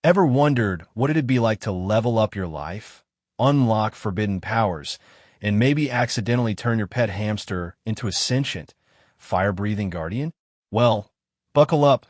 Ever wondered what it'd be like to level up your life, unlock forbidden powers, and maybe accidentally turn your pet hamster into a sentient, fire-breathing guardian? Well, buckle up,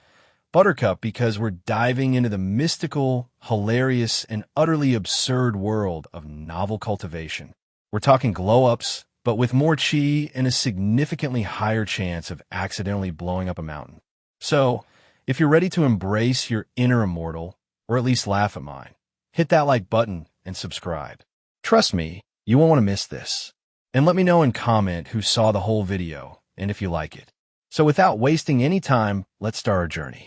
Buttercup, because we're diving into the mystical, hilarious, and utterly absurd world of novel cultivation. We're talking glow-ups, but with more chi and a significantly higher chance of accidentally blowing up a mountain. So, if you're ready to embrace your inner immortal, or at least laugh at mine, hit that like button and subscribe. Trust me, you won't want to miss this. And let me know in comment who saw the whole video and if you like it. So without wasting any time, let's start our journey.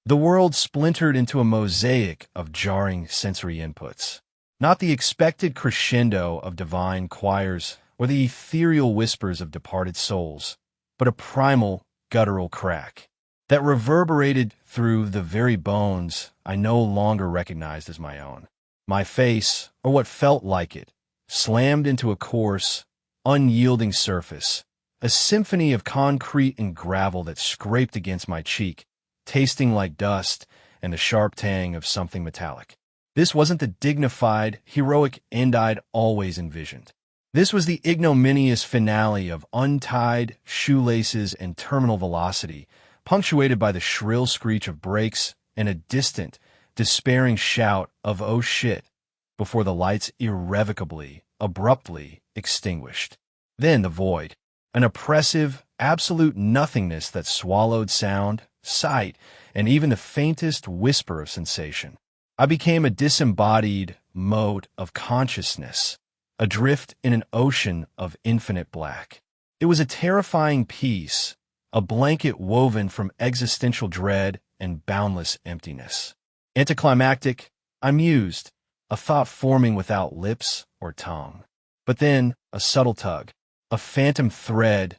The world splintered into a mosaic of jarring sensory inputs. Not the expected crescendo of divine choirs or the ethereal whispers of departed souls, but a primal, guttural crack that reverberated through the very bones I no longer recognized as my own. My face, or what felt like it, slammed into a coarse, unyielding surface, a symphony of concrete and gravel that scraped against my cheek, tasting like dust and the sharp tang of something metallic. This wasn't the dignified, heroic end I'd always envisioned. This was the ignominious finale of untied shoelaces and terminal velocity, punctuated by the shrill screech of brakes and a distant, despairing shout of "oh shit," before the lights irrevocably, abruptly extinguished. Then the void, an oppressive, absolute nothingness that swallowed sound, sight, and even the faintest whisper of sensation. I became a disembodied mote of consciousness, adrift in an ocean of infinite black. It was a terrifying peace, a blanket woven from existential dread and boundless emptiness. Anticlimactic, I mused, a thought forming without lips or tongue. But then, a subtle tug, a phantom thread,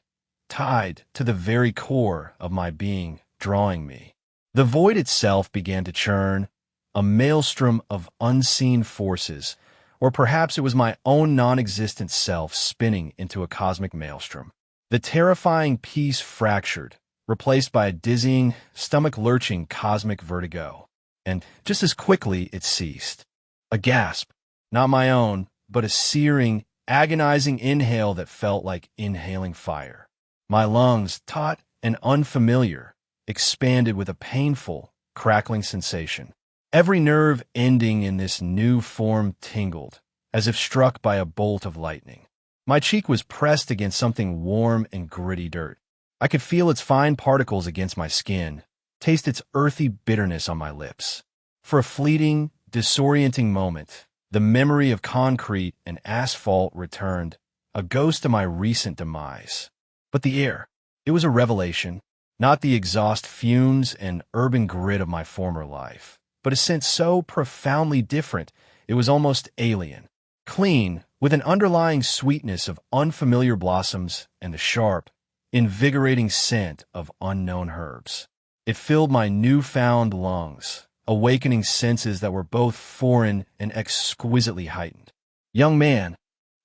tied to the very core of my being, drawing me. The void itself began to churn, a maelstrom of unseen forces, or perhaps it was my own non-existent self spinning into a cosmic maelstrom. The terrifying peace fractured, replaced by a dizzying, stomach-lurching cosmic vertigo. And just as quickly it ceased. A gasp, not my own, but a searing, agonizing inhale that felt like inhaling fire. My lungs, taut and unfamiliar, expanded with a painful, crackling sensation. Every nerve ending in this new form tingled, as if struck by a bolt of lightning. My cheek was pressed against something warm and gritty dirt. I could feel its fine particles against my skin, taste its earthy bitterness on my lips. For a fleeting, disorienting moment, the memory of concrete and asphalt returned, a ghost of my recent demise. But the air, it was a revelation, not the exhaust fumes and urban grit of my former life, but a scent so profoundly different it was almost alien. Clean, with an underlying sweetness of unfamiliar blossoms and the sharp, invigorating scent of unknown herbs. It filled my newfound lungs, awakening senses that were both foreign and exquisitely heightened. Young man,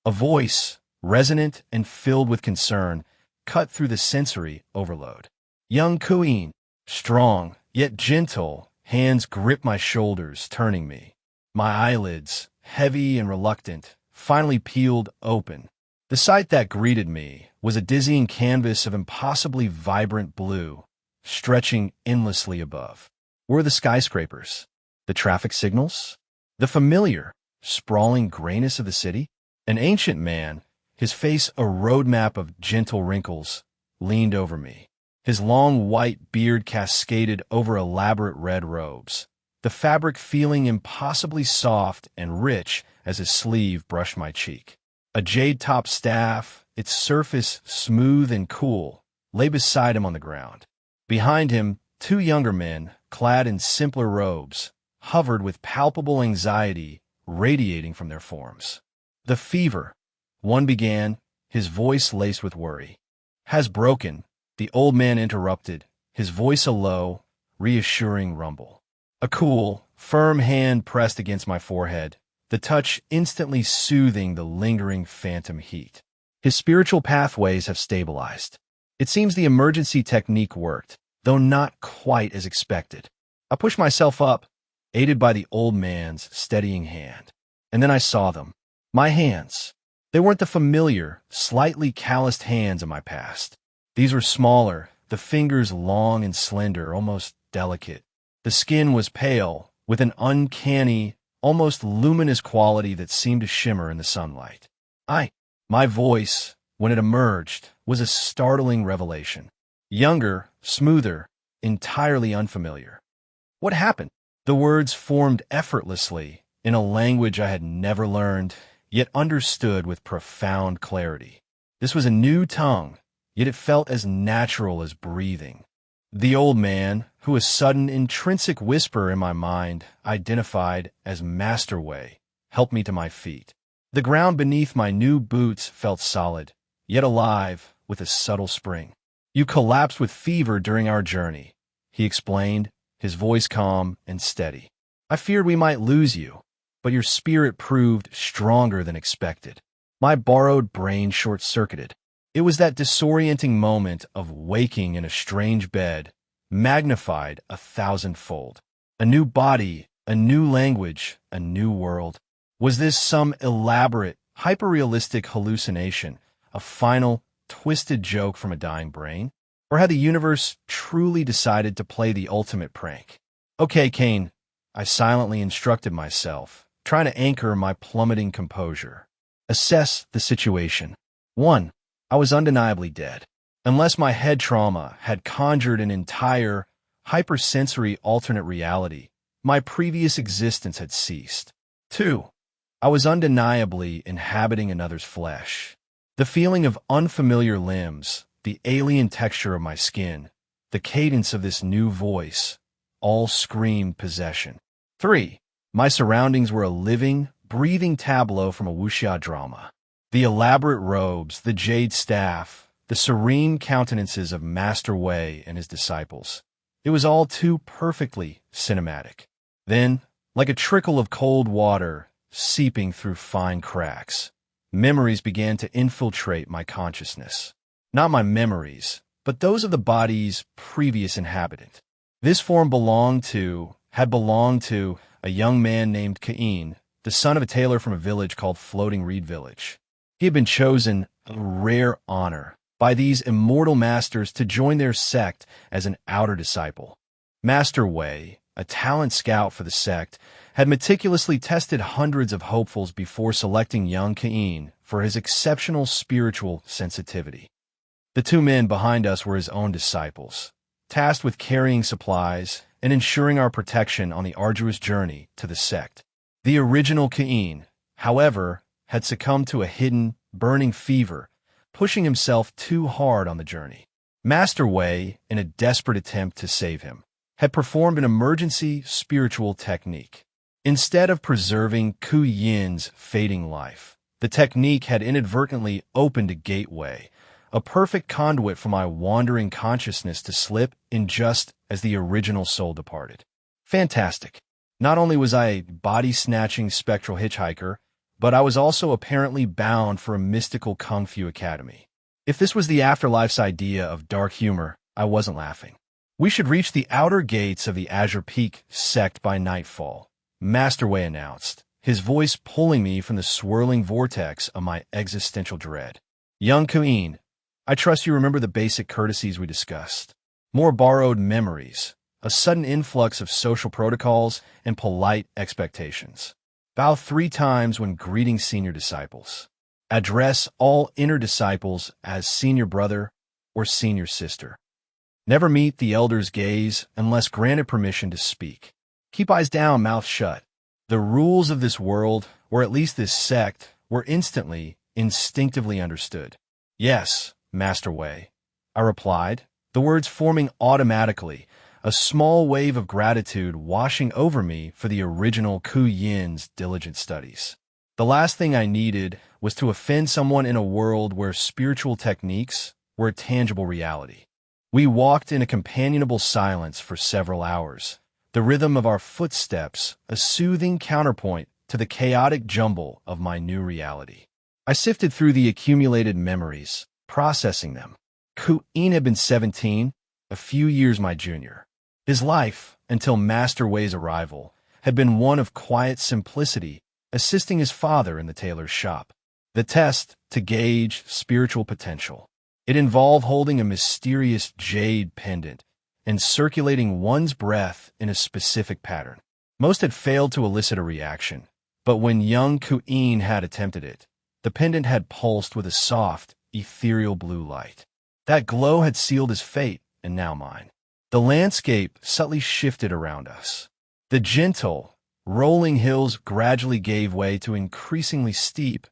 a voice, resonant and filled with concern, cut through the sensory overload. Young Ke Yin, strong, yet gentle, hands gripped my shoulders, turning me. My eyelids, heavy and reluctant, finally peeled open. The sight that greeted me was a dizzying canvas of impossibly vibrant blue, stretching endlessly above. Were the skyscrapers, the traffic signals, the familiar, sprawling grayness of the city? An ancient man, his face a roadmap of gentle wrinkles, leaned over me. His long white beard cascaded over elaborate red robes, the fabric feeling impossibly soft and rich as his sleeve brushed my cheek. A jade-topped staff, its surface smooth and cool, lay beside him on the ground. Behind him, two younger men, clad in simpler robes, hovered with palpable anxiety radiating from their forms. "The fever," one began, his voice laced with worry. "Has broken," the old man interrupted, his voice a low, reassuring rumble. A cool, firm hand pressed against my forehead, the touch instantly soothing the lingering phantom heat. "His spiritual pathways have stabilized. It seems the emergency technique worked, though not quite as expected." I pushed myself up, aided by the old man's steadying hand. And then I saw them. My hands. They weren't the familiar, slightly calloused hands of my past. These were smaller, the fingers long and slender, almost delicate. The skin was pale, with an uncanny, almost luminous quality that seemed to shimmer in the sunlight. My voice, when it emerged, was a startling revelation. Younger, smoother, entirely unfamiliar. What happened? The words formed effortlessly, in a language I had never learned, yet understood with profound clarity. This was a new tongue, yet it felt as natural as breathing. The old man, who a sudden intrinsic whisper in my mind identified as Master Wei, helped me to my feet. The ground beneath my new boots felt solid, yet alive with a subtle spring. You collapsed with fever during our journey, he explained, his voice calm and steady. I feared we might lose you, but your spirit proved stronger than expected. My borrowed brain short-circuited. It was that disorienting moment of waking in a strange bed, magnified 1,000-fold. A new body, a new language, a new world. Was this some elaborate, hyper-realistic hallucination, a final, twisted joke from a dying brain? Or had the universe truly decided to play the ultimate prank? Okay, Kane, I silently instructed myself, trying to anchor my plummeting composure. Assess the situation. 1. I was undeniably dead. Unless my head trauma had conjured an entire, hypersensory alternate reality, my previous existence had ceased. 2. I was undeniably inhabiting another's flesh. The feeling of unfamiliar limbs, the alien texture of my skin, the cadence of this new voice, all screamed possession. 3. My surroundings were a living, breathing tableau from a wuxia drama. The elaborate robes, the jade staff, the serene countenances of Master Wei and his disciples. It was all too perfectly cinematic. Then, like a trickle of cold water seeping through fine cracks, memories began to infiltrate my consciousness. Not my memories, but those of the body's previous inhabitant. This form had belonged to a young man named Ke Yin, the son of a tailor from a village called Floating Reed Village. He had been chosen, a rare honor, by these immortal masters to join their sect as an outer disciple. Master Wei, a talent scout for the sect, had meticulously tested hundreds of hopefuls before selecting young Ke Yin for his exceptional spiritual sensitivity. The two men behind us were his own disciples, tasked with carrying supplies and ensuring our protection on the arduous journey to the sect. The original Ke Yin, however, had succumbed to a hidden, burning fever, pushing himself too hard on the journey. Master Wei, in a desperate attempt to save him, had performed an emergency spiritual technique. Instead of preserving Ke Yin's fading life, the technique had inadvertently opened a gateway, a perfect conduit for my wandering consciousness to slip in just as the original soul departed. Fantastic. Not only was I a body-snatching spectral hitchhiker, but I was also apparently bound for a mystical kung fu academy. If this was the afterlife's idea of dark humor, I wasn't laughing. We should reach the outer gates of the Azure Peak sect by nightfall, Master Wei announced, his voice pulling me from the swirling vortex of my existential dread. Young Ke Yin, I trust you remember the basic courtesies we discussed. More borrowed memories, a sudden influx of social protocols, and polite expectations. Bow 3 times when greeting senior disciples. Address all inner disciples as senior brother or senior sister. Never meet the elder's gaze unless granted permission to speak. Keep eyes down, mouth shut. The rules of this world, or at least this sect, were instinctively understood. Yes, Master Wei, I replied, the words forming automatically, a small wave of gratitude washing over me for the original Ke Yin's diligent studies. The last thing I needed was to offend someone in a world where spiritual techniques were a tangible reality. We walked in a companionable silence for several hours, the rhythm of our footsteps a soothing counterpoint to the chaotic jumble of my new reality. I sifted through the accumulated memories, processing them. Ke Yin had been 17, a few years my junior. His life, until Master Wei's arrival, had been one of quiet simplicity, assisting his father in the tailor's shop. The test to gauge spiritual potential. It involved holding a mysterious jade pendant and circulating one's breath in a specific pattern. Most had failed to elicit a reaction, but when young Ke Yin had attempted it, the pendant had pulsed with a soft, ethereal blue light. That glow had sealed his fate, and now mine. The landscape subtly shifted around us. The gentle, rolling hills gradually gave way to increasingly steep,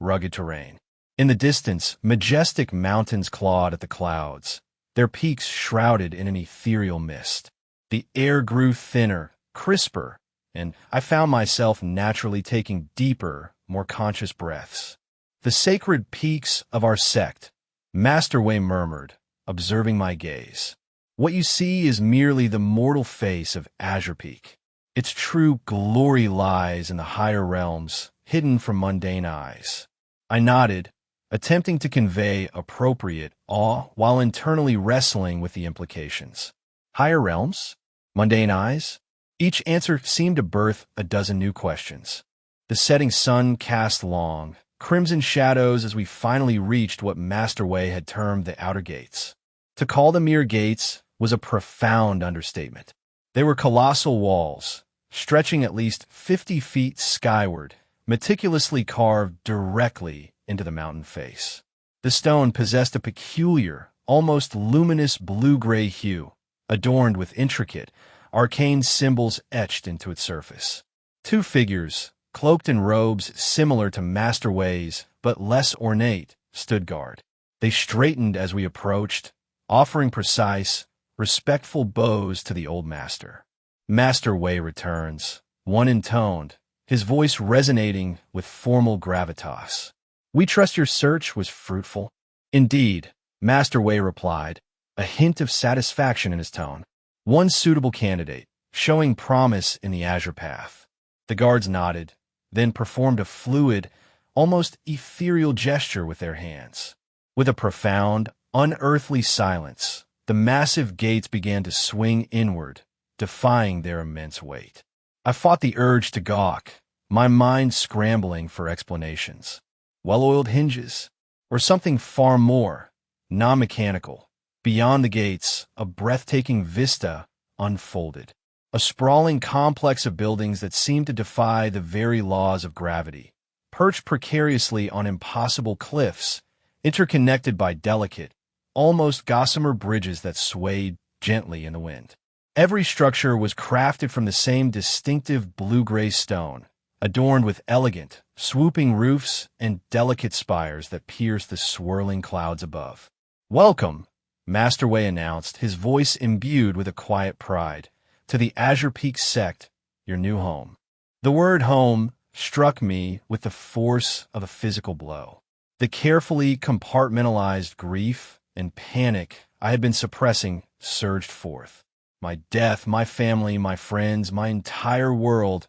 rugged terrain. In the distance, majestic mountains clawed at the clouds, their peaks shrouded in an ethereal mist. The air grew thinner, crisper, and I found myself naturally taking deeper, more conscious breaths. The sacred peaks of our sect, Master Wei murmured, observing my gaze. What you see is merely the mortal face of Azure Peak. Its true glory lies in the higher realms, hidden from mundane eyes. I nodded, attempting to convey appropriate awe while internally wrestling with the implications. Higher realms? Mundane eyes? Each answer seemed to birth a dozen new questions. The setting sun cast long, crimson shadows as we finally reached what Master Wei had termed the outer gates. To call them mere gates was a profound understatement. They were colossal walls, stretching at least 50 feet skyward, meticulously carved directly into the mountain face. The stone possessed a peculiar, almost luminous blue-gray hue, adorned with intricate, arcane symbols etched into its surface. Two figures, cloaked in robes similar to Master Wei's, but less ornate, stood guard. They straightened as we approached, offering precise, respectful bows to the old master. Master Wei returns, one intoned, his voice resonating with formal gravitas. We trust your search was fruitful. Indeed, Master Wei replied, a hint of satisfaction in his tone. One suitable candidate, showing promise in the Azure Path. The guards nodded, then performed a fluid, almost ethereal gesture with their hands. With a profound, unearthly silence, the massive gates began to swing inward, defying their immense weight. I fought the urge to gawk, my mind scrambling for explanations. Well-oiled hinges, or something far more, non-mechanical. Beyond the gates, a breathtaking vista unfolded. A sprawling complex of buildings that seemed to defy the very laws of gravity, perched precariously on impossible cliffs, interconnected by delicate, almost gossamer bridges that swayed gently in the wind. Every structure was crafted from the same distinctive blue-gray stone, adorned with elegant, swooping roofs and delicate spires that pierced the swirling clouds above. Welcome, Master Wei announced, his voice imbued with a quiet pride, to the Azure Peak sect, your new home. The word home struck me with the force of a physical blow. The carefully compartmentalized grief and panic I had been suppressing surged forth. My death, my family, my friends, my entire world,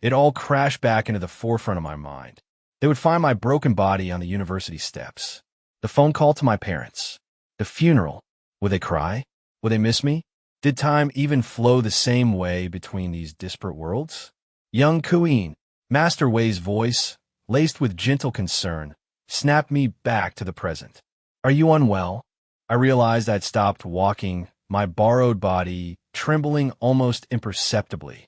it all crashed back into the forefront of my mind. They would find my broken body on the university steps. The phone call to my parents. The funeral. Would they cry? Would they miss me? Did time even flow the same way between these disparate worlds? Young Ke Yin, Master Wei's voice, laced with gentle concern, snapped me back to the present. Are you unwell? I realized I'd stopped walking, my borrowed body trembling almost imperceptibly.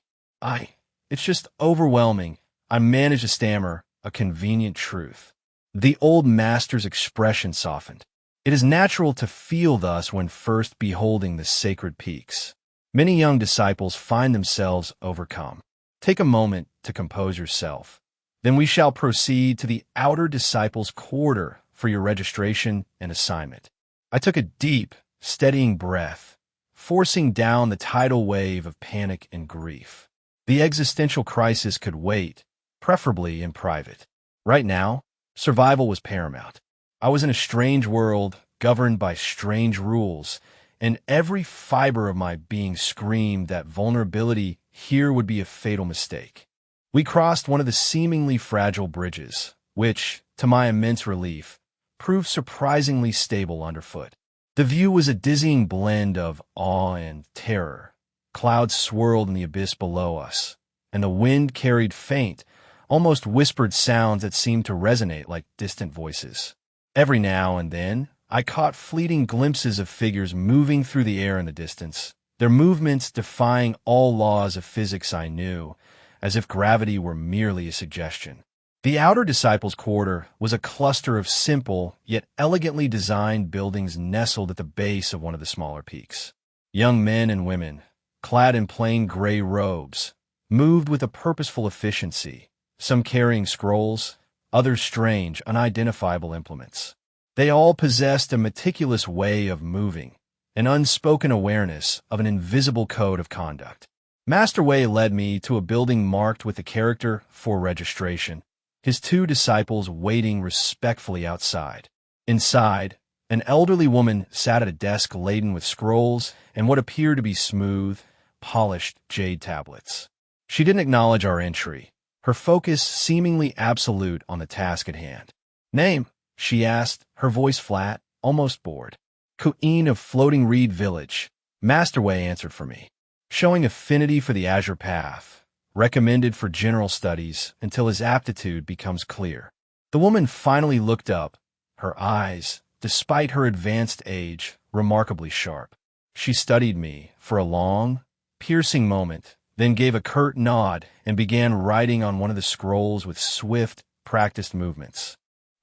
It's just overwhelming. I managed to stammer a convenient truth. The old master's expression softened. It is natural to feel thus when first beholding the sacred peaks. Many young disciples find themselves overcome. Take a moment to compose yourself. Then we shall proceed to the outer disciples' quarter for your registration and assignment. I took a deep, steadying breath, forcing down the tidal wave of panic and grief. The existential crisis could wait, preferably in private. Right now, survival was paramount. I was in a strange world, governed by strange rules, and every fiber of my being screamed that vulnerability here would be a fatal mistake. We crossed one of the seemingly fragile bridges, which, to my immense relief, proved surprisingly stable underfoot. The view was a dizzying blend of awe and terror. Clouds swirled in the abyss below us, and the wind carried faint, almost whispered sounds that seemed to resonate like distant voices. Every now and then, I caught fleeting glimpses of figures moving through the air in the distance, their movements defying all laws of physics I knew, as if gravity were merely a suggestion. The outer disciples' quarter was a cluster of simple, yet elegantly designed buildings nestled at the base of one of the smaller peaks. Young men and women, clad in plain gray robes, moved with a purposeful efficiency, some carrying scrolls, others strange, unidentifiable implements. They all possessed a meticulous way of moving, an unspoken awareness of an invisible code of conduct. Master Wei led me to a building marked with the character for registration, his two disciples waiting respectfully outside. Inside, an elderly woman sat at a desk laden with scrolls and what appeared to be smooth, polished jade tablets. She didn't acknowledge our entry, her focus seemingly absolute on the task at hand. "Name?" she asked, her voice flat, almost bored. "Ke Yin of Floating Reed Village," Master Wei answered for me, showing affinity for the Azure Path, recommended for general studies until his aptitude becomes clear. The woman finally looked up, her eyes, despite her advanced age, remarkably sharp. She studied me for a long, piercing moment, then gave a curt nod and began writing on one of the scrolls with swift, practiced movements.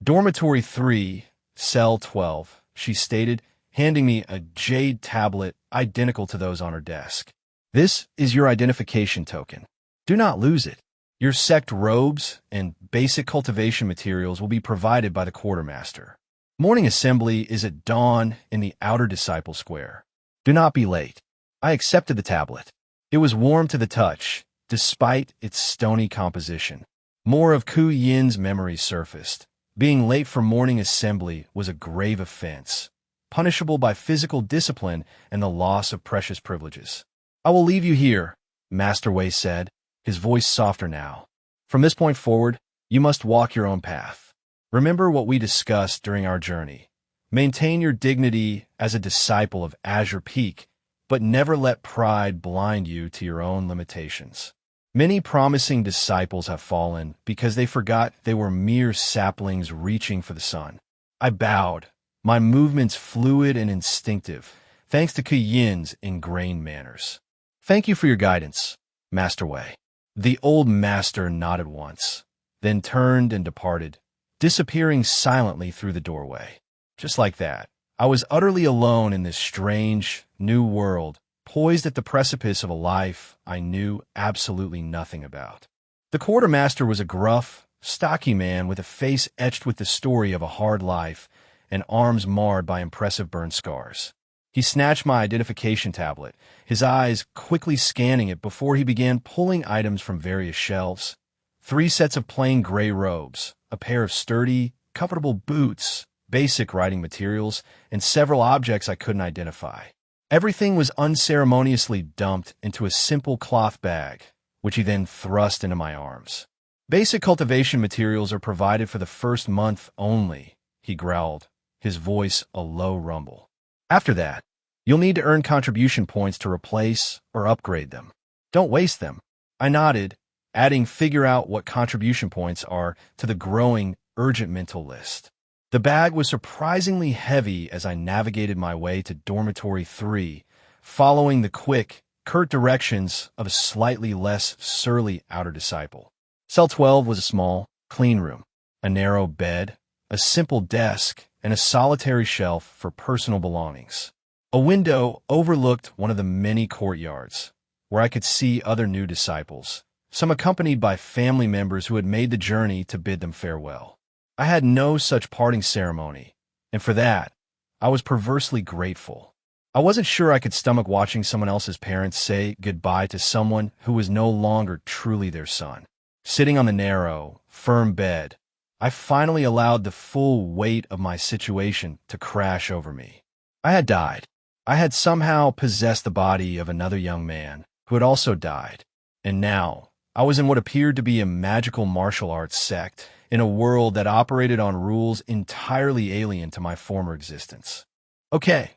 "Dormitory 3, Cell 12, she stated, handing me a jade tablet identical to those on her desk. "This is your identification token. Do not lose it. Your sect robes and basic cultivation materials will be provided by the quartermaster. Morning assembly is at dawn in the outer disciple square. Do not be late." I accepted the tablet. It was warm to the touch, despite its stony composition. More of Ke Yin's memories surfaced. Being late for morning assembly was a grave offense, punishable by physical discipline and the loss of precious privileges. "I will leave you here," Master Wei said, his voice softer now. "From this point forward, you must walk your own path. Remember what we discussed during our journey. Maintain your dignity as a disciple of Azure Peak, but never let pride blind you to your own limitations. Many promising disciples have fallen because they forgot they were mere saplings reaching for the sun." I bowed, my movements fluid and instinctive, thanks to Ke Yin's ingrained manners. "Thank you for your guidance, Master Wei." The old master nodded once, then turned and departed, disappearing silently through the doorway. Just like that, I was utterly alone in this strange, new world, poised at the precipice of a life I knew absolutely nothing about. The quartermaster was a gruff, stocky man with a face etched with the story of a hard life and arms marred by impressive burn scars. He snatched my identification tablet, his eyes quickly scanning it before he began pulling items from various shelves. 3 sets of plain gray robes, a pair of sturdy, comfortable boots, basic writing materials, and several objects I couldn't identify. Everything was unceremoniously dumped into a simple cloth bag, which he then thrust into my arms. "Basic cultivation materials are provided for the first month only," he growled, his voice a low rumble. "After that, you'll need to earn contribution points to replace or upgrade them. Don't waste them." I nodded, adding "figure out what contribution points are" to the growing, urgent mental list. The bag was surprisingly heavy as I navigated my way to Dormitory 3, following the quick, curt directions of a slightly less surly outer disciple. Cell 12 was a small, clean room, a narrow bed, a simple desk, and a solitary shelf for personal belongings. A window overlooked one of the many courtyards, where I could see other new disciples, some accompanied by family members who had made the journey to bid them farewell. I had no such parting ceremony, and for that, I was perversely grateful. I wasn't sure I could stomach watching someone else's parents say goodbye to someone who was no longer truly their son. Sitting on the narrow, firm bed, I finally allowed the full weight of my situation to crash over me. I had died. I had somehow possessed the body of another young man who had also died, and now I was in what appeared to be a magical martial arts sect in a world that operated on rules entirely alien to my former existence. "Okay,"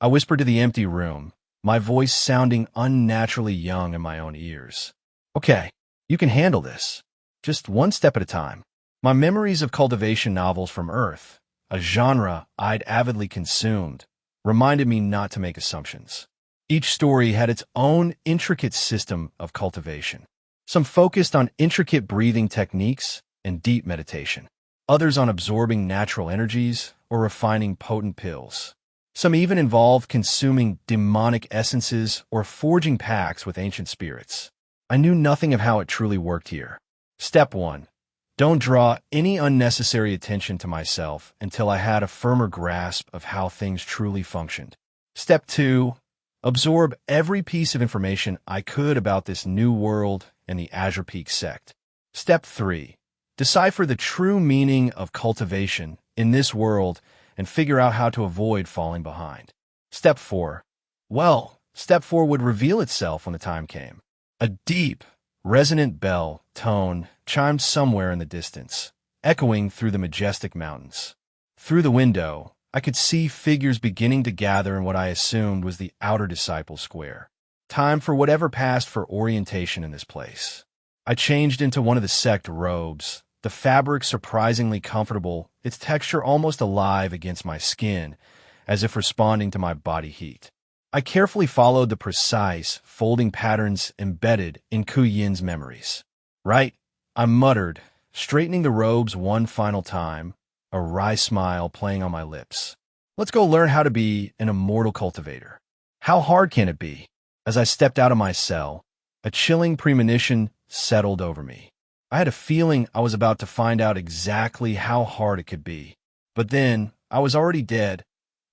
I whispered to the empty room, my voice sounding unnaturally young in my own ears. "Okay, You can handle this. Just one step at a time. My memories of cultivation novels from Earth, a genre I'd avidly consumed, reminded me not to make assumptions. Each story had its own intricate system of cultivation. Some focused on intricate breathing techniques and deep meditation. Others on absorbing natural energies or refining potent pills. Some even involved consuming demonic essences or forging pacts with ancient spirits. I knew nothing of how it truly worked here. Step 1. Don't draw any unnecessary attention to myself until I had a firmer grasp of how things truly functioned. Step 2. Absorb every piece of information I could about this new world and the Azure Peak sect. Step 3. Decipher the true meaning of cultivation in this world and figure out how to avoid falling behind. Step 4. Well, Step 4 would reveal itself when the time came. A deep, resonant bell tone chimed somewhere in the distance, echoing through the majestic mountains. Through the window, I could see figures beginning to gather in what I assumed was the outer disciple square. Time for whatever passed for orientation in this place. I changed into one of the sect robes, the fabric surprisingly comfortable, its texture almost alive against my skin, as if responding to my body heat. I carefully followed the precise, folding patterns embedded in Ke Yin's memories. Right, I muttered, straightening the robes one final time, a wry smile playing on my lips. Let's go learn how to be an immortal cultivator. How hard can it be? As I stepped out of my cell, a chilling premonition settled over me. I had a feeling I was about to find out exactly how hard it could be. But then, I was already dead.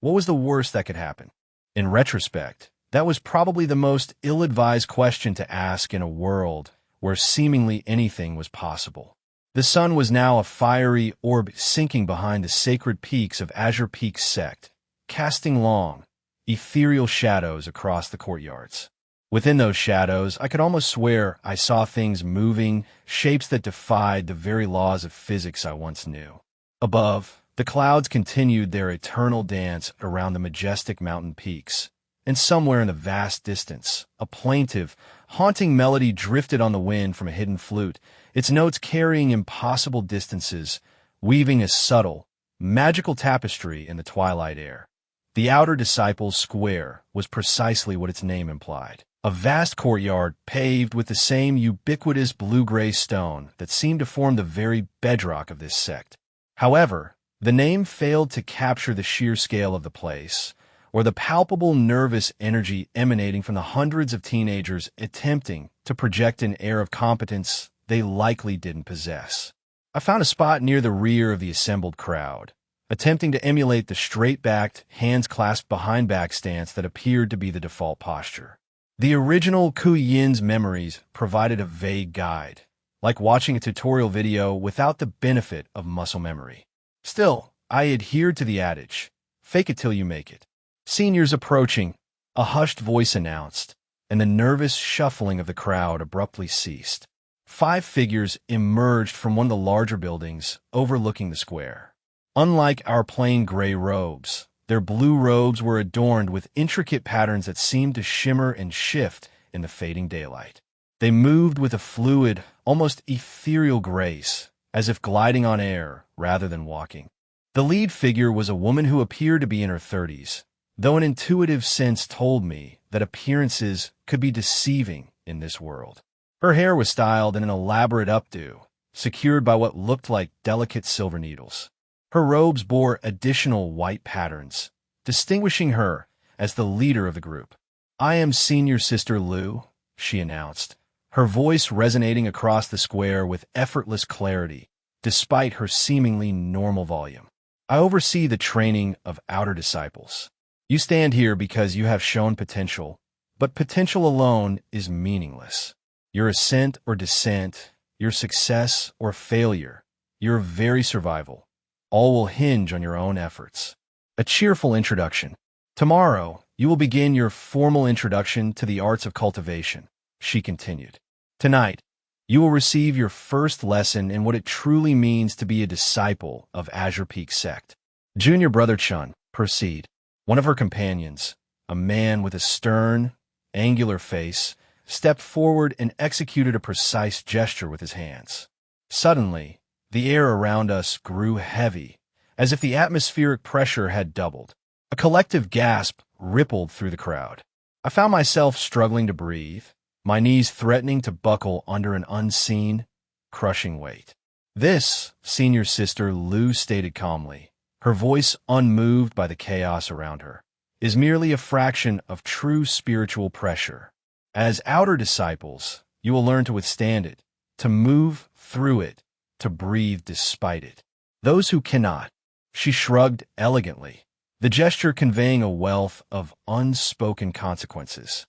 What was the worst that could happen? In retrospect, that was probably the most ill-advised question to ask in a world where seemingly anything was possible. The sun was now a fiery orb sinking behind the sacred peaks of Azure Peak sect, casting long, ethereal shadows across the courtyards. Within those shadows, I could almost swear I saw things moving, shapes that defied the very laws of physics I once knew. Above, the clouds continued their eternal dance around the majestic mountain peaks, and somewhere in the vast distance, a plaintive, haunting melody drifted on the wind from a hidden flute, its notes carrying impossible distances, weaving a subtle, magical tapestry in the twilight air. The outer disciples' square was precisely what its name implied. A vast courtyard paved with the same ubiquitous blue-gray stone that seemed to form the very bedrock of this sect. However, the name failed to capture the sheer scale of the place, or the palpable nervous energy emanating from the hundreds of teenagers attempting to project an air of competence they likely didn't possess. I found a spot near the rear of the assembled crowd, attempting to emulate the straight-backed, hands clasped behind-back stance that appeared to be the default posture. The original Ke Yin's memories provided a vague guide, like watching a tutorial video without the benefit of muscle memory. Still, I adhered to the adage, fake it till you make it. Seniors approaching, a hushed voice announced, and the nervous shuffling of the crowd abruptly ceased. 5 figures emerged from one of the larger buildings overlooking the square. Unlike our plain gray robes, their blue robes were adorned with intricate patterns that seemed to shimmer and shift in the fading daylight. They moved with a fluid, almost ethereal grace, as if gliding on air rather than walking. The lead figure was a woman who appeared to be in her 30s, though an intuitive sense told me that appearances could be deceiving in this world. Her hair was styled in an elaborate updo, secured by what looked like delicate silver needles. Her robes bore additional white patterns, distinguishing her as the leader of the group. "I am Senior Sister Lu," she announced, her voice resonating across the square with effortless clarity, despite her seemingly normal volume. "I oversee the training of outer disciples. You stand here because you have shown potential, but potential alone is meaningless. Your ascent or descent, your success or failure, your very survival, all will hinge on your own efforts." A cheerful introduction. "Tomorrow, you will begin your formal introduction to the arts of cultivation," she continued. "Tonight, you will receive your first lesson in what it truly means to be a disciple of Azure Peak sect." Junior Brother Chun, proceed. One of her companions, a man with a stern, angular face, stepped forward and executed a precise gesture with his hands. Suddenly, the air around us grew heavy, as if the atmospheric pressure had doubled. A collective gasp rippled through the crowd. I found myself struggling to breathe, my knees threatening to buckle under an unseen, crushing weight. "This," Senior Sister Lu stated calmly, her voice unmoved by the chaos around her, "is merely a fraction of true spiritual pressure. As outer disciples, you will learn to withstand it, to move through it, to breathe despite it. Those who cannot," she shrugged elegantly, the gesture conveying a wealth of unspoken consequences.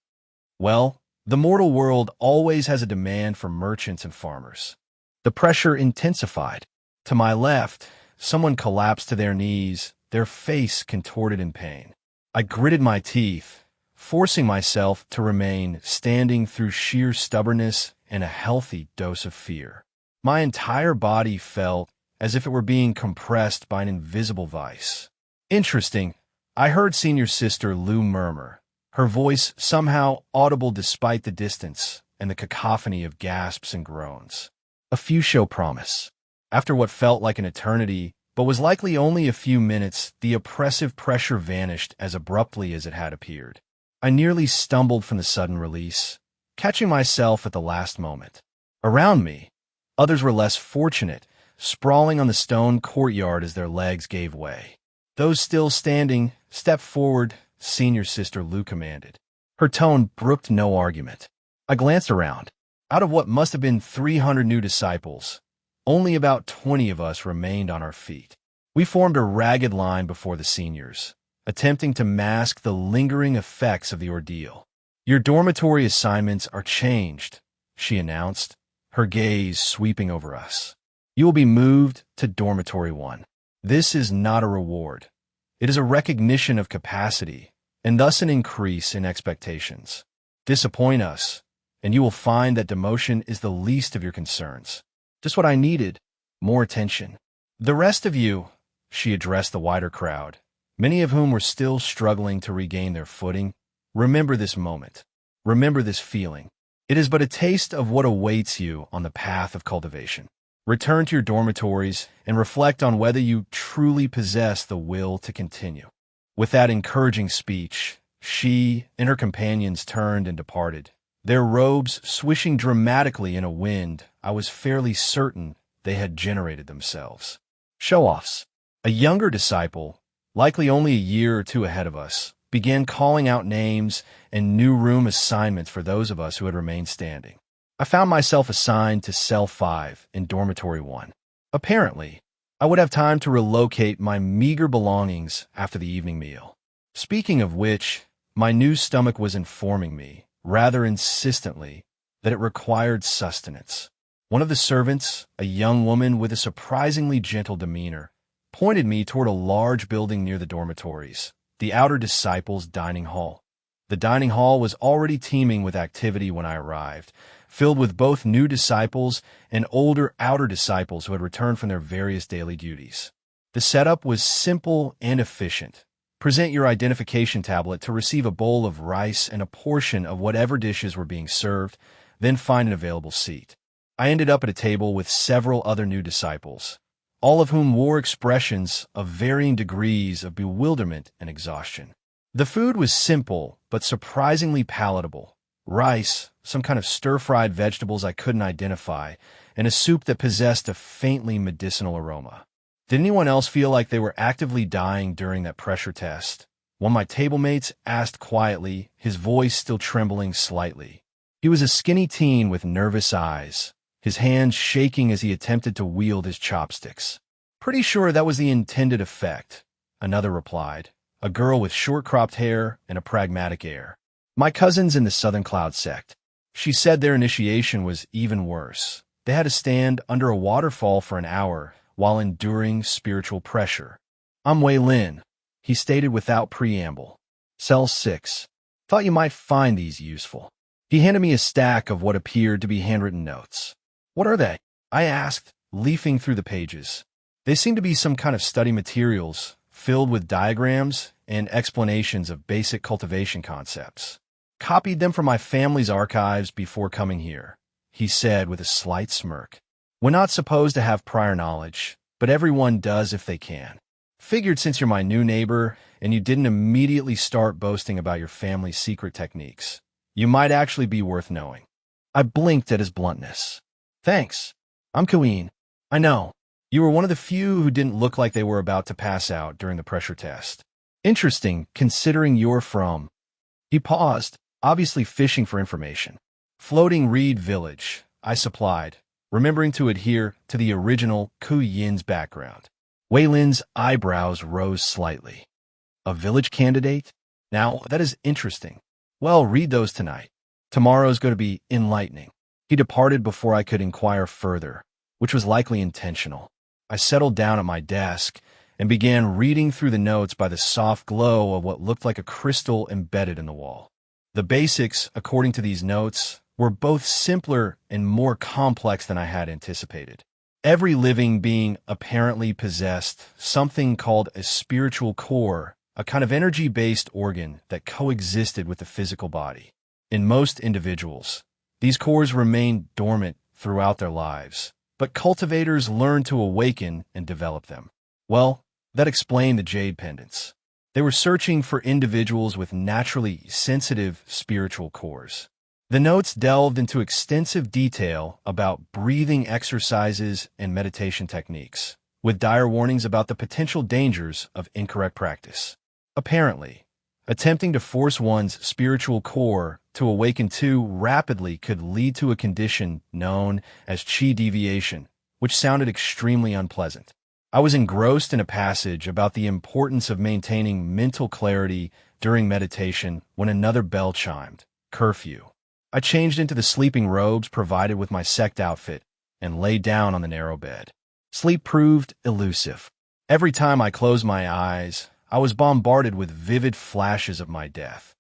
"Well, the mortal world always has a demand for merchants and farmers." The pressure intensified. To my left, someone collapsed to their knees, their face contorted in pain. I gritted my teeth, forcing myself to remain standing through sheer stubbornness and a healthy dose of fear. My entire body felt as if it were being compressed by an invisible vice. "Interesting," I heard Senior Sister Lu murmur, her voice somehow audible despite the distance and the cacophony of gasps and groans. "A few show promise." After what felt like an eternity, but was likely only a few minutes, the oppressive pressure vanished as abruptly as it had appeared. I nearly stumbled from the sudden release, catching myself at the last moment. Around me, others were less fortunate, sprawling on the stone courtyard as their legs gave way. "Those still standing, step forward," Senior Sister Lu commanded. Her tone brooked no argument. I glanced around. Out of what must have been 300 new disciples, only about 20 of us remained on our feet. We formed a ragged line before the seniors, attempting to mask the lingering effects of the ordeal. "Your dormitory assignments are changed," she announced, her gaze sweeping over us. "You will be moved to Dormitory 1. This is not a reward. It is a recognition of capacity, and thus an increase in expectations. Disappoint us, and you will find that demotion is the least of your concerns. Just what I needed, more attention. The rest of you," she addressed the wider crowd, many of whom were still struggling to regain their footing, "remember this moment. Remember this feeling. It is but a taste of what awaits you on the path of cultivation. Return to your dormitories and reflect on whether you truly possess the will to continue." With that encouraging speech, she and her companions turned and departed, their robes swishing dramatically in a wind I was fairly certain they had generated themselves. Show-offs. A younger disciple, likely only a year or two ahead of us, began calling out names and new room assignments for those of us who had remained standing. I found myself assigned to Cell 5 in Dormitory 1. Apparently, I would have time to relocate my meager belongings after the evening meal. Speaking of which, my new stomach was informing me, rather insistently, that it required sustenance. One of the servants, a young woman with a surprisingly gentle demeanor, pointed me toward a large building near the dormitories, the outer disciples' dining hall. The dining hall was already teeming with activity when I arrived, filled with both new disciples and older outer disciples who had returned from their various daily duties. The setup was simple and efficient. Present your identification tablet to receive a bowl of rice and a portion of whatever dishes were being served, then find an available seat. I ended up at a table with several other new disciples, all of whom wore expressions of varying degrees of bewilderment and exhaustion. The food was simple but surprisingly palatable. Rice, some kind of stir-fried vegetables I couldn't identify, and a soup that possessed a faintly medicinal aroma. Did anyone else feel like they were actively dying during that pressure test? One of my table mates asked quietly, his voice still trembling slightly. He was a skinny teen with nervous eyes, his hands shaking as he attempted to wield his chopsticks. "Pretty sure that was the intended effect," another replied, a girl with short-cropped hair and a pragmatic air. "My cousins in the Southern Cloud sect. She said their initiation was even worse. They had to stand under a waterfall for an hour while enduring spiritual pressure." "I'm Wei Lin," he stated without preamble. "Cell 6. Thought you might find these useful." He handed me a stack of what appeared to be handwritten notes. "What are they?" I asked, leafing through the pages. They seemed to be some kind of study materials, filled with diagrams and explanations of basic cultivation concepts. Copied them from my family's archives before coming here, he said with a slight smirk. We're not supposed to have prior knowledge, but everyone does if they can. Figured since you're my new neighbor and you didn't immediately start boasting about your family's secret techniques, you might actually be worth knowing. I blinked at his bluntness. Thanks. I'm Ke Yin. I know. You were one of the few who didn't look like they were about to pass out during the pressure test. Interesting, considering you're from... He paused, obviously fishing for information. Floating Reed Village, I supplied, remembering to adhere to the original Ke Yin's background. Wei Lin's eyebrows rose slightly. A village candidate? Now, that is interesting. Well, read those tonight. Tomorrow's going to be enlightening. He departed before I could inquire further, which was likely intentional. I settled down at my desk and began reading through the notes by the soft glow of what looked like a crystal embedded in the wall. The basics, according to these notes, were both simpler and more complex than I had anticipated. Every living being apparently possessed something called a spiritual core, a kind of energy-based organ that coexisted with the physical body. In most individuals, these cores remain dormant throughout their lives, but cultivators learn to awaken and develop them. Well, that explained the jade pendants. They were searching for individuals with naturally sensitive spiritual cores. The notes delved into extensive detail about breathing exercises and meditation techniques, with dire warnings about the potential dangers of incorrect practice. Apparently, attempting to force one's spiritual core to awaken too rapidly could lead to a condition known as qi deviation, which sounded extremely unpleasant. I was engrossed in a passage about the importance of maintaining mental clarity during meditation when another bell chimed, curfew. I changed into the sleeping robes provided with my sect outfit and lay down on the narrow bed. Sleep proved elusive. Every time I closed my eyes, I was bombarded with vivid flashes of my death.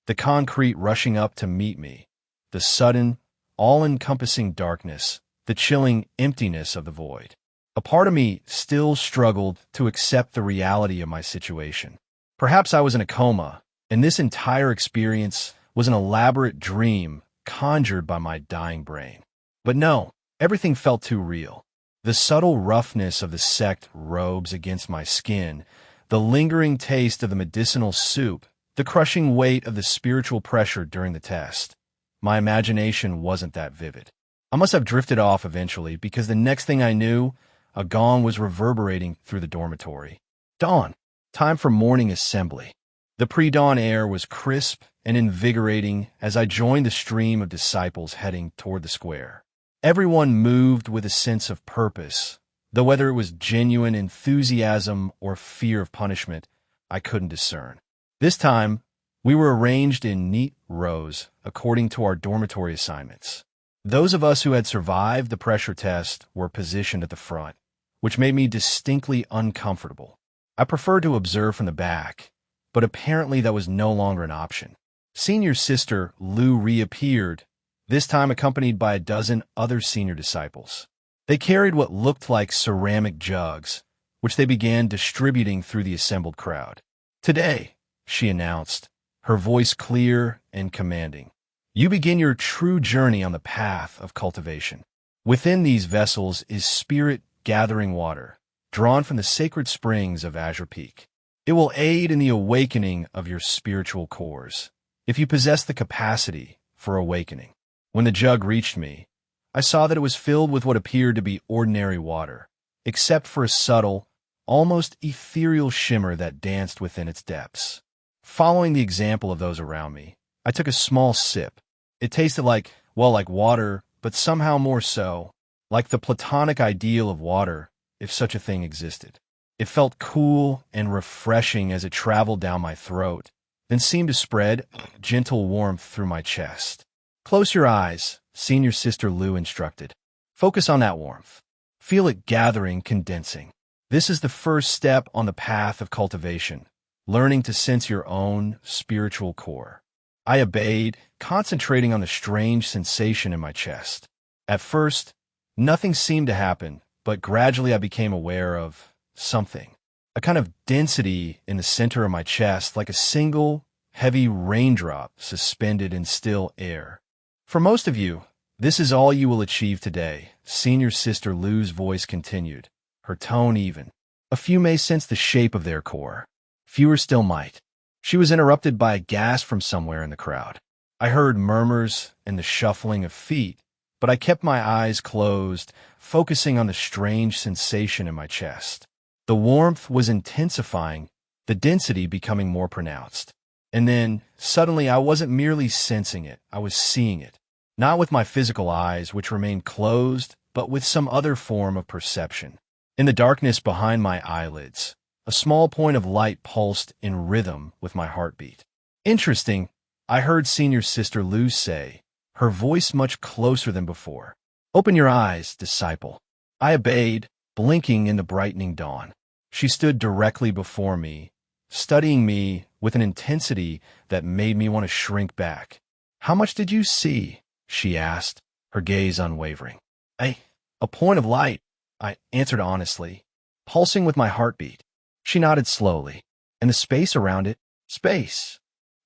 The concrete rushing up to meet me, the sudden, all-encompassing darkness, the chilling emptiness of the void. A part of me still struggled to accept the reality of my situation. Perhaps I was in a coma, and this entire experience was an elaborate dream conjured by my dying brain. But no, everything felt too real. The subtle roughness of the sect robes against my skin, the lingering taste of the medicinal soup, the crushing weight of the spiritual pressure during the test. My imagination wasn't that vivid. I must have drifted off eventually because the next thing I knew, a gong was reverberating through the dormitory. Dawn. Time for morning assembly. The pre-dawn air was crisp and invigorating as I joined the stream of disciples heading toward the square. Everyone moved with a sense of purpose, though whether it was genuine enthusiasm or fear of punishment, I couldn't discern. This time, we were arranged in neat rows according to our dormitory assignments. Those of us who had survived the pressure test were positioned at the front, which made me distinctly uncomfortable. I preferred to observe from the back, but apparently that was no longer an option. Senior sister Lu reappeared, this time accompanied by a dozen other senior disciples. They carried what looked like ceramic jugs, which they began distributing through the assembled crowd. Today, she announced, her voice clear and commanding, you begin your true journey on the path of cultivation. Within these vessels is spirit-gathering water, drawn from the sacred springs of Azure Peak. It will aid in the awakening of your spiritual cores, if you possess the capacity for awakening. When the jug reached me, I saw that it was filled with what appeared to be ordinary water, except for a subtle, almost ethereal shimmer that danced within its depths. Following the example of those around me, I took a small sip. It tasted like water, but somehow more so, like the platonic ideal of water, if such a thing existed. It felt cool and refreshing as it traveled down my throat, then seemed to spread gentle warmth through my chest. Close your eyes, Senior Sister Lu instructed. Focus on that warmth. Feel it gathering, condensing. This is the first step on the path of cultivation, learning to sense your own spiritual core. I obeyed, concentrating on the strange sensation in my chest. At first, nothing seemed to happen, but gradually I became aware of something. A kind of density in the center of my chest, like a single, heavy raindrop suspended in still air. For most of you, this is all you will achieve today, Senior Sister Lu's voice continued, her tone even. A few may sense the shape of their core. Fewer still might. She was interrupted by a gasp from somewhere in the crowd. I heard murmurs and the shuffling of feet, but I kept my eyes closed, focusing on the strange sensation in my chest. The warmth was intensifying, the density becoming more pronounced. And then, suddenly, I wasn't merely sensing it, I was seeing it. Not with my physical eyes, which remained closed, but with some other form of perception. In the darkness behind my eyelids, a small point of light pulsed in rhythm with my heartbeat. Interesting, I heard Senior Sister Lu say, her voice much closer than before. Open your eyes, disciple. I obeyed, blinking in the brightening dawn. She stood directly before me, studying me with an intensity that made me want to shrink back. How much did you see? She asked, her gaze unwavering. A point of light, I answered honestly, pulsing with my heartbeat. She nodded slowly. And the space around it? Space.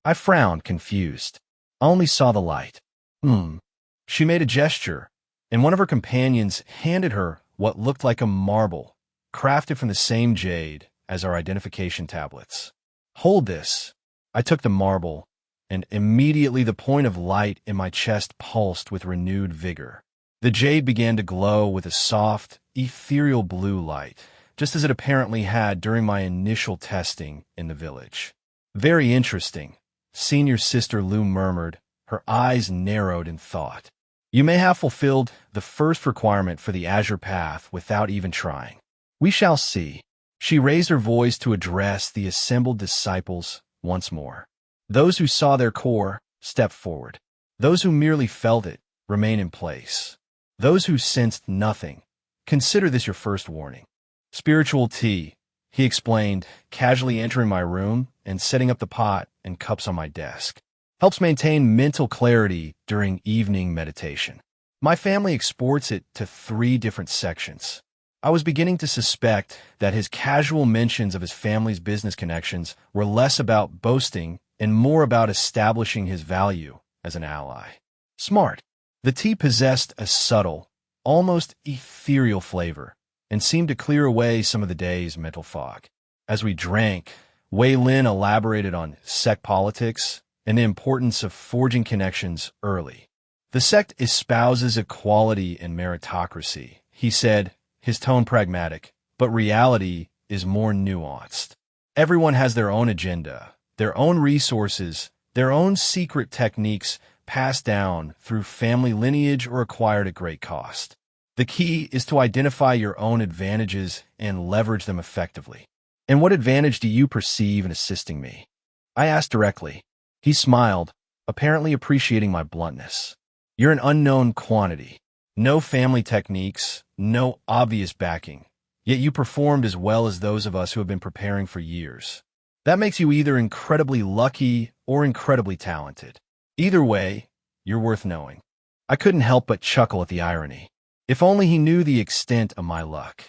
I frowned, confused. I only saw the light. She made a gesture, and one of her companions handed her what looked like a marble, crafted from the same jade as our identification tablets. Hold this. I took the marble, and immediately the point of light in my chest pulsed with renewed vigor. The jade began to glow with a soft, ethereal blue light, just as it apparently had during my initial testing in the village. Very interesting, Senior Sister Lu murmured, her eyes narrowed in thought. You may have fulfilled the first requirement for the Azure Path without even trying. We shall see. She raised her voice to address the assembled disciples once more. Those who saw their core, step forward. Those who merely felt it, remain in place. Those who sensed nothing, consider this your first warning. Spiritual tea, he explained, casually entering my room and setting up the pot and cups on my desk. Helps maintain mental clarity during evening meditation. My family exports it to 3 different sections. I was beginning to suspect that his casual mentions of his family's business connections were less about boasting and more about establishing his value as an ally. Smart. The tea possessed a subtle, almost ethereal flavor and seemed to clear away some of the day's mental fog. As we drank, Wei Lin elaborated on sect politics and the importance of forging connections early. The sect espouses equality and meritocracy, he said, his tone pragmatic, but reality is more nuanced. Everyone has their own agenda, their own resources, their own secret techniques passed down through family lineage or acquired at great cost. The key is to identify your own advantages and leverage them effectively. And what advantage do you perceive in assisting me? I asked directly. He smiled, apparently appreciating my bluntness. You're an unknown quantity. No family techniques, no obvious backing. Yet you performed as well as those of us who have been preparing for years. That makes you either incredibly lucky or incredibly talented. Either way, you're worth knowing. I couldn't help but chuckle at the irony. If only he knew the extent of my luck.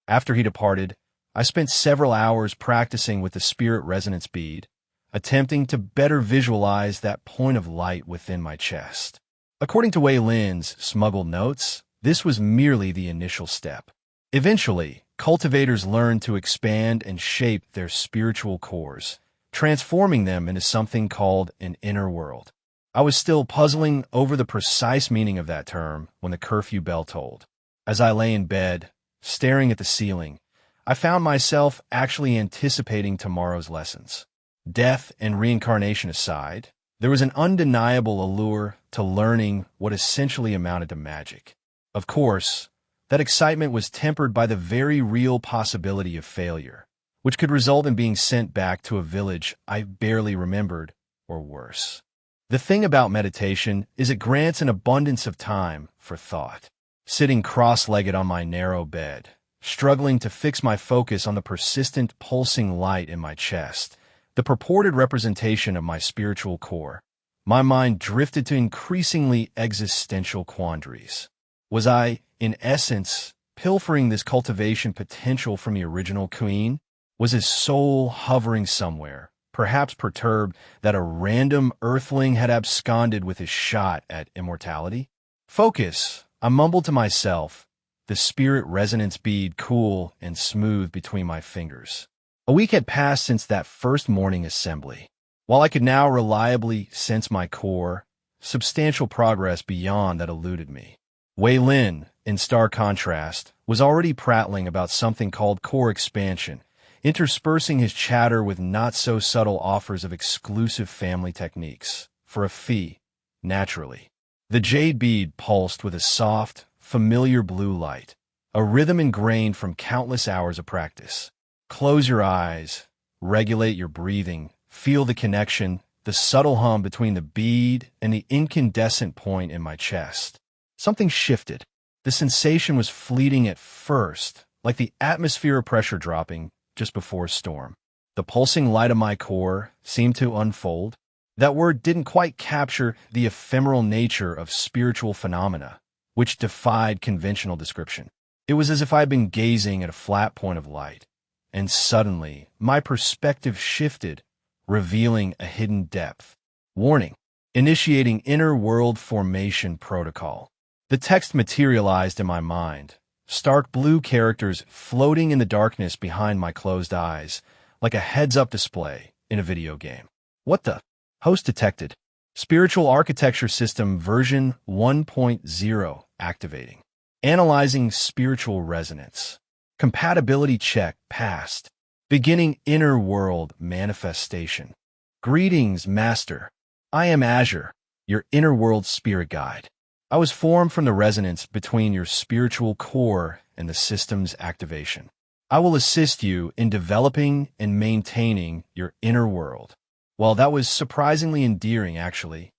After he departed, I spent several hours practicing with the spirit resonance bead, attempting to better visualize that point of light within my chest. According to Wei Lin's smuggled notes, this was merely the initial step. Eventually, cultivators learn to expand and shape their spiritual cores, transforming them into something called an inner world. I was still puzzling over the precise meaning of that term when the curfew bell tolled. As I lay in bed, staring at the ceiling, I found myself actually anticipating tomorrow's lessons. Death and reincarnation aside, there was an undeniable allure to learning what essentially amounted to magic. Of course, that excitement was tempered by the very real possibility of failure, which could result in being sent back to a village I barely remembered, or worse. The thing about meditation is it grants an abundance of time for thought. Sitting cross-legged on my narrow bed, struggling to fix my focus on the persistent pulsing light in my chest, the purported representation of my spiritual core, my mind drifted to increasingly existential quandaries. Was I, in essence, pilfering this cultivation potential from the original Ke Yin? Was his soul hovering somewhere, perhaps perturbed that a random earthling had absconded with his shot at immortality. Focus, I mumbled to myself, the spirit resonance bead cool and smooth between my fingers. A week had passed since that first morning assembly. While I could now reliably sense my core, substantial progress beyond that eluded me. Wei Lin, in stark contrast, was already prattling about something called core expansion, interspersing his chatter with not-so-subtle offers of exclusive family techniques, for a fee, naturally. The jade bead pulsed with a soft, familiar blue light, a rhythm ingrained from countless hours of practice. Close your eyes, regulate your breathing, feel the connection, the subtle hum between the bead and the incandescent point in my chest. Something shifted. The sensation was fleeting at first, like the atmosphere of pressure dropping just before a storm. The pulsing light of my core seemed to unfold. That word didn't quite capture the ephemeral nature of spiritual phenomena, which defied conventional description. It was as if I had been gazing at a flat point of light, and suddenly my perspective shifted, revealing a hidden depth. Warning: initiating inner world formation protocol. The text materialized in my mind, stark blue characters floating in the darkness behind my closed eyes, like a heads-up display in a video game. What the? Host detected. Spiritual Architecture System version 1.0 activating. Analyzing spiritual resonance. Compatibility check passed. Beginning inner world manifestation. Greetings, Master. I am Azure, your inner world spirit guide. I was formed from the resonance between your spiritual core and the system's activation. I will assist you in developing and maintaining your inner world. Well, that was surprisingly endearing, actually.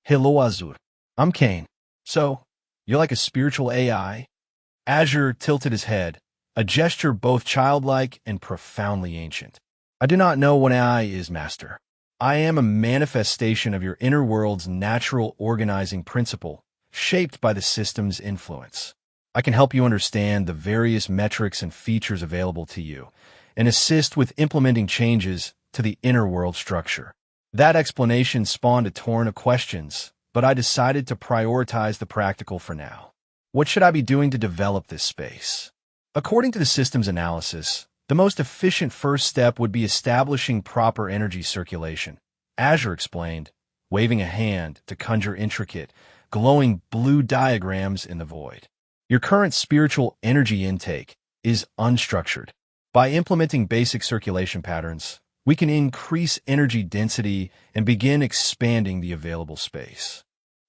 Hello, Azure. I'm Kane. So, you're like a spiritual AI? Azure tilted his head, a gesture both childlike and profoundly ancient. I do not know what AI is, Master. I am a manifestation of your inner world's natural organizing principle, shaped by the system's influence. I can help you understand the various metrics and features available to you, and assist with implementing changes to the inner world structure. That explanation spawned a torrent of questions, but I decided to prioritize the practical for now. What should I be doing to develop this space? According to the system's analysis, the most efficient first step would be establishing proper energy circulation. Azure explained, waving a hand to conjure intricate, glowing blue diagrams in the void. Your current spiritual energy intake is unstructured. By implementing basic circulation patterns, we can increase energy density and begin expanding the available space.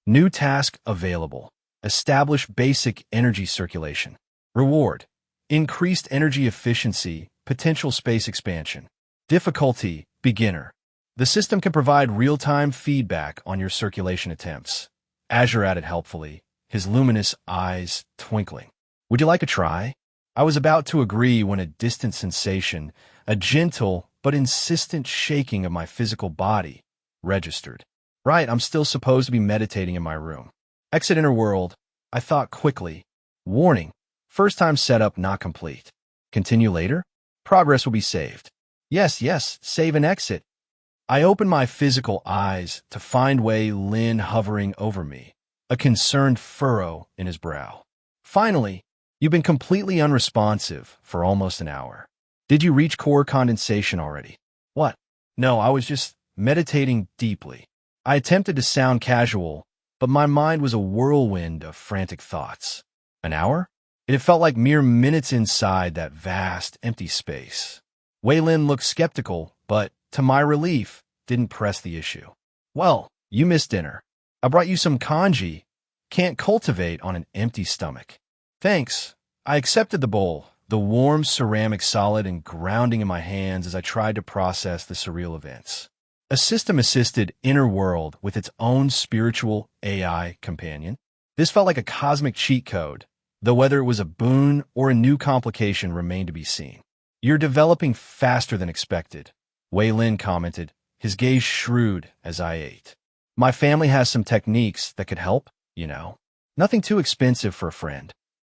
New task available. Establish basic energy circulation. Reward: increased energy efficiency, potential space expansion. Difficulty: beginner. The system can provide real-time feedback on your circulation attempts. Azure added helpfully, his luminous eyes twinkling. Would you like a try? I was about to agree when a distant sensation, a gentle but insistent shaking of my physical body, registered. Right, I'm still supposed to be meditating in my room. Exit inner world, I thought quickly. Warning: first time setup not complete. Continue later? Progress will be saved. Yes, save and exit. I opened my physical eyes to find Wei Lin hovering over me, a concerned furrow in his brow. Finally, you've been completely unresponsive for almost an hour. Did you reach core condensation already? What? No, I was just meditating deeply. I attempted to sound casual, but my mind was a whirlwind of frantic thoughts. An hour? It felt like mere minutes inside that vast, empty space. Wei Lin looked skeptical, but, to my relief, didn't press the issue. Well, you missed dinner. I brought you some congee. Can't cultivate on an empty stomach. Thanks. I accepted the bowl, the warm ceramic solid and grounding in my hands as I tried to process the surreal events. A system-assisted inner world with its own spiritual AI companion. This felt like a cosmic cheat code, though whether it was a boon or a new complication remained to be seen. You're developing faster than expected, Wei Lin commented, his gaze shrewd as I ate. My family has some techniques that could help, you know. Nothing too expensive for a friend.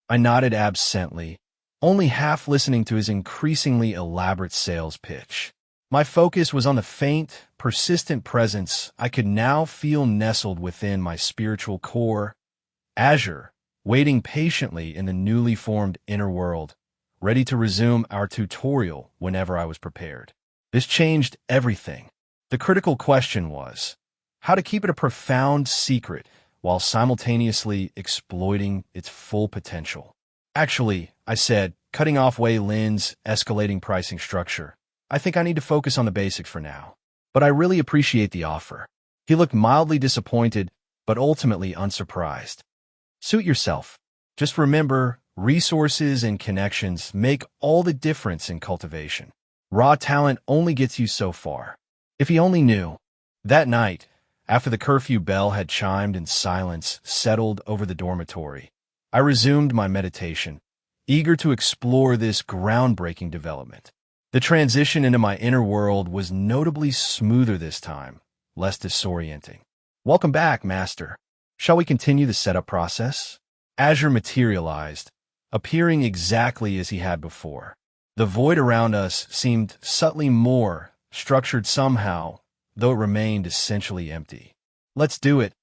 I nodded absently, only half listening to his increasingly elaborate sales pitch. My focus was on the faint, persistent presence I could now feel nestled within my spiritual core, Azure, waiting patiently in the newly formed inner world, ready to resume our tutorial whenever I was prepared. This changed everything. The critical question was, how to keep it a profound secret while simultaneously exploiting its full potential. Actually, I said, cutting off Wei Lin's escalating pricing structure. I think I need to focus on the basics for now. But I really appreciate the offer. He looked mildly disappointed, but ultimately unsurprised. Suit yourself. Just remember, resources and connections make all the difference in cultivation. Raw talent only gets you so far. If he only knew. That night, after the curfew bell had chimed and silence settled over the dormitory, I resumed my meditation, eager to explore this groundbreaking development. The transition into my inner world was notably smoother this time, less disorienting. Welcome back, Master. Shall we continue the setup process? Azure materialized, appearing exactly as he had before. The void around us seemed subtly more structured somehow, though it remained essentially empty. Let's do it,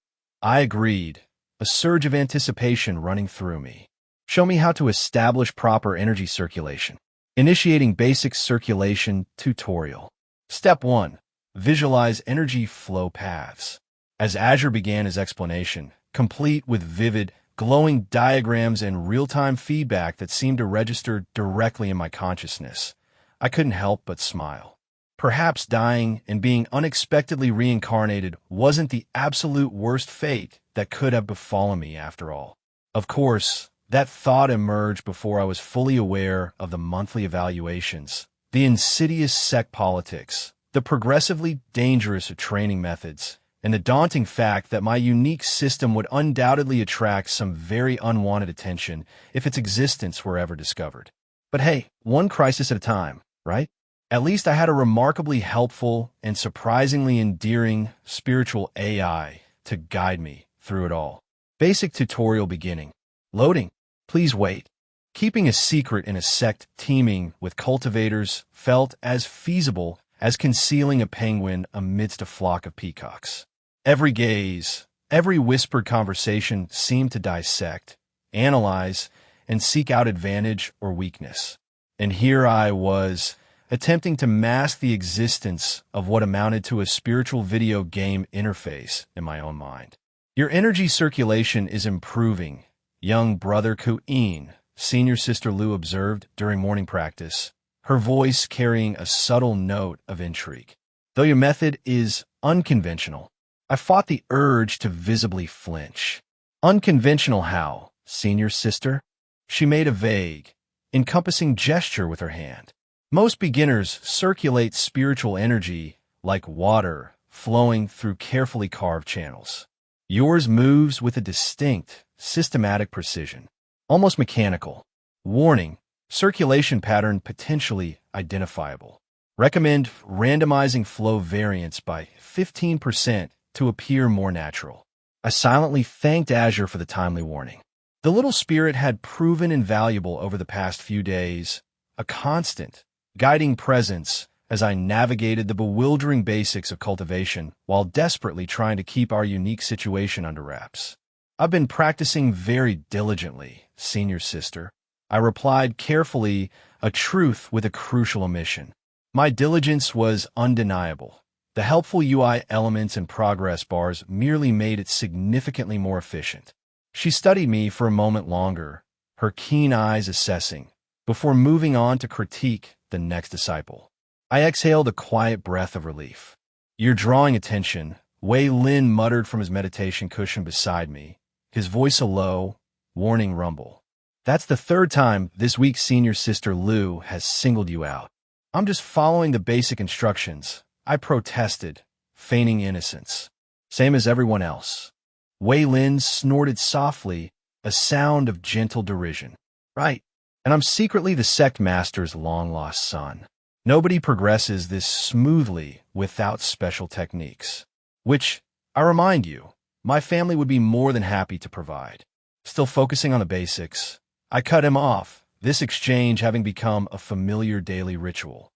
I agreed, a surge of anticipation running through me. Show me how to establish proper energy circulation. Initiating basic circulation tutorial. Step 1. Visualize energy flow paths. As Azure began his explanation, complete with vivid, glowing diagrams and real-time feedback that seemed to register directly in my consciousness, I couldn't help but smile. Perhaps dying and being unexpectedly reincarnated wasn't the absolute worst fate that could have befallen me after all. Of course, that thought emerged before I was fully aware of the monthly evaluations, the insidious sect politics, the progressively dangerous training methods, and the daunting fact that my unique system would undoubtedly attract some very unwanted attention if its existence were ever discovered. But hey, one crisis at a time, right? At least I had a remarkably helpful and surprisingly endearing spiritual AI to guide me through it all. Basic tutorial beginning. Loading. Please wait. Keeping a secret in a sect teeming with cultivators felt as feasible as concealing a penguin amidst a flock of peacocks. Every gaze, every whispered conversation seemed to dissect, analyze, and seek out advantage or weakness. And here I was, attempting to mask the existence of what amounted to a spiritual video game interface in my own mind. Your energy circulation is improving, young brother Ke Yin, senior sister Lu observed during morning practice, her voice carrying a subtle note of intrigue. Though your method is unconventional, I fought the urge to visibly flinch. Unconventional how, senior sister? She made a vague, encompassing gesture with her hand. Most beginners circulate spiritual energy like water flowing through carefully carved channels. Yours moves with a distinct, systematic precision, almost mechanical. Warning, circulation pattern potentially identifiable. Recommend randomizing flow variance by 15% to appear more natural. I silently thanked Azure for the timely warning. The little spirit had proven invaluable over the past few days, a constant, guiding presence as I navigated the bewildering basics of cultivation while desperately trying to keep our unique situation under wraps. I've been practicing very diligently, senior sister. I replied carefully, a truth with a crucial omission. My diligence was undeniable. The helpful UI elements and progress bars merely made it significantly more efficient. She studied me for a moment longer, her keen eyes assessing, before moving on to critique the next disciple. I exhaled a quiet breath of relief. You're drawing attention, Wei Lin muttered from his meditation cushion beside me, his voice a low, warning rumble. That's the third time this week senior sister Lu has singled you out. I'm just following the basic instructions, I protested, feigning innocence. Same as everyone else. Wei Lin snorted softly, a sound of gentle derision. Right, and I'm secretly the sect master's long-lost son. Nobody progresses this smoothly without special techniques, which, I remind you, my family would be more than happy to provide. Still focusing on the basics, I cut him off, this exchange having become a familiar daily ritual.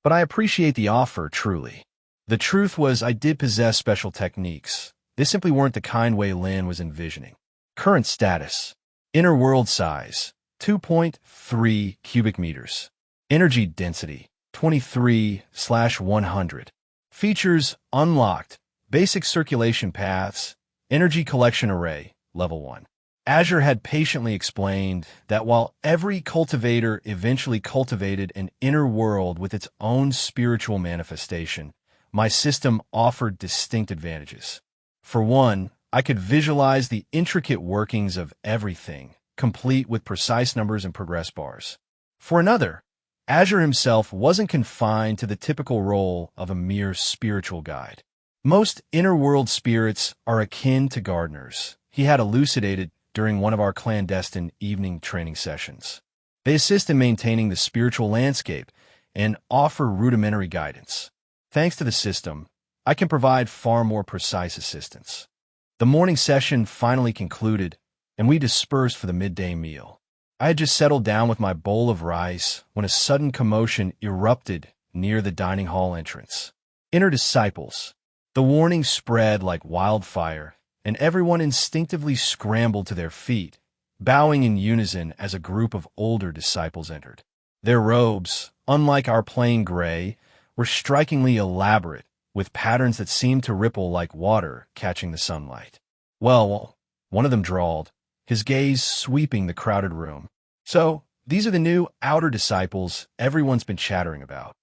but I appreciate the offer, truly. The truth was I did possess special techniques. They simply weren't the kind Wei Lin was envisioning. Current status. Inner world size, 2.3 cubic meters. Energy density, 23/100. Features unlocked. Basic circulation paths. Energy collection array, level 1. Azure had patiently explained that while every cultivator eventually cultivated an inner world with its own spiritual manifestation, my system offered distinct advantages. For one, I could visualize the intricate workings of everything, complete with precise numbers and progress bars. For another, Azure himself wasn't confined to the typical role of a mere spiritual guide. Most inner-world spirits are akin to gardeners, he had elucidated during one of our clandestine evening training sessions. They assist in maintaining the spiritual landscape and offer rudimentary guidance. Thanks to the system, I can provide far more precise assistance. The morning session finally concluded, and we dispersed for the midday meal. I had just settled down with my bowl of rice when a sudden commotion erupted near the dining hall entrance. Inner disciples. The warning spread like wildfire, and everyone instinctively scrambled to their feet, bowing in unison as a group of older disciples entered. Their robes, unlike our plain gray, were strikingly elaborate, with patterns that seemed to ripple like water catching the sunlight. Well, one of them drawled, his gaze sweeping the crowded room. So, these are the new outer disciples everyone's been chattering about.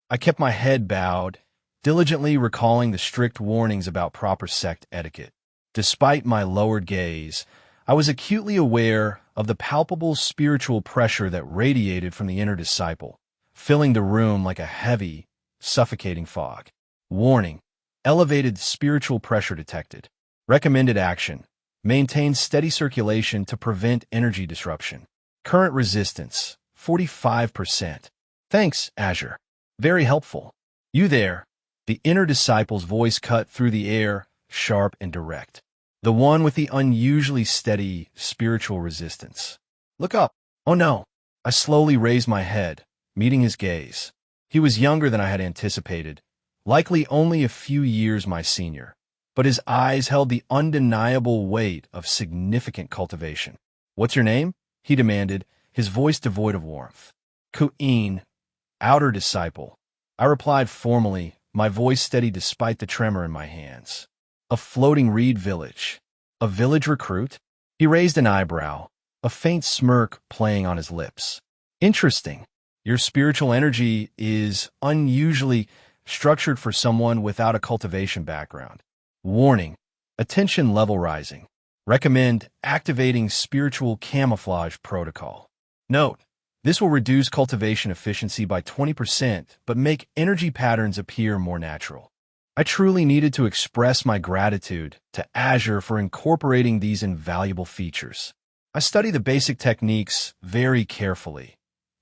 I kept my head bowed, diligently recalling the strict warnings about proper sect etiquette. Despite my lowered gaze, I was acutely aware of the palpable spiritual pressure that radiated from the inner disciple, filling the room like a heavy, suffocating fog. Warning: elevated spiritual pressure detected. Recommended action: maintain steady circulation to prevent energy disruption. Current resistance, 45%. Thanks, Azure. Very helpful. You there? The inner disciple's voice cut through the air, sharp and direct. The one with the unusually steady spiritual resistance. Look up. Oh no. I slowly raised my head, meeting his gaze. He was younger than I had anticipated, likely only a few years my senior, but his eyes held the undeniable weight of significant cultivation. What's your name? He demanded, his voice devoid of warmth. Ke Yin, outer disciple. I replied formally, my voice steady despite the tremor in my hands. A floating reed village. A village recruit? He raised an eyebrow, a faint smirk playing on his lips. Interesting. Your spiritual energy is unusually structured for someone without a cultivation background. Warning: attention level rising. Recommend activating spiritual camouflage protocol. Note: this will reduce cultivation efficiency by 20%, but make energy patterns appear more natural. I truly needed to express my gratitude to Azure for incorporating these invaluable features. I studied the basic techniques very carefully.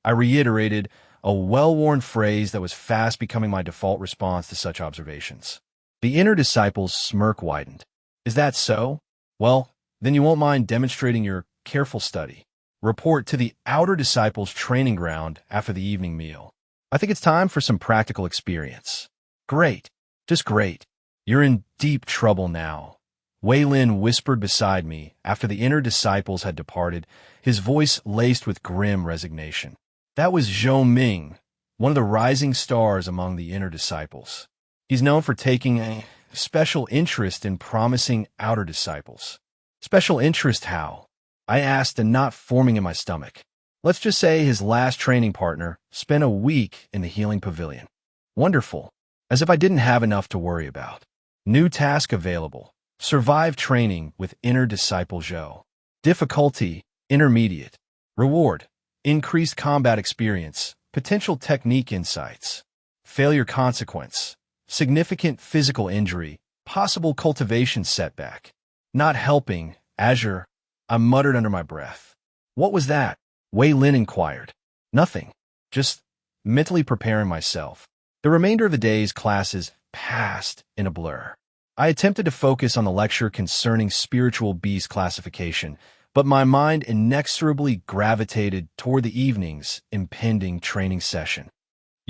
I reiterated a well-worn phrase that was fast becoming my default response to such observations. The inner disciple's smirk widened. Is that so? Well, then you won't mind demonstrating your careful study. Report to the outer disciples' training ground after the evening meal. I think it's time for some practical experience. Great. Just great. You're in deep trouble now. Wei Lin whispered beside me after the inner disciples had departed, his voice laced with grim resignation. That was Zhou Ming, one of the rising stars among the inner disciples. He's known for taking a special interest in promising outer disciples. Special interest how? I asked, and not forming in my stomach. Let's just say his last training partner spent a week in the healing pavilion. Wonderful. As if I didn't have enough to worry about. New task available. Survive training with inner disciple Zhou. Difficulty: intermediate. Reward: increased combat experience, potential technique insights. Failure consequence: significant physical injury, possible cultivation setback. Not helping, Azure, I muttered under my breath. What was that? Wei Lin inquired. Nothing. Just mentally preparing myself. The remainder of the day's classes passed in a blur. I attempted to focus on the lecture concerning spiritual beast classification, but my mind inexorably gravitated toward the evening's impending training session.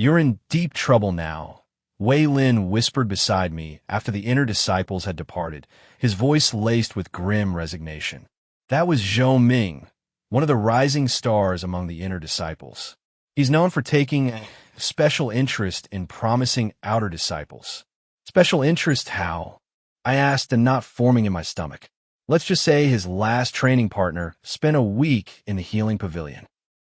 You're in deep trouble now, Wei Lin whispered beside me after the inner disciples had departed, his voice laced with grim resignation. That was Zhou Ming, one of the rising stars among the inner disciples. He's known for taking a special interest in promising outer disciples. Special interest how? I asked, and not forming in my stomach. Let's just say his last training partner spent a week in the healing pavilion.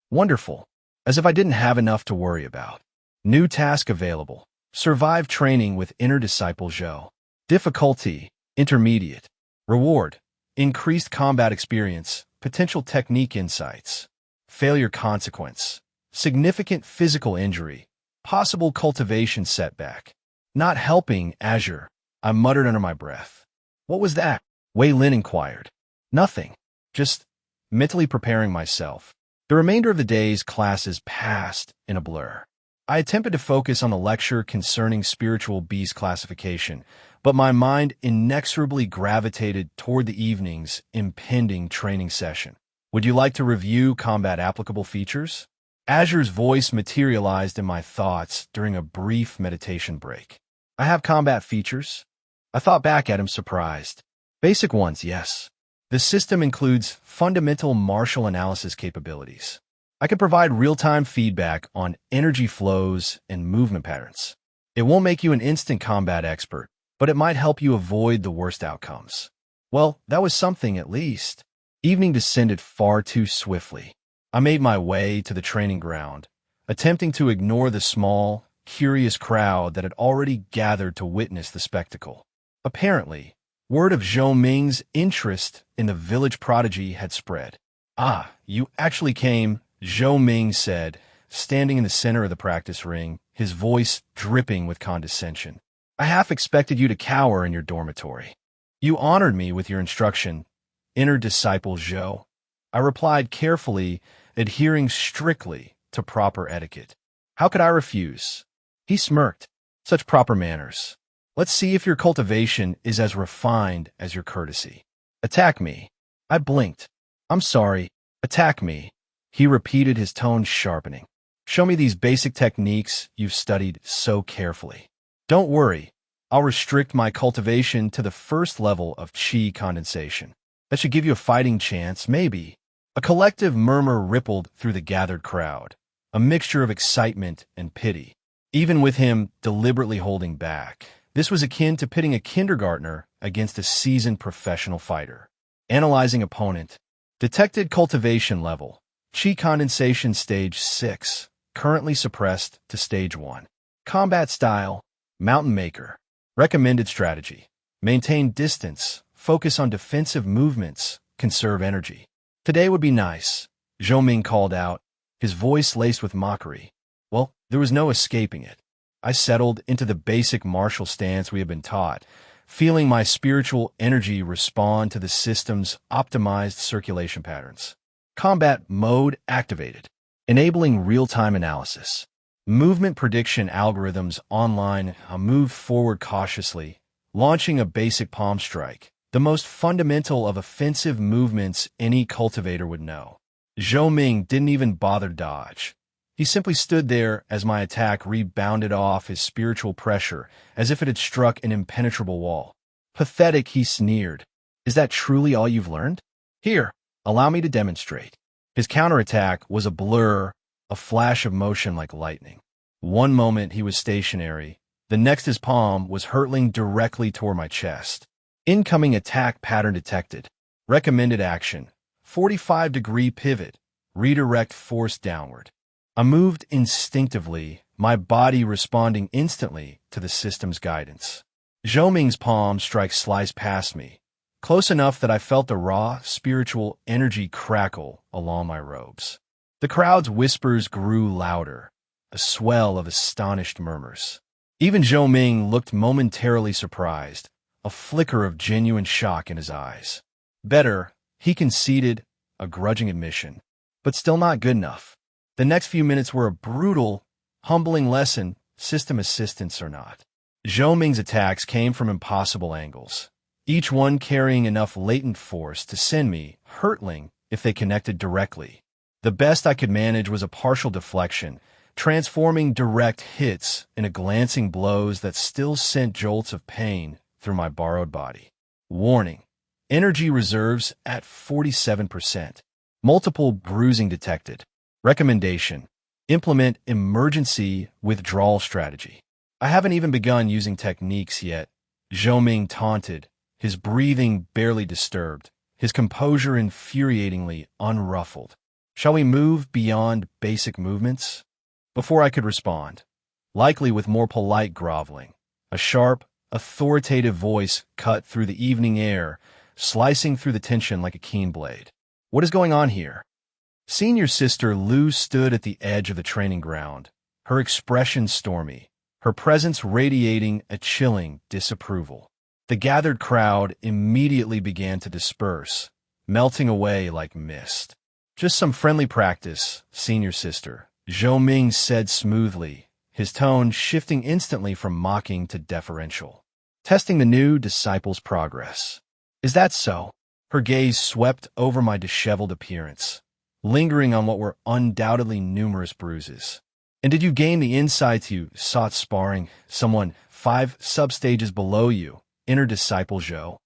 Wonderful. As if I didn't have enough to worry about. New task available. Survive training with inner disciple Zhou. Difficulty, intermediate. Reward, increased combat experience, potential technique insights. Failure consequence, significant physical injury, possible cultivation setback. Not helping, Azure, I muttered under my breath. What was that? Wei Lin inquired. Nothing. Just mentally preparing myself. The remainder of the day's classes passed in a blur. I attempted to focus on the lecture concerning spiritual beast classification, but my mind inexorably gravitated toward the evening's impending training session. Would you like to review combat applicable features? Azure's voice materialized in my thoughts during a brief meditation break. I have combat features? I thought back at him surprised. Basic ones, yes. The system includes fundamental martial analysis capabilities. I can provide real-time feedback on energy flows and movement patterns. It won't make you an instant combat expert, but it might help you avoid the worst outcomes. Well, that was something at least. Evening descended far too swiftly. I made my way to the training ground, attempting to ignore the small, curious crowd that had already gathered to witness the spectacle. Apparently, word of Zhou Ming's interest in the village prodigy had spread. Ah, you actually came, Zhou Ming said, standing in the center of the practice ring, his voice dripping with condescension. I half expected you to cower in your dormitory. You honored me with your instruction, inner disciple Zhou. I replied carefully, adhering strictly to proper etiquette. How could I refuse? He smirked. Such proper manners. Let's see if your cultivation is as refined as your courtesy. Attack me. I blinked. I'm sorry. Attack me. He repeated, his tone sharpening. Show me these basic techniques you've studied so carefully. Don't worry. I'll restrict my cultivation to the first level of qi condensation. That should give you a fighting chance, maybe. A collective murmur rippled through the gathered crowd, a mixture of excitement and pity. Even with him deliberately holding back, this was akin to pitting a kindergartner against a seasoned professional fighter. Analyzing opponent. Detected cultivation level. Qi condensation stage 6, currently suppressed to stage 1. Combat style. Mountain Maker. Recommended strategy. Maintain distance. Focus on defensive movements. Conserve energy. Today would be nice, Zhou Ming called out, his voice laced with mockery. Well, there was no escaping it. I settled into the basic martial stance we had been taught, feeling my spiritual energy respond to the system's optimized circulation patterns. Combat mode activated, enabling real-time analysis. Movement prediction algorithms online. I moved forward cautiously, launching a basic palm strike, the most fundamental of offensive movements any cultivator would know. Zhou Ming didn't even bother to dodge. He simply stood there as my attack rebounded off his spiritual pressure as if it had struck an impenetrable wall. Pathetic, he sneered. Is that truly all you've learned? Here, allow me to demonstrate. His counterattack was a blur, a flash of motion like lightning. One moment he was stationary, the next his palm was hurtling directly toward my chest. Incoming attack pattern detected. Recommended action. 45-degree pivot. Redirect force downward. I moved instinctively, my body responding instantly to the system's guidance. Zhou Ming's palm strike sliced past me, close enough that I felt the raw, spiritual energy crackle along my robes. The crowd's whispers grew louder, a swell of astonished murmurs. Even Zhou Ming looked momentarily surprised, a flicker of genuine shock in his eyes. Better, he conceded, a grudging admission, but still not good enough. The next few minutes were a brutal, humbling lesson, system assistance or not. Zhou Ming's attacks came from impossible angles, each one carrying enough latent force to send me hurtling if they connected directly. The best I could manage was a partial deflection, transforming direct hits into glancing blows that still sent jolts of pain through my borrowed body. Warning: energy reserves at 47%. Multiple bruising detected. Recommendation: implement emergency withdrawal strategy. I haven't even begun using techniques yet. Zhou Ming taunted, his breathing barely disturbed, his composure infuriatingly unruffled. Shall we move beyond basic movements? Before I could respond, likely with more polite groveling, a sharp, authoritative voice cut through the evening air, slicing through the tension like a keen blade. What is going on here? Senior Sister Lu stood at the edge of the training ground, her expression stormy, her presence radiating a chilling disapproval. The gathered crowd immediately began to disperse, melting away like mist. Just some friendly practice, Senior Sister, Zhou Ming said smoothly, his tone shifting instantly from mocking to deferential. Testing the new disciple's progress. Is that so? Her gaze swept over my disheveled appearance, lingering on what were undoubtedly numerous bruises. And did you gain the insights you sought sparring someone 5 substages below you, inner disciple Zhou?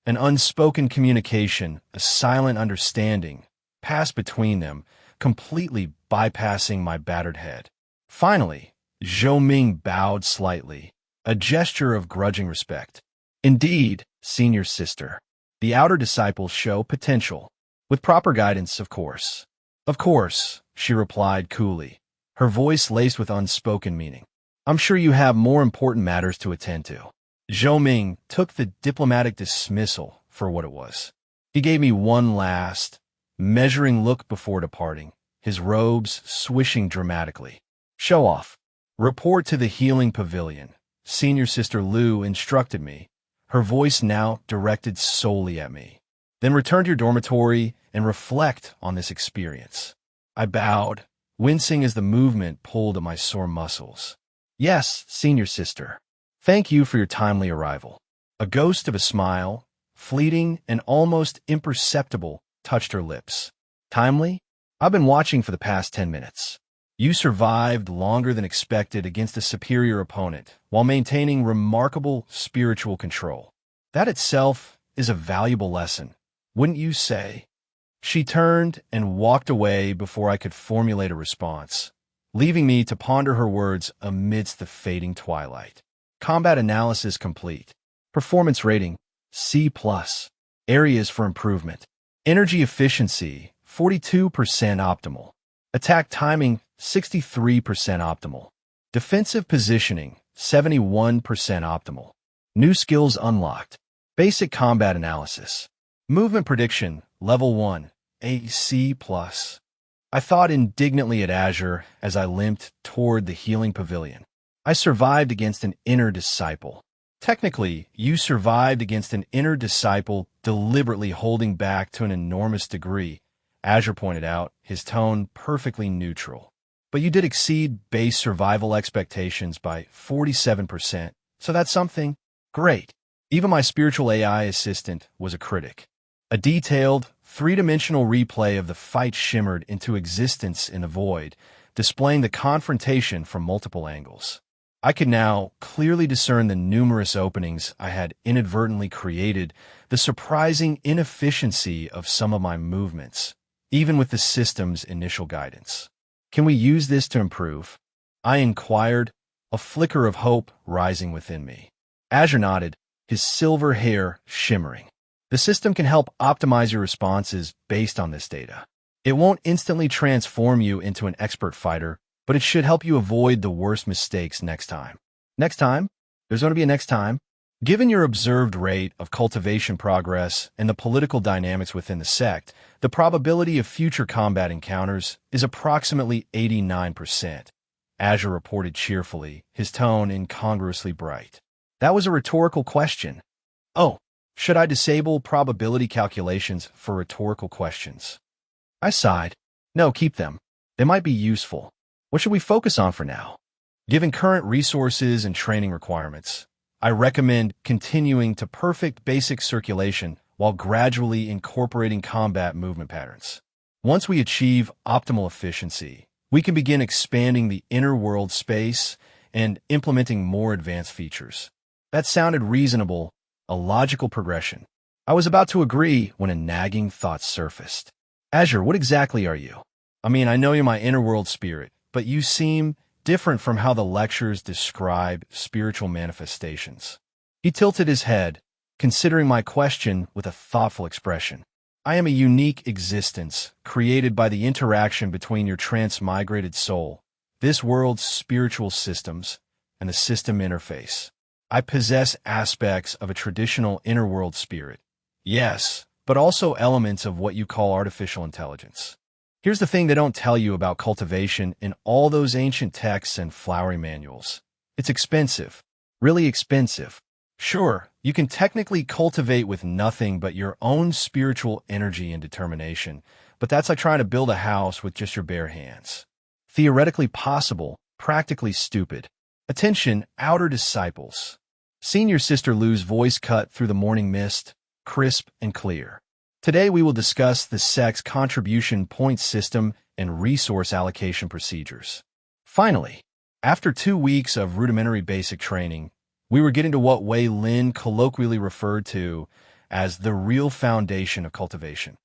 An unspoken communication, a silent understanding, passed between them, completely bypassing my battered head. Finally, Zhou Ming bowed slightly, a gesture of grudging respect. Indeed, Senior Sister, the outer disciples show potential. With proper guidance, of course. Of course, she replied coolly, her voice laced with unspoken meaning. I'm sure you have more important matters to attend to. Zhou Ming took the diplomatic dismissal for what it was. He gave me one last, measuring look before departing, his robes swishing dramatically. Show off. Report to the healing pavilion, Senior Sister Lu instructed me, her voice now directed solely at me. Then return to your dormitory and reflect on this experience. I bowed, wincing as the movement pulled at my sore muscles. Yes, Senior Sister. Thank you for your timely arrival. A ghost of a smile, fleeting and almost imperceptible, touched her lips. Timely? I've been watching for the past 10 minutes. You survived longer than expected against a superior opponent while maintaining remarkable spiritual control. That itself is a valuable lesson, wouldn't you say? She turned and walked away before I could formulate a response, leaving me to ponder her words amidst the fading twilight. Combat analysis complete. Performance rating, C+. Areas for improvement. Energy efficiency, 42% optimal. Attack timing, 63% optimal. Defensive positioning, 71% optimal. New skills unlocked. Basic combat analysis. Movement prediction, level 1, a C+. I thought indignantly at Azure as I limped toward the healing pavilion. I survived against an inner disciple. Technically, you survived against an inner disciple deliberately holding back to an enormous degree, Azure pointed out, his tone perfectly neutral. But you did exceed base survival expectations by 47%, so that's something. Great. Even my spiritual AI assistant was a critic. A detailed, three-dimensional replay of the fight shimmered into existence in the void, displaying the confrontation from multiple angles. I could now clearly discern the numerous openings I had inadvertently created, the surprising inefficiency of some of my movements, even with the system's initial guidance. Can we use this to improve? I inquired, a flicker of hope rising within me. Azure nodded, his silver hair shimmering. The system can help optimize your responses based on this data. It won't instantly transform you into an expert fighter, but it should help you avoid the worst mistakes next time. Next time? There's going to be a next time? Given your observed rate of cultivation progress and the political dynamics within the sect, the probability of future combat encounters is approximately 89%. Azure reported cheerfully, his tone incongruously bright. That was a rhetorical question. Oh, should I disable probability calculations for rhetorical questions? I sighed. No, keep them. They might be useful. What should we focus on for now? Given current resources and training requirements, I recommend continuing to perfect basic circulation while gradually incorporating combat movement patterns. Once we achieve optimal efficiency, we can begin expanding the inner world space and implementing more advanced features. That sounded reasonable, a logical progression. I was about to agree when a nagging thought surfaced. Azure, what exactly are you? I mean, I know you're my inner world spirit, but you seem different from how the lectures describe spiritual manifestations. He tilted his head, considering my question with a thoughtful expression. I am a unique existence, created by the interaction between your transmigrated soul, this world's spiritual systems, and the system interface. I possess aspects of a traditional inner world spirit. Yes, but also elements of what you call artificial intelligence. Here's the thing they don't tell you about cultivation in all those ancient texts and flowery manuals. It's expensive. Really expensive. Sure, you can technically cultivate with nothing but your own spiritual energy and determination, but that's like trying to build a house with just your bare hands. Theoretically possible, practically stupid. Attention, outer disciples. Senior Sister Lu's voice cut through the morning mist, crisp and clear. Today we will discuss the sect's contribution point system and resource allocation procedures. Finally, after 2 weeks of rudimentary basic training, we were getting to what Wei Lin colloquially referred to as the real foundation of cultivation.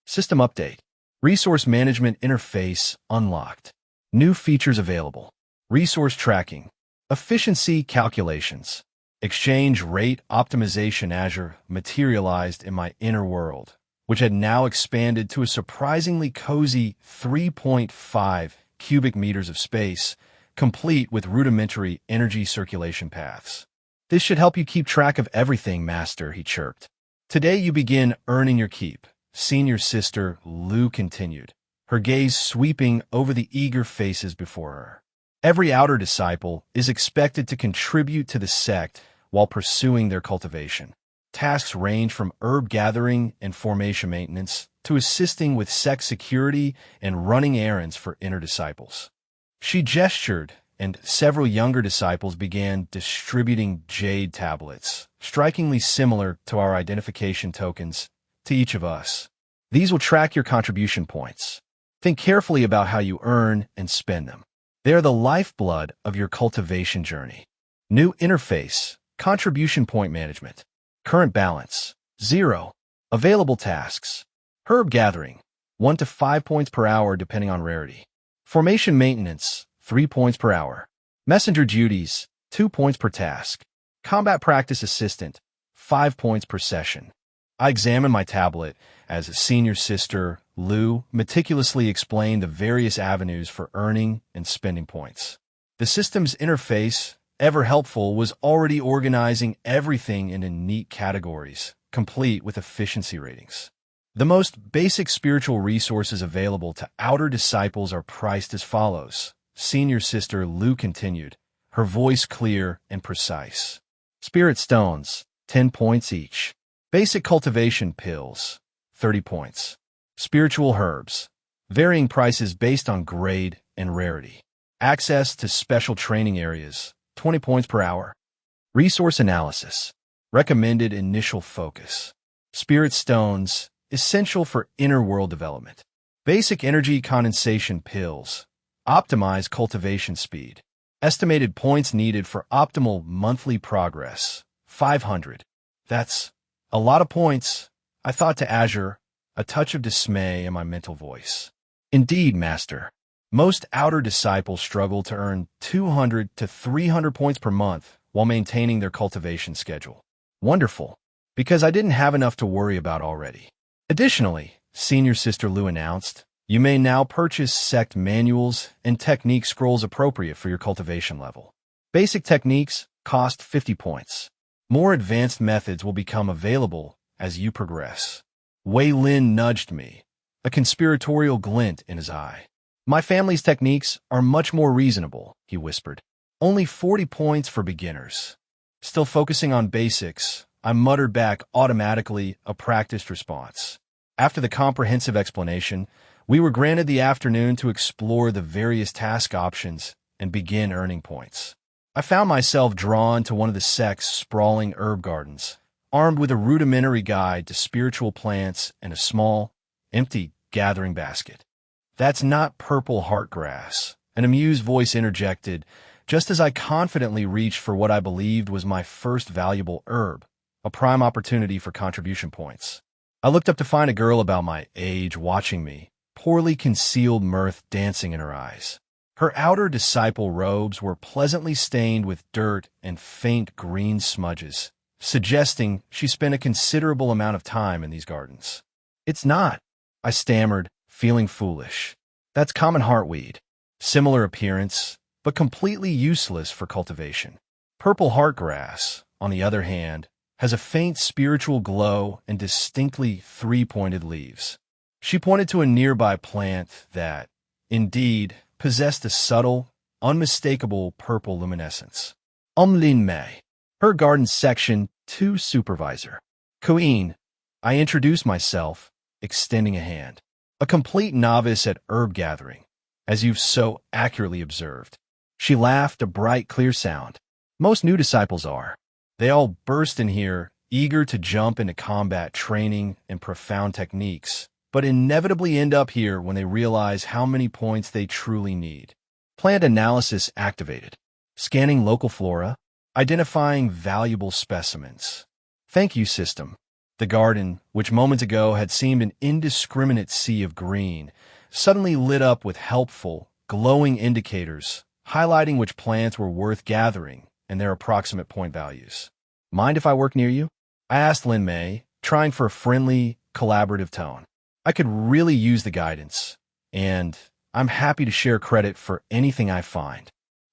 System update. Resource management interface unlocked. New features available. Resource tracking. Efficiency calculations. Exchange rate optimization Azure materialized in my inner world, which had now expanded to a surprisingly cozy 3.5 cubic meters of space, complete with rudimentary energy circulation paths. This should help you keep track of everything, Master, he chirped. Today you begin earning your keep, Senior Sister Lu continued, her gaze sweeping over the eager faces before her. Every outer disciple is expected to contribute to the sect while pursuing their cultivation. Tasks range from herb gathering and formation maintenance to assisting with sect security and running errands for inner disciples. She gestured, and several younger disciples began distributing jade tablets, strikingly similar to our identification tokens, to each of us. These will track your contribution points. Think carefully about how you earn and spend them. They are the lifeblood of your cultivation journey. New interface, contribution point management. Current balance, 0. Available tasks. Herb gathering, 1 to 5 points per hour depending on rarity. Formation maintenance, 3 points per hour. Messenger duties, 2 points per task. Combat practice assistant, 5 points per session. I examined my tablet as Senior Sister Lu meticulously explained the various avenues for earning and spending points. The system's interface, ever helpful, was already organizing everything into neat categories, complete with efficiency ratings. The most basic spiritual resources available to outer disciples are priced as follows. Senior Sister Lu continued, her voice clear and precise. Spirit stones, 10 points each. Basic cultivation pills, 30 points. Spiritual herbs, varying prices based on grade and rarity. Access to special training areas, 20 points per hour. Resource analysis, recommended initial focus. Spirit stones, essential for inner world development. Basic energy condensation pills, optimize cultivation speed. Estimated points needed for optimal monthly progress, 500. That's a lot of points, I thought to Azure, a touch of dismay in my mental voice. Indeed, Master. Most outer disciples struggle to earn 200 to 300 points per month while maintaining their cultivation schedule. Wonderful, because I didn't have enough to worry about already. Additionally, Senior Sister Lu announced, you may now purchase sect manuals and technique scrolls appropriate for your cultivation level. Basic techniques cost 50 points. More advanced methods will become available as you progress. Wei Lin nudged me, a conspiratorial glint in his eye. My family's techniques are much more reasonable, he whispered. Only 40 points for beginners. Still focusing on basics, I muttered back automatically a practiced response. After the comprehensive explanation, we were granted the afternoon to explore the various task options and begin earning points. I found myself drawn to one of the sect's sprawling herb gardens, armed with a rudimentary guide to spiritual plants and a small, empty gathering basket. "That's not purple heartgrass," an amused voice interjected, just as I confidently reached for what I believed was my first valuable herb, a prime opportunity for contribution points. I looked up to find a girl about my age watching me, poorly concealed mirth dancing in her eyes. Her outer disciple robes were pleasantly stained with dirt and faint green smudges, suggesting she spent a considerable amount of time in these gardens. "It's not," I stammered, feeling foolish. "That's common heartweed. Similar appearance, but completely useless for cultivation. Purple heartgrass, on the other hand, has a faint spiritual glow and distinctly three-pointed leaves." She pointed to a nearby plant that, indeed, possessed a subtle, unmistakable purple luminescence. Lin Mei, her garden section 2 supervisor. Ke Yin, I introduced myself, extending a hand. "A complete novice at herb gathering, as you've so accurately observed." She laughed, a bright, clear sound. "Most new disciples are. They all burst in here, eager to jump into combat training and profound techniques, but inevitably end up here when they realize how many points they truly need." Plant analysis activated. Scanning local flora, identifying valuable specimens. "Thank you, system." The garden, which moments ago had seemed an indiscriminate sea of green, suddenly lit up with helpful, glowing indicators, highlighting which plants were worth gathering and their approximate point values. "Mind if I work near you?" I asked Lin Mei, trying for a friendly, collaborative tone. I could really use the guidance, and I'm happy to share credit for anything I find.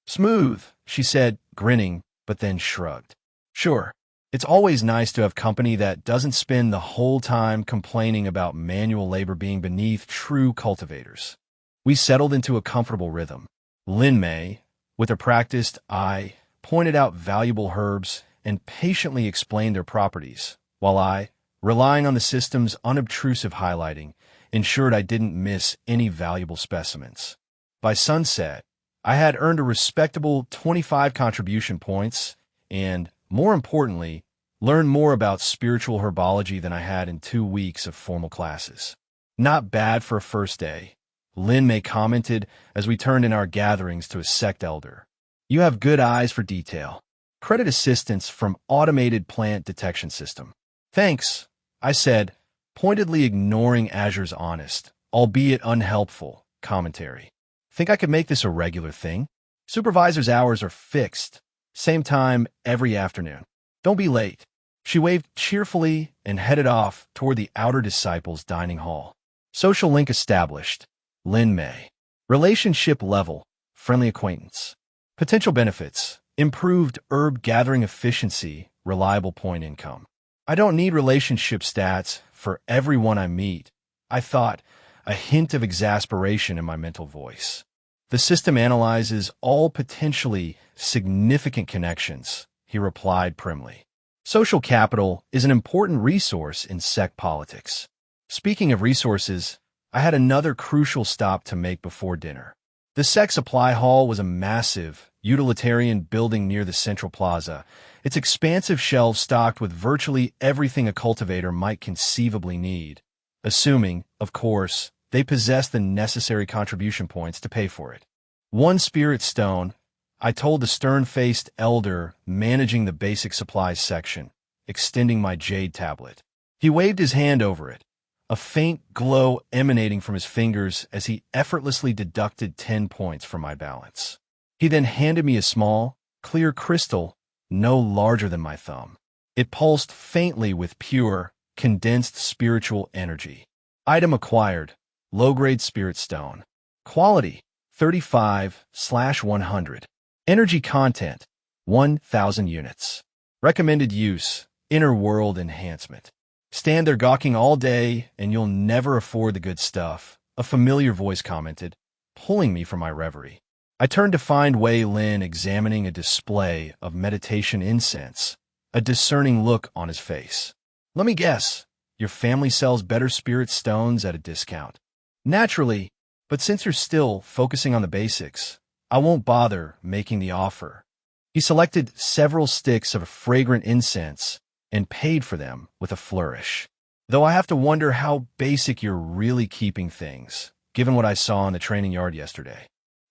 "Smooth," she said, grinning, but then shrugged. "Sure. It's always nice to have company that doesn't spend the whole time complaining about manual labor being beneath true cultivators." We settled into a comfortable rhythm. Lin Mei, with a practiced eye, pointed out valuable herbs and patiently explained their properties, while I, relying on the system's unobtrusive highlighting, ensured I didn't miss any valuable specimens. By sunset, I had earned a respectable 25 contribution points and, more importantly, learned more about spiritual herbology than I had in 2 weeks of formal classes. "Not bad for a first day," Lin Mei commented as we turned in our gatherings to a sect elder. "You have good eyes for detail. Credit assistance from automated plant detection system." "Thanks," I said, pointedly ignoring Azure's honest, albeit unhelpful, commentary. "Think I could make this a regular thing? Supervisor's hours are fixed, same time every afternoon. Don't be late." She waved cheerfully and headed off toward the outer disciples' dining hall. Social link established. Lin Mei. Relationship level, friendly acquaintance. Potential benefits, improved herb gathering efficiency, reliable point income. "I don't need relationship stats for everyone I meet," I thought, a hint of exasperation in my mental voice. "The system analyzes all potentially significant connections," he replied primly. "Social capital is an important resource in sect politics." Speaking of resources, I had another crucial stop to make before dinner. The sect supply hall was a massive, utilitarian building near the central plaza, its expansive shelves stocked with virtually everything a cultivator might conceivably need, assuming, of course, they possess the necessary contribution points to pay for it. "1 spirit stone," I told the stern-faced elder managing the basic supplies section, extending my jade tablet. He waved his hand over it, a faint glow emanating from his fingers as he effortlessly deducted 10 points from my balance. He then handed me a small, clear crystal no larger than my thumb. It pulsed faintly with pure, condensed spiritual energy. Item acquired, low-grade spirit stone. Quality, 35/100. Energy content, 1,000 units. Recommended use, inner world enhancement. "Stand there gawking all day, and you'll never afford the good stuff," a familiar voice commented, pulling me from my reverie. I turned to find Wei Lin examining a display of meditation incense, a discerning look on his face. "Let me guess, your family sells better spirit stones at a discount." "Naturally, but since you're still focusing on the basics, I won't bother making the offer." He selected several sticks of fragrant incense and paid for them with a flourish. "Though I have to wonder how basic you're really keeping things, given what I saw in the training yard yesterday.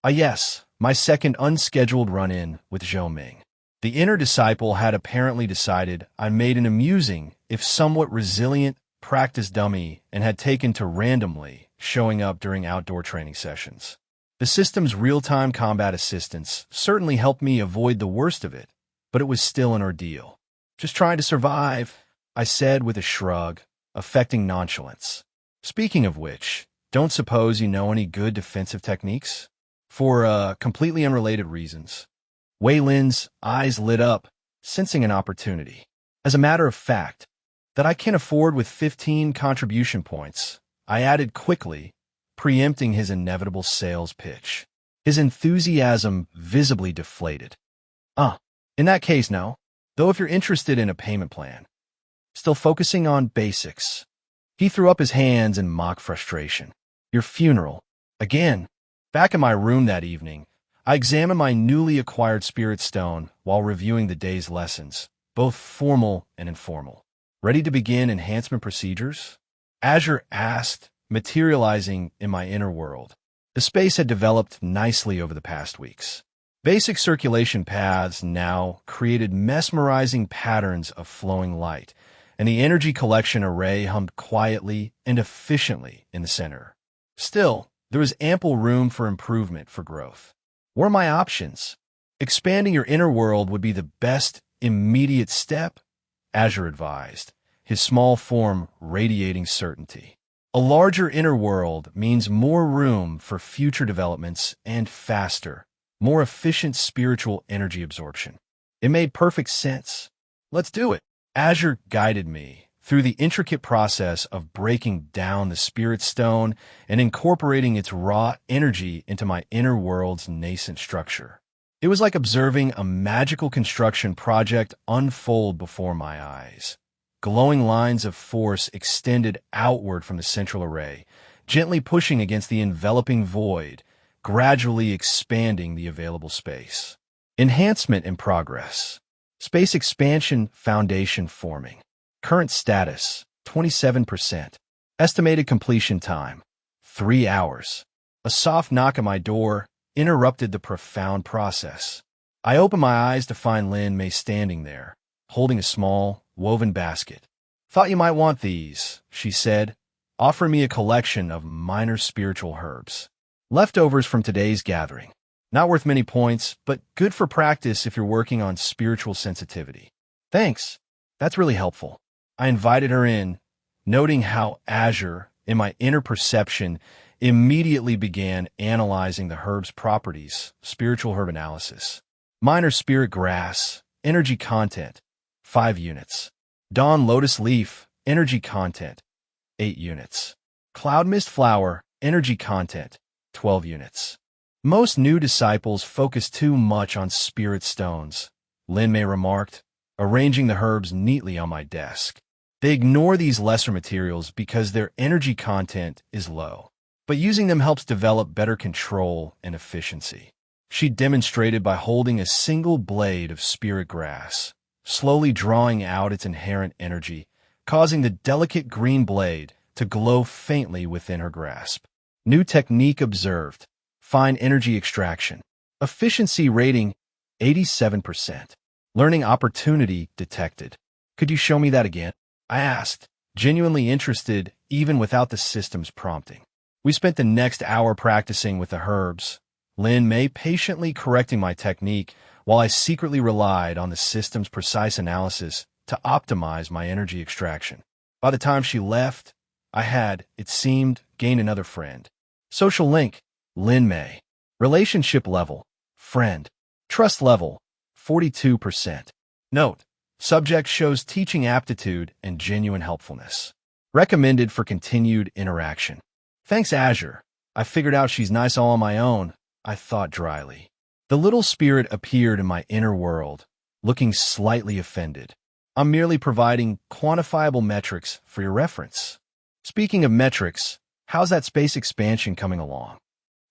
Yes, my second unscheduled run-in with Zhou Ming. The inner disciple had apparently decided I made an amusing, if somewhat resilient, practice dummy and had taken to randomly showing up during outdoor training sessions. The system's real-time combat assistance certainly helped me avoid the worst of it, but it was still an ordeal. Just trying to survive, I said with a shrug, affecting nonchalance. Speaking of which, don't suppose you know any good defensive techniques? For completely unrelated reasons. Wei Lin's eyes lit up, sensing an opportunity. As a matter of fact, that I can afford with 15 contribution points, I added quickly, preempting his inevitable sales pitch. His enthusiasm visibly deflated. In that case, no. Though if you're interested in a payment plan. Still focusing on basics. He threw up his hands in mock frustration. Your funeral. Again. Back in my room that evening, I examined my newly acquired spirit stone while reviewing the day's lessons, both formal and informal. Ready to begin enhancement procedures? Azure asked, materializing in my inner world. The space had developed nicely over the past weeks. Basic circulation paths now created mesmerizing patterns of flowing light, and the energy collection array hummed quietly and efficiently in the center. Still, there was ample room for improvement for growth. What are my options? Expanding your inner world would be the best immediate step, Azure advised, his small form radiating certainty. A larger inner world means more room for future developments and faster, more efficient spiritual energy absorption. It made perfect sense. Let's do it. Azure guided me through the intricate process of breaking down the spirit stone and incorporating its raw energy into my inner world's nascent structure. It was like observing a magical construction project unfold before my eyes. Glowing lines of force extended outward from the central array, gently pushing against the enveloping void, gradually expanding the available space. Enhancement in progress. Space expansion foundation forming. Current status, 27%. Estimated completion time, 3 hours. A soft knock at my door interrupted the profound process. I opened my eyes to find Lin Mei standing there, holding a small, woven basket. Thought you might want these, she said, offering me a collection of minor spiritual herbs. Leftovers from today's gathering. Not worth many points, but good for practice if you're working on spiritual sensitivity. Thanks. That's really helpful. I invited her in, noting how Azure, in my inner perception, immediately began analyzing the herb's properties, spiritual herb analysis. Minor spirit grass, energy content, 5 units. Dawn lotus leaf, energy content, 8 units. Cloud mist flower, energy content, 12 units. Most new disciples focus too much on spirit stones, Lin Mei remarked, arranging the herbs neatly on my desk. They ignore these lesser materials because their energy content is low, but using them helps develop better control and efficiency. She demonstrated by holding a single blade of spirit grass, slowly drawing out its inherent energy, causing the delicate green blade to glow faintly within her grasp. New technique observed. Fine energy extraction. Efficiency rating, 87%. Learning opportunity detected. Could you show me that again? I asked, genuinely interested even without the system's prompting. We spent the next hour practicing with the herbs, Lin Mei patiently correcting my technique while I secretly relied on the system's precise analysis to optimize my energy extraction. By the time she left, I had, it seemed, gained another friend. Social link, Lin Mei. Relationship level, friend. Trust level, 42%. Note, subject shows teaching aptitude and genuine helpfulness. Recommended for continued interaction. Thanks, Azure. I figured out she's nice all on my own, I thought dryly. The little spirit appeared in my inner world, looking slightly offended. I'm merely providing quantifiable metrics for your reference. Speaking of metrics, how's that space expansion coming along?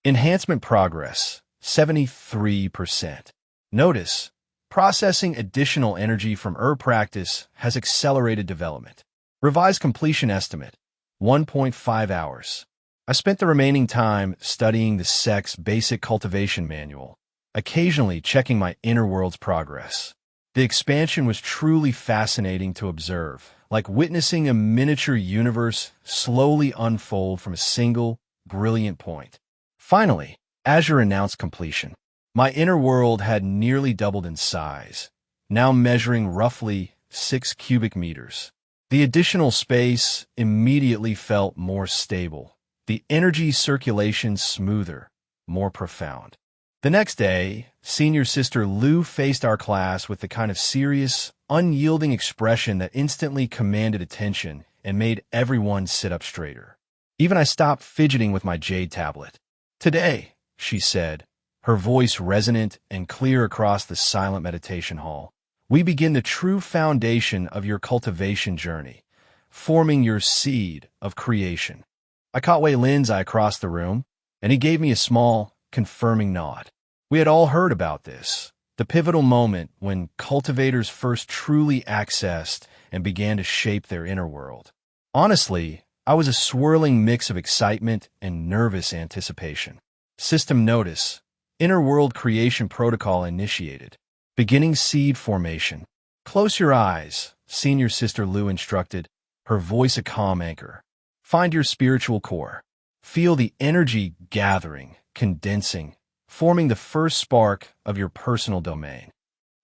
Enhancement progress, 73%. Notice, processing additional energy from herb practice has accelerated development. Revised completion estimate, 1.5 hours. I spent the remaining time studying the sect's basic cultivation manual, occasionally checking my inner world's progress. The expansion was truly fascinating to observe, like witnessing a miniature universe slowly unfold from a single, brilliant point. Finally, Azure announced completion. My inner world had nearly doubled in size, now measuring roughly 6 cubic meters. The additional space immediately felt more stable, the energy circulation smoother, more profound. The next day, senior sister Lu faced our class with the kind of serious, unyielding expression that instantly commanded attention and made everyone sit up straighter. Even I stopped fidgeting with my jade tablet. "Today," she said, her voice resonant and clear across the silent meditation hall, "we begin the true foundation of your cultivation journey, forming your seed of creation." I caught Wei Lin's eye across the room, and he gave me a small, confirming nod. We had all heard about this, the pivotal moment when cultivators first truly accessed and began to shape their inner world. Honestly, I was a swirling mix of excitement and nervous anticipation. System notice. Inner world creation protocol initiated. Beginning seed formation. "Close your eyes," senior sister Lu instructed, her voice a calm anchor. "Find your spiritual core. Feel the energy gathering, condensing, forming the first spark of your personal domain."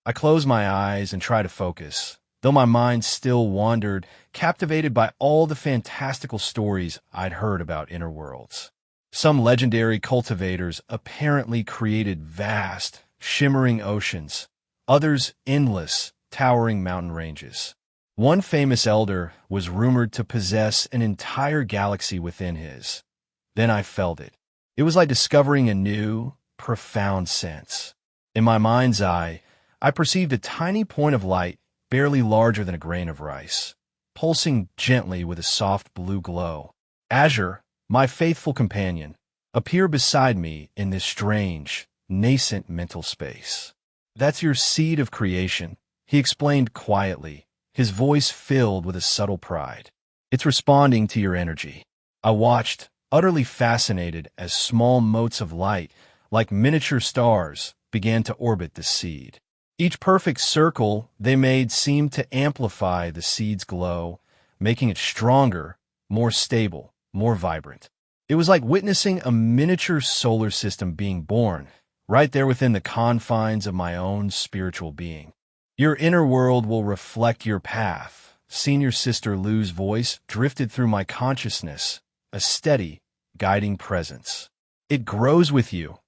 I closed my eyes and tried to focus, though my mind still wandered, captivated by all the fantastical stories I'd heard about inner worlds. Some legendary cultivators apparently created vast, shimmering oceans, others endless, towering mountain ranges. One famous elder was rumored to possess an entire galaxy within his. Then I felt it. It was like discovering a new, profound sense. In my mind's eye, I perceived a tiny point of light, barely larger than a grain of rice, pulsing gently with a soft blue glow. Azure, my faithful companion, appeared beside me in this strange, nascent mental space. "That's your seed of creation," he explained quietly, his voice filled with a subtle pride. "It's responding to your energy." I watched, utterly fascinated, as small motes of light, like miniature stars, began to orbit the seed. Each perfect circle they made seemed to amplify the seed's glow, making it stronger, more stable, more vibrant. It was like witnessing a miniature solar system being born, right there within the confines of my own spiritual being. "Your inner world will reflect your path," senior sister Lu's voice drifted through my consciousness, a steady, guiding presence. "It grows with you,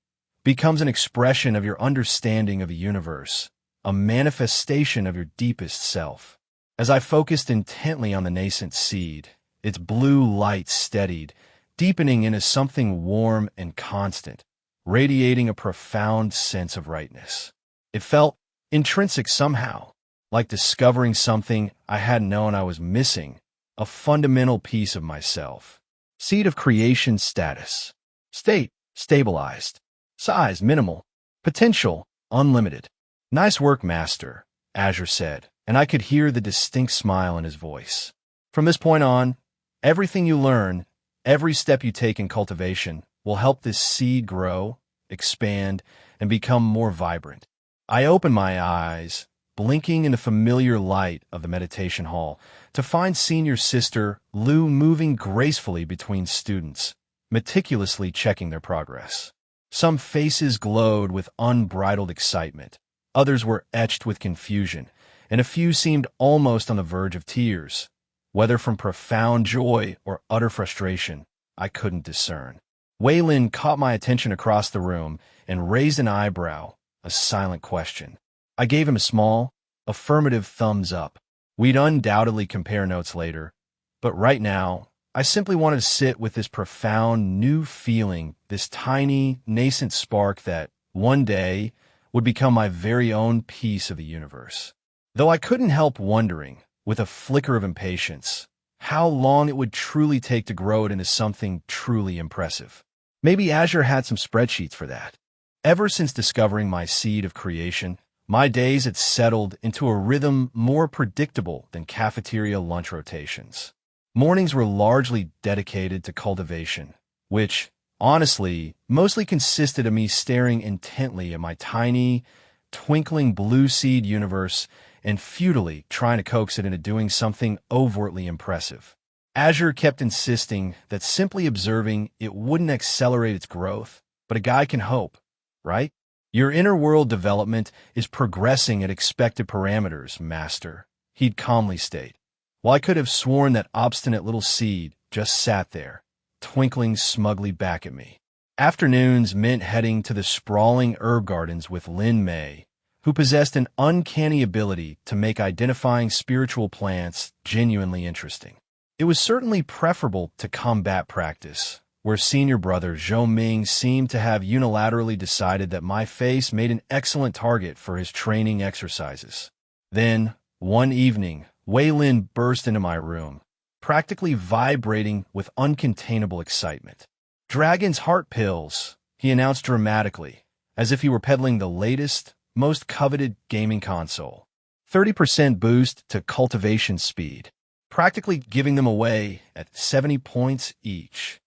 becomes an expression of your understanding of the universe, a manifestation of your deepest self." As I focused intently on the nascent seed, its blue light steadied, deepening into something warm and constant, radiating a profound sense of rightness. It felt intrinsic somehow, like discovering something I hadn't known I was missing, a fundamental piece of myself. Seed of creation status. State, stabilized. Size, minimal. Potential, unlimited. "Nice work, Master," Azure said, and I could hear the distinct smile in his voice. "From this point on, everything you learn, every step you take in cultivation, will help this seed grow, expand, and become more vibrant." I opened my eyes, blinking in the familiar light of the meditation hall, to find senior sister Lu moving gracefully between students, meticulously checking their progress. Some faces glowed with unbridled excitement, others were etched with confusion, and a few seemed almost on the verge of tears. Whether from profound joy or utter frustration, I couldn't discern. Wei Lin caught my attention across the room and raised an eyebrow, a silent question. I gave him a small, affirmative thumbs up. We'd undoubtedly compare notes later, but right now, I simply wanted to sit with this profound new feeling, this tiny, nascent spark that, one day, would become my very own piece of the universe. Though I couldn't help wondering, with a flicker of impatience, how long it would truly take to grow it into something truly impressive. Maybe Azure had some spreadsheets for that. Ever since discovering my seed of creation, my days had settled into a rhythm more predictable than cafeteria lunch rotations. Mornings were largely dedicated to cultivation, which, honestly, mostly consisted of me staring intently at my tiny, twinkling blue seed universe and futilely trying to coax it into doing something overtly impressive. Azure kept insisting that simply observing it wouldn't accelerate its growth, but a guy can hope, right? Your inner world development is progressing at expected parameters, Master, he'd calmly state, while I could have sworn that obstinate little seed just sat there, twinkling smugly back at me. Afternoons meant heading to the sprawling herb gardens with Lin Mei, who possessed an uncanny ability to make identifying spiritual plants genuinely interesting. It was certainly preferable to combat practice, where senior brother Zhou Ming seemed to have unilaterally decided that my face made an excellent target for his training exercises. Then, one evening, Wei Lin burst into my room, practically vibrating with uncontainable excitement. "Dragon's heart pills," he announced dramatically, as if he were peddling the latest, most coveted gaming console. 30% boost to cultivation speed, practically giving them away at 70 points each.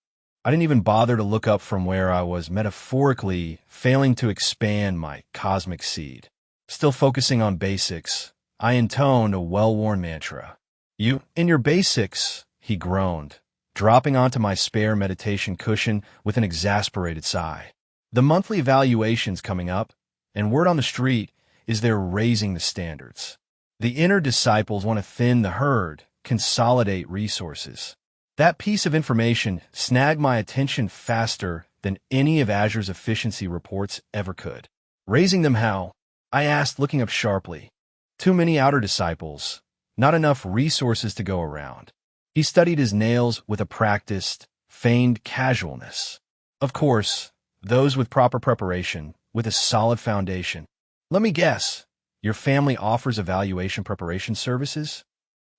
I didn't even bother to look up from where I was metaphorically failing to expand my cosmic seed. Still focusing on basics, I intoned a well-worn mantra. "You, in your basics," he groaned, dropping onto my spare meditation cushion with an exasperated sigh. "The monthly evaluation's coming up, and word on the street is they're raising the standards. The inner disciples want to thin the herd, consolidate resources." That piece of information snagged my attention faster than any of Azure's efficiency reports ever could. "Raising them how?" I asked, looking up sharply. "Too many outer disciples. Not enough resources to go around." He studied his nails with a practiced, feigned casualness. "Of course, those with proper preparation, with a solid foundation. Let me guess, your family offers evaluation preparation services?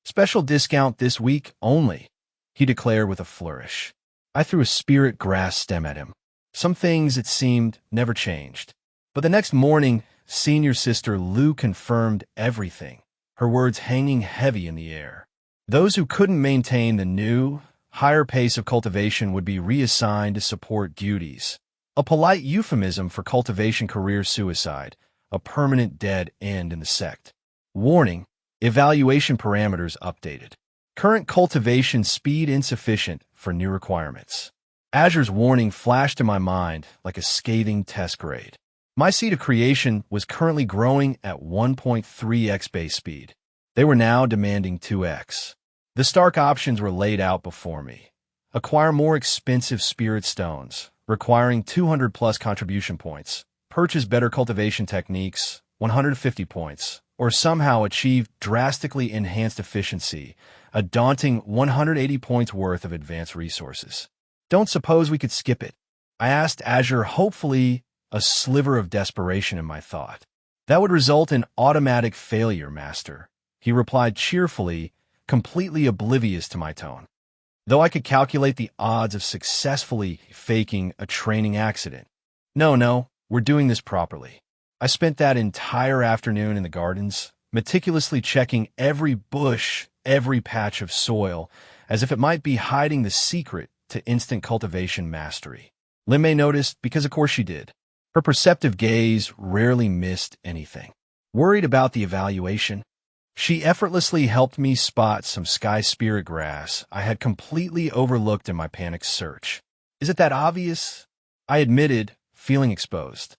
Special discount this week only," he declared with a flourish. I threw a spirit grass stem at him. Some things, it seemed, never changed. But the next morning, senior sister Lu confirmed everything, her words hanging heavy in the air. Those who couldn't maintain the new, higher pace of cultivation would be reassigned to support duties. A polite euphemism for cultivation career suicide, a permanent dead end in the sect. Warning, evaluation parameters updated. Current cultivation speed insufficient for new requirements. Azure's warning flashed in my mind like a scathing test grade. My seed of creation was currently growing at 1.3x base speed. They were now demanding 2x. The stark options were laid out before me. Acquire more expensive spirit stones, requiring 200 plus contribution points. Purchase better cultivation techniques, 150 points. Or somehow achieve drastically enhanced efficiency, a daunting 180 points worth of advanced resources. Don't suppose we could skip it? I asked Azure, hopefully a sliver of desperation in my thought. That would result in automatic failure, Master, he replied cheerfully, completely oblivious to my tone. Though I could calculate the odds of successfully faking a training accident. No, we're doing this properly. I spent that entire afternoon in the gardens, meticulously checking every bush, every patch of soil, as if it might be hiding the secret to instant cultivation mastery. Lin Mei noticed because of course she did. Her perceptive gaze rarely missed anything. Worried about the evaluation, she effortlessly helped me spot some sky spirit grass I had completely overlooked in my panicked search. "Is it that obvious?" I admitted, feeling exposed.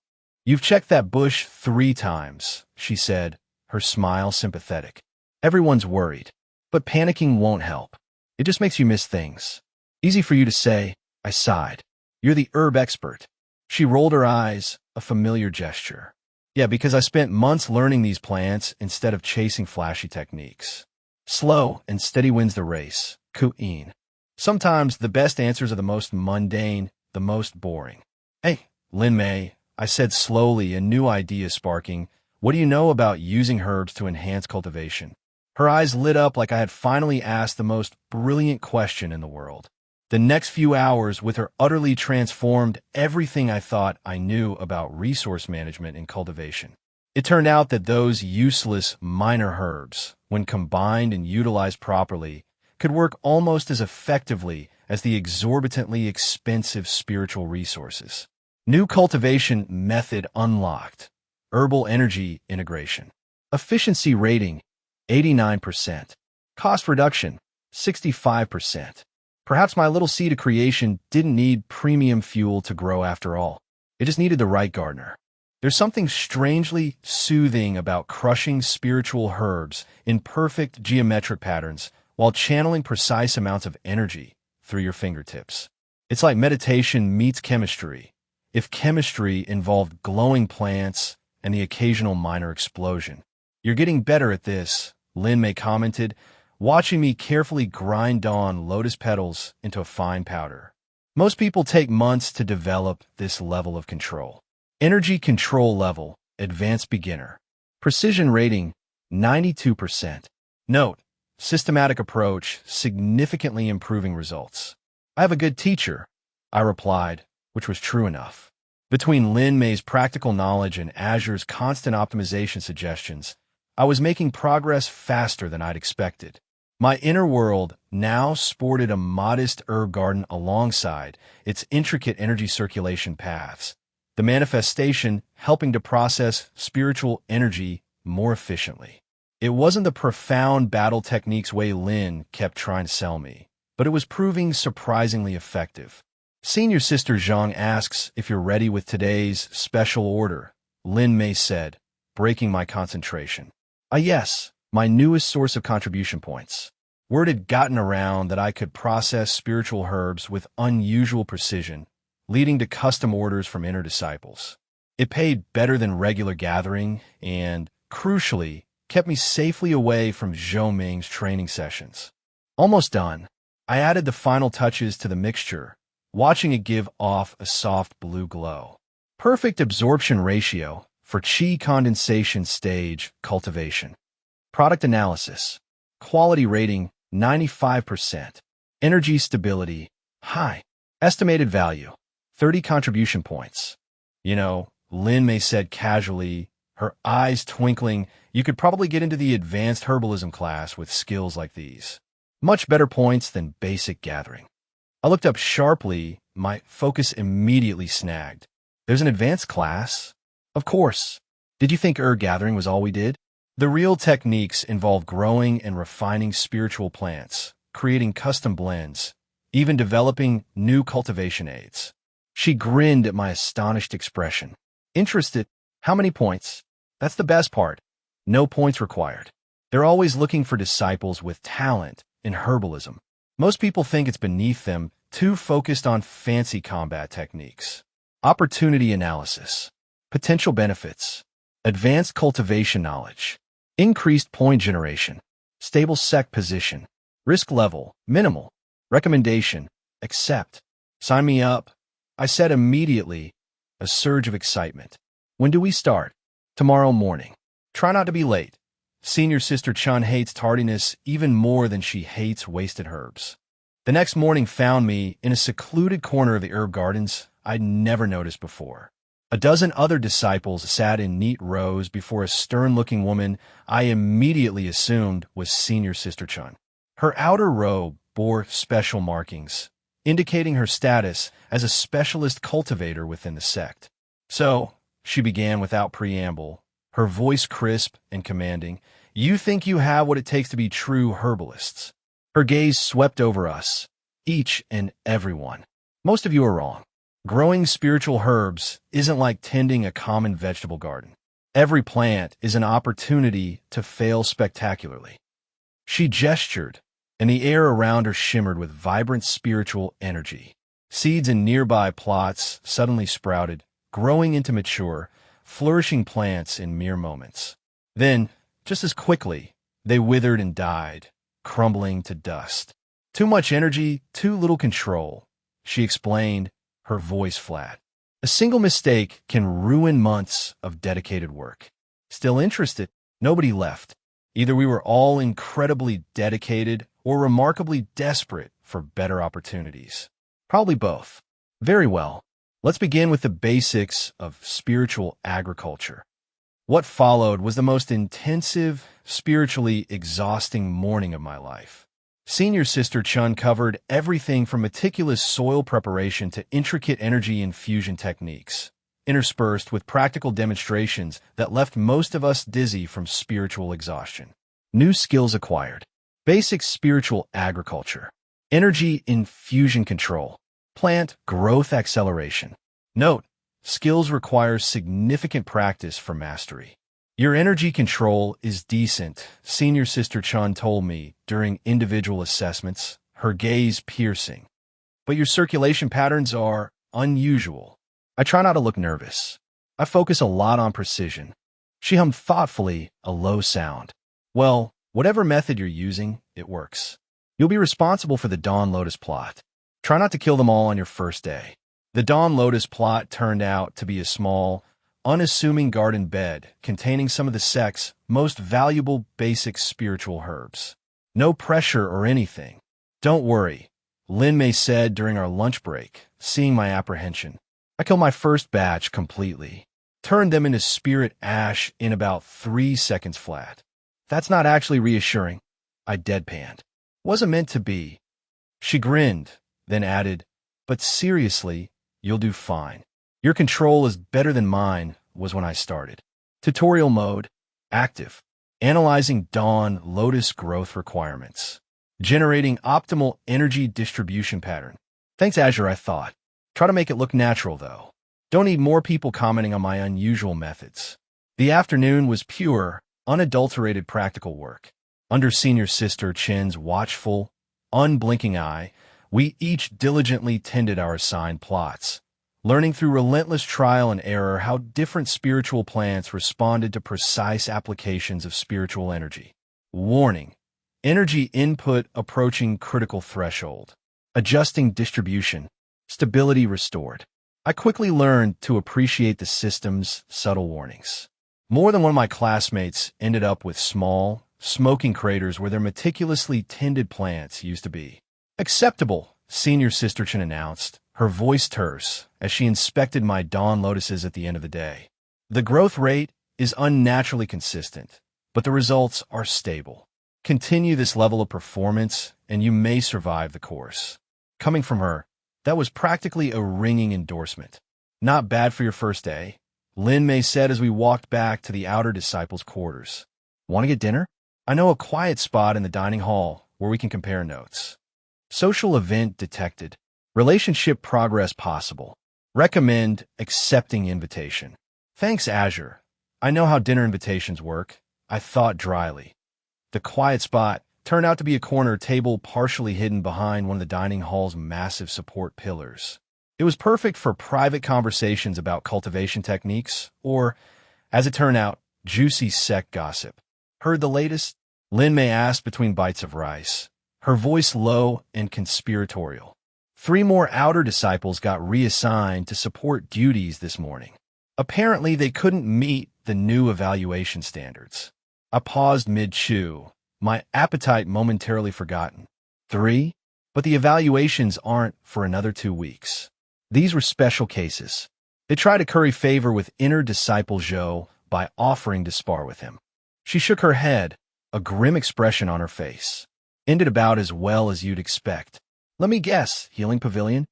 "You've checked that bush 3 times, she said, her smile sympathetic. "Everyone's worried, but panicking won't help. It just makes you miss things." "Easy for you to say," I sighed. "You're the herb expert." She rolled her eyes, a familiar gesture. "Yeah, because I spent months learning these plants instead of chasing flashy techniques. Slow and steady wins the race, Ke Yin. Sometimes the best answers are the most mundane, the most boring." "Hey, Lin Mei," I said slowly, a new idea sparking, "what do you know about using herbs to enhance cultivation?" Her eyes lit up like I had finally asked the most brilliant question in the world. The next few hours with her utterly transformed everything I thought I knew about resource management and cultivation. It turned out that those useless minor herbs, when combined and utilized properly, could work almost as effectively as the exorbitantly expensive spiritual resources. New cultivation method unlocked. Herbal energy integration. Efficiency rating, 89%. Cost reduction, 65%. Perhaps my little seed of creation didn't need premium fuel to grow after all. It just needed the right gardener. There's something strangely soothing about crushing spiritual herbs in perfect geometric patterns while channeling precise amounts of energy through your fingertips. It's like meditation meets chemistry, if chemistry involved glowing plants and the occasional minor explosion. You're getting better at this, Lin Mei commented, watching me carefully grind on lotus petals into a fine powder. Most people take months to develop this level of control. Energy control level, advanced beginner. Precision rating, 92%. Note, systematic approach, significantly improving results. I have a good teacher, I replied, which was true enough. Between Lin Mei's practical knowledge and Azure's constant optimization suggestions, I was making progress faster than I'd expected. My inner world now sported a modest herb garden alongside its intricate energy circulation paths, the manifestation helping to process spiritual energy more efficiently. It wasn't the profound battle techniques way Lin kept trying to sell me, but it was proving surprisingly effective. Senior Sister Zhang asks if you're ready with today's special order, Lin Mei said, breaking my concentration. Yes, my newest source of contribution points. Word had gotten around that I could process spiritual herbs with unusual precision, leading to custom orders from inner disciples. It paid better than regular gathering and, crucially, kept me safely away from Zhou Ming's training sessions. Almost done. I added the final touches to the mixture, watching it give off a soft blue glow. Perfect absorption ratio for qi condensation stage cultivation. Product analysis. Quality rating, 95%. Energy stability, high. Estimated value, 30 contribution points. You know, Lin Mei said casually, her eyes twinkling, you could probably get into the advanced herbalism class with skills like these. Much better points than basic gathering. I looked up sharply, my focus immediately snagged. There's an advanced class? Of course. Did you think herb gathering was all we did? The real techniques involve growing and refining spiritual plants, creating custom blends, even developing new cultivation aids. She grinned at my astonished expression. Interested? How many points? That's the best part. No points required. They're always looking for disciples with talent in herbalism. Most people think it's beneath them, too focused on fancy combat techniques. Opportunity analysis. Potential benefits. Advanced cultivation knowledge. Increased point generation. Stable sect position. Risk level, minimal. Recommendation, accept. Sign me up. I said immediately, a surge of excitement. When do we start? Tomorrow morning. Try not to be late. Senior Sister Chun hates tardiness even more than she hates wasted herbs. The next morning found me in a secluded corner of the herb gardens I'd never noticed before. A dozen other disciples sat in neat rows before a stern-looking woman I immediately assumed was Senior Sister Chun. Her outer robe bore special markings, indicating her status as a specialist cultivator within the sect. So, she began without preamble, her voice crisp and commanding, you think you have what it takes to be true herbalists. Her gaze swept over us, each and every one. Most of you are wrong. Growing spiritual herbs isn't like tending a common vegetable garden. Every plant is an opportunity to fail spectacularly. She gestured, and the air around her shimmered with vibrant spiritual energy. Seeds in nearby plots suddenly sprouted, growing into mature, flourishing plants in mere moments. Then, just as quickly, they withered and died, crumbling to dust. Too much energy, too little control, she explained, her voice flat. A single mistake can ruin months of dedicated work. Still interested? Nobody left. Either we were all incredibly dedicated or remarkably desperate for better opportunities. Probably both. Very well. Let's begin with the basics of spiritual agriculture. What followed was the most intensive, spiritually exhausting morning of my life. Senior Sister Chun covered everything from meticulous soil preparation to intricate energy infusion techniques, interspersed with practical demonstrations that left most of us dizzy from spiritual exhaustion. New skills acquired. Basic spiritual agriculture. Energy infusion control. Plant growth acceleration. Note, skills require significant practice for mastery. Your energy control is decent, Senior Sister Chun told me during individual assessments, her gaze piercing. But your circulation patterns are unusual. I try not to look nervous. I focus a lot on precision. She hummed thoughtfully, a low sound. Well, whatever method you're using, it works. You'll be responsible for the Dawn Lotus plot. Try not to kill them all on your first day. The Dawn Lotus plot turned out to be a small, unassuming garden bed containing some of the sect's most valuable basic spiritual herbs. No pressure or anything. Don't worry, Lin Mei said during our lunch break, seeing my apprehension. I killed my first batch completely. Turned them into spirit ash in about 3 seconds flat. That's not actually reassuring. I deadpanned. Wasn't meant to be. She grinned, then added, but seriously, you'll do fine. Your control is better than mine was when I started. Tutorial mode, active. Analyzing Dawn Lotus growth requirements. Generating optimal energy distribution pattern. Thanks, Azure, I thought. Try to make it look natural, though. Don't need more people commenting on my unusual methods. The afternoon was pure, unadulterated practical work. Under Senior Sister Chin's watchful, unblinking eye, we each diligently tended our assigned plots, learning through relentless trial and error how different spiritual plants responded to precise applications of spiritual energy. Warning: energy input approaching critical threshold. Adjusting distribution. Stability restored. I quickly learned to appreciate the system's subtle warnings. More than one of my classmates ended up with small, smoking craters where their meticulously tended plants used to be. Acceptable, Senior Sister Chin announced, her voice terse, as she inspected my Dawn Lotuses at the end of the day. The growth rate is unnaturally consistent, but the results are stable. Continue this level of performance, and you may survive the course. Coming from her, that was practically a ringing endorsement. Not bad for your first day, Lin Mei said as we walked back to the outer disciples' quarters. Want to get dinner? I know a quiet spot in the dining hall where we can compare notes. Social event detected. Relationship progress possible. Recommend accepting invitation. Thanks, Azure. I know how dinner invitations work, I thought dryly. The quiet spot turned out to be a corner table partially hidden behind one of the dining hall's massive support pillars. It was perfect for private conversations about cultivation techniques, or, as it turned out, juicy sect gossip. Heard the latest? Lin Mei asked between bites of rice, her voice low and conspiratorial. 3 more outer disciples got reassigned to support duties this morning. Apparently, they couldn't meet the new evaluation standards. I paused mid-chew, my appetite momentarily forgotten. 3? But the evaluations aren't for another 2 weeks. These were special cases. They tried to curry favor with inner disciple Zhou by offering to spar with him. She shook her head, a grim expression on her face. Ended about as well as you'd expect. Let me guess, Healing Pavilion?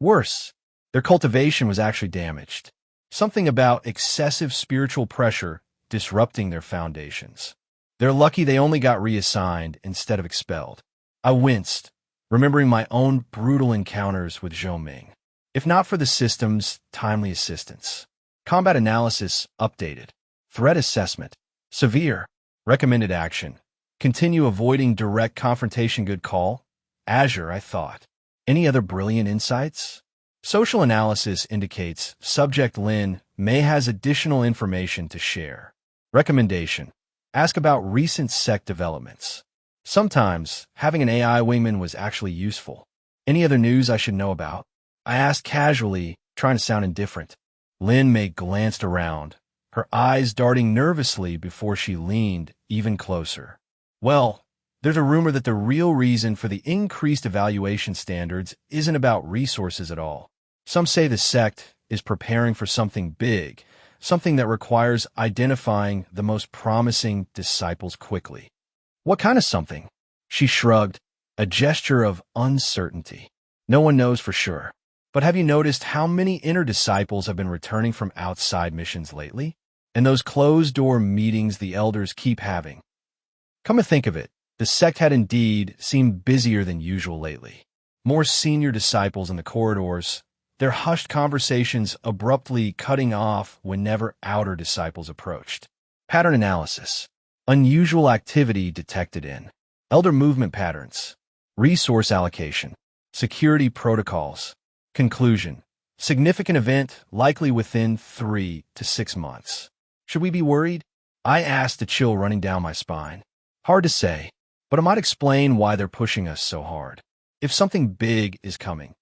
Worse, their cultivation was actually damaged. Something about excessive spiritual pressure disrupting their foundations. They're lucky they only got reassigned instead of expelled. I winced, remembering my own brutal encounters with Zhou Ming. If not for the system's timely assistance. Combat analysis updated. Threat assessment. Severe. Recommended action. Continue avoiding direct confrontation. Good call. Azure, I thought. Any other brilliant insights? Social analysis indicates subject Lin Mei has additional information to share. Recommendation. Ask about recent sect developments. Sometimes, having an AI wingman was actually useful. Any other news I should know about? I asked casually, trying to sound indifferent. Lin Mei glanced around, her eyes darting nervously before she leaned even closer. Well, there's a rumor that the real reason for the increased evaluation standards isn't about resources at all. Some say the sect is preparing for something big, something that requires identifying the most promising disciples quickly. What kind of something? She shrugged. a gesture of uncertainty. No one knows for sure. But have you noticed how many inner disciples have been returning from outside missions lately? And those closed-door meetings the elders keep having. Come to think of it, the sect had indeed seemed busier than usual lately. More senior disciples in the corridors, their hushed conversations abruptly cutting off whenever outer disciples approached. Pattern analysis. Unusual activity detected in elder movement patterns, resource allocation, security protocols. Conclusion. Significant event likely within 3 to 6 months. Should we be worried? I asked, a chill running down my spine. Hard to say, but it might explain why they're pushing us so hard. If something big is coming.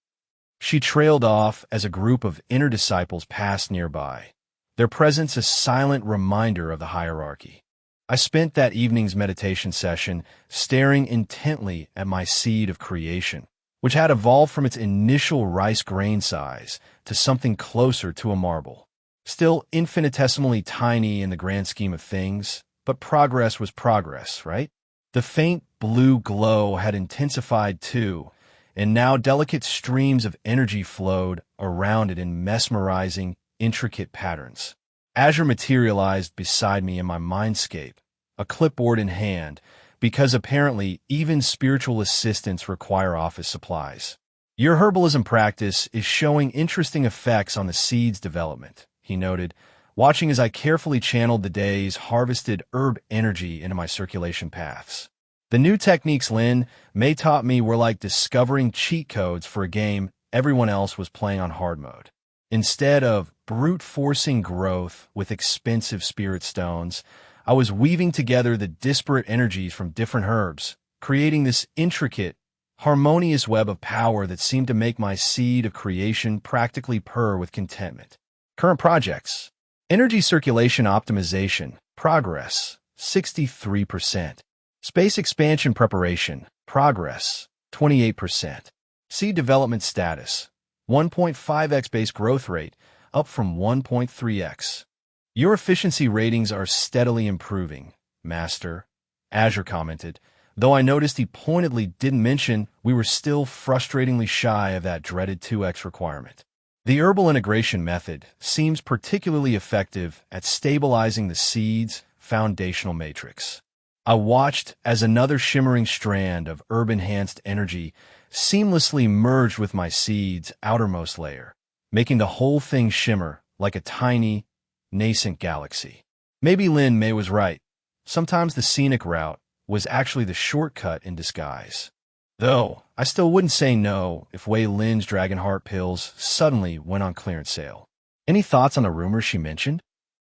She trailed off as a group of inner disciples passed nearby, their presence a silent reminder of the hierarchy. I spent that evening's meditation session staring intently at my seed of creation, which had evolved from its initial rice grain size to something closer to a marble. Still infinitesimally tiny in the grand scheme of things, but progress was progress, right? The faint blue glow had intensified too, and now delicate streams of energy flowed around it in mesmerizing, intricate patterns. Azure materialized beside me in my mindscape, a clipboard in hand, because apparently even spiritual assistants require office supplies. Your herbalism practice is showing interesting effects on the seed's development, he noted, watching as I carefully channeled the day's harvested herb energy into my circulation paths. The new techniques Lin May taught me were like discovering cheat codes for a game everyone else was playing on hard mode. Instead of brute-forcing growth with expensive spirit stones, I was weaving together the disparate energies from different herbs, creating this intricate, harmonious web of power that seemed to make my seed of creation practically purr with contentment. Current projects. Energy circulation optimization, progress, 63%. Space expansion preparation, progress, 28%. Seed development status, 1.5x base growth rate, up from 1.3x. Your efficiency ratings are steadily improving, Master, Azure commented, though I noticed he pointedly didn't mention we were still frustratingly shy of that dreaded 2x requirement. The herbal integration method seems particularly effective at stabilizing the seed's foundational matrix. I watched as another shimmering strand of herb-enhanced energy seamlessly merged with my seed's outermost layer, making the whole thing shimmer like a tiny, nascent galaxy. Maybe Lin May was right. Sometimes the scenic route was actually the shortcut in disguise. Though, I still wouldn't say no if Wei Lin's Dragonheart pills suddenly went on clearance sale. Any thoughts on the rumors she mentioned?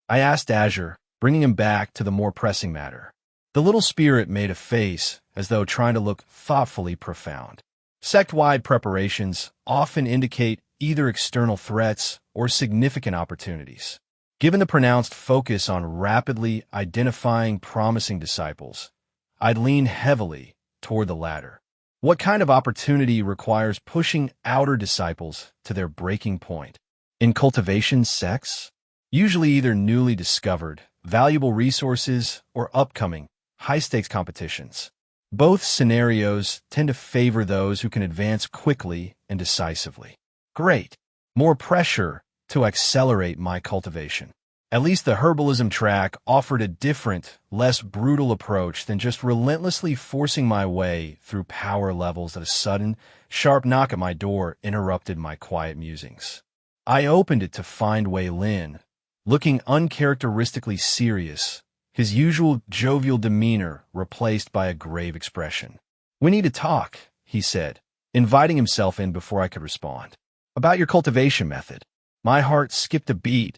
I asked Azure, bringing him back to the more pressing matter. The little spirit made a face as though trying to look thoughtfully profound. Sect-wide preparations often indicate either external threats or significant opportunities. Given the pronounced focus on rapidly identifying promising disciples, I'd lean heavily toward the latter. What kind of opportunity requires pushing outer disciples to their breaking point? In cultivation sects, usually either newly discovered, valuable resources, or upcoming, high-stakes competitions. Both scenarios tend to favor those who can advance quickly and decisively. Great. More pressure to accelerate my cultivation. At least the herbalism track offered a different, less brutal approach than just relentlessly forcing my way through power levels that a sudden, sharp knock at my door interrupted my quiet musings. I opened it to find Wei Lin, looking uncharacteristically serious, his usual jovial demeanor replaced by a grave expression. "We need to talk," he said, inviting himself in before I could respond. "About your cultivation method." My heart skipped a beat,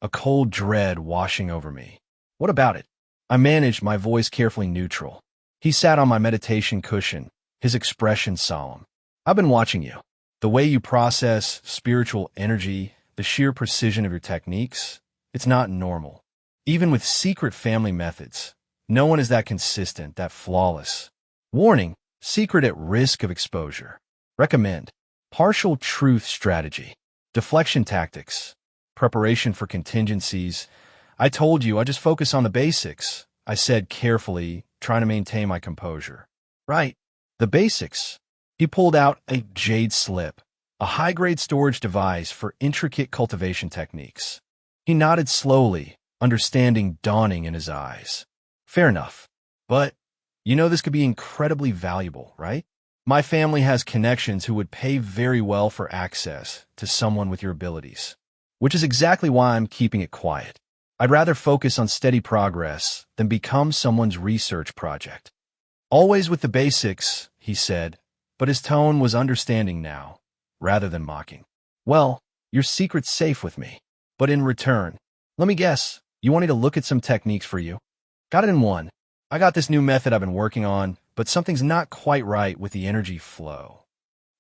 a cold dread washing over me. "What about it?" I managed, my voice carefully neutral. He sat on my meditation cushion, his expression solemn. "I've been watching you. The way you process spiritual energy, the sheer precision of your techniques, it's not normal. Even with secret family methods, no one is that consistent, that flawless. Warning, secret at risk of exposure. Recommend. Partial truth strategy. Deflection tactics. Preparation for contingencies. I told you, I just focus on the basics," I said carefully, trying to maintain my composure. "Right. The basics. He pulled out a jade slip, a high-grade storage device for intricate cultivation techniques. He nodded slowly, understanding dawning in his eyes. Fair enough. But, this could be incredibly valuable, right? My family has connections who would pay very well for access to someone with your abilities, which is exactly why I'm keeping it quiet. I'd rather focus on steady progress than become someone's research project. Always with the basics, he said, but his tone was understanding now, rather than mocking. Well, your secret's safe with me. But in return, let me guess, you want me to look at some techniques for you? Got it in one. I got this new method I've been working on, but something's not quite right with the energy flow.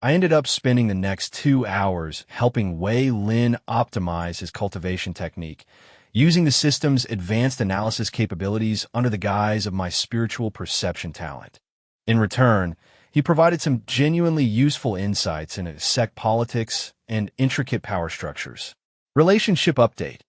I ended up spending the next 2 hours helping Wei Lin optimize his cultivation technique, using the system's advanced analysis capabilities under the guise of my spiritual perception talent. In return, he provided some genuinely useful insights into sect politics and intricate power structures. Relationship update.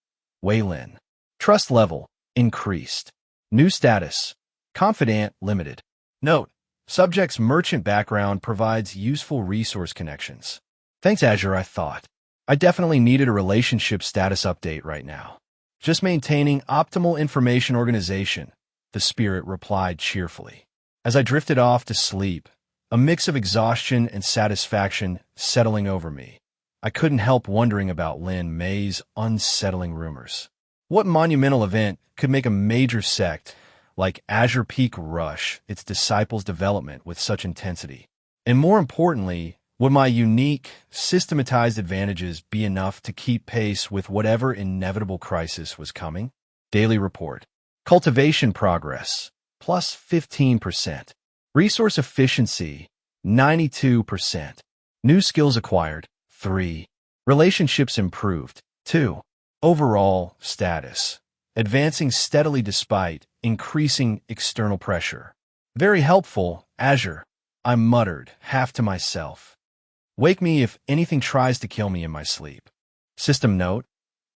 Wei Lin. Trust level increased. New status. Confidant limited. Note. Subject's merchant background provides useful resource connections. Thanks, Azure, I thought. I definitely needed a relationship status update right now. Just maintaining optimal information organization, the spirit replied cheerfully. As I drifted off to sleep, a mix of exhaustion and satisfaction settling over me, I couldn't help wondering about Lin May's unsettling rumors. What monumental event could make a major sect like Azure Peak rush its disciples' development with such intensity? And more importantly, would my unique, systematized advantages be enough to keep pace with whatever inevitable crisis was coming? Daily report. Cultivation progress, plus 15%. Resource efficiency, 92%. New skills acquired, 3. Relationships improved, 2. Overall status, advancing steadily despite increasing external pressure. Very helpful, Azure, I muttered, half to myself. Wake me if anything tries to kill me in my sleep. System note,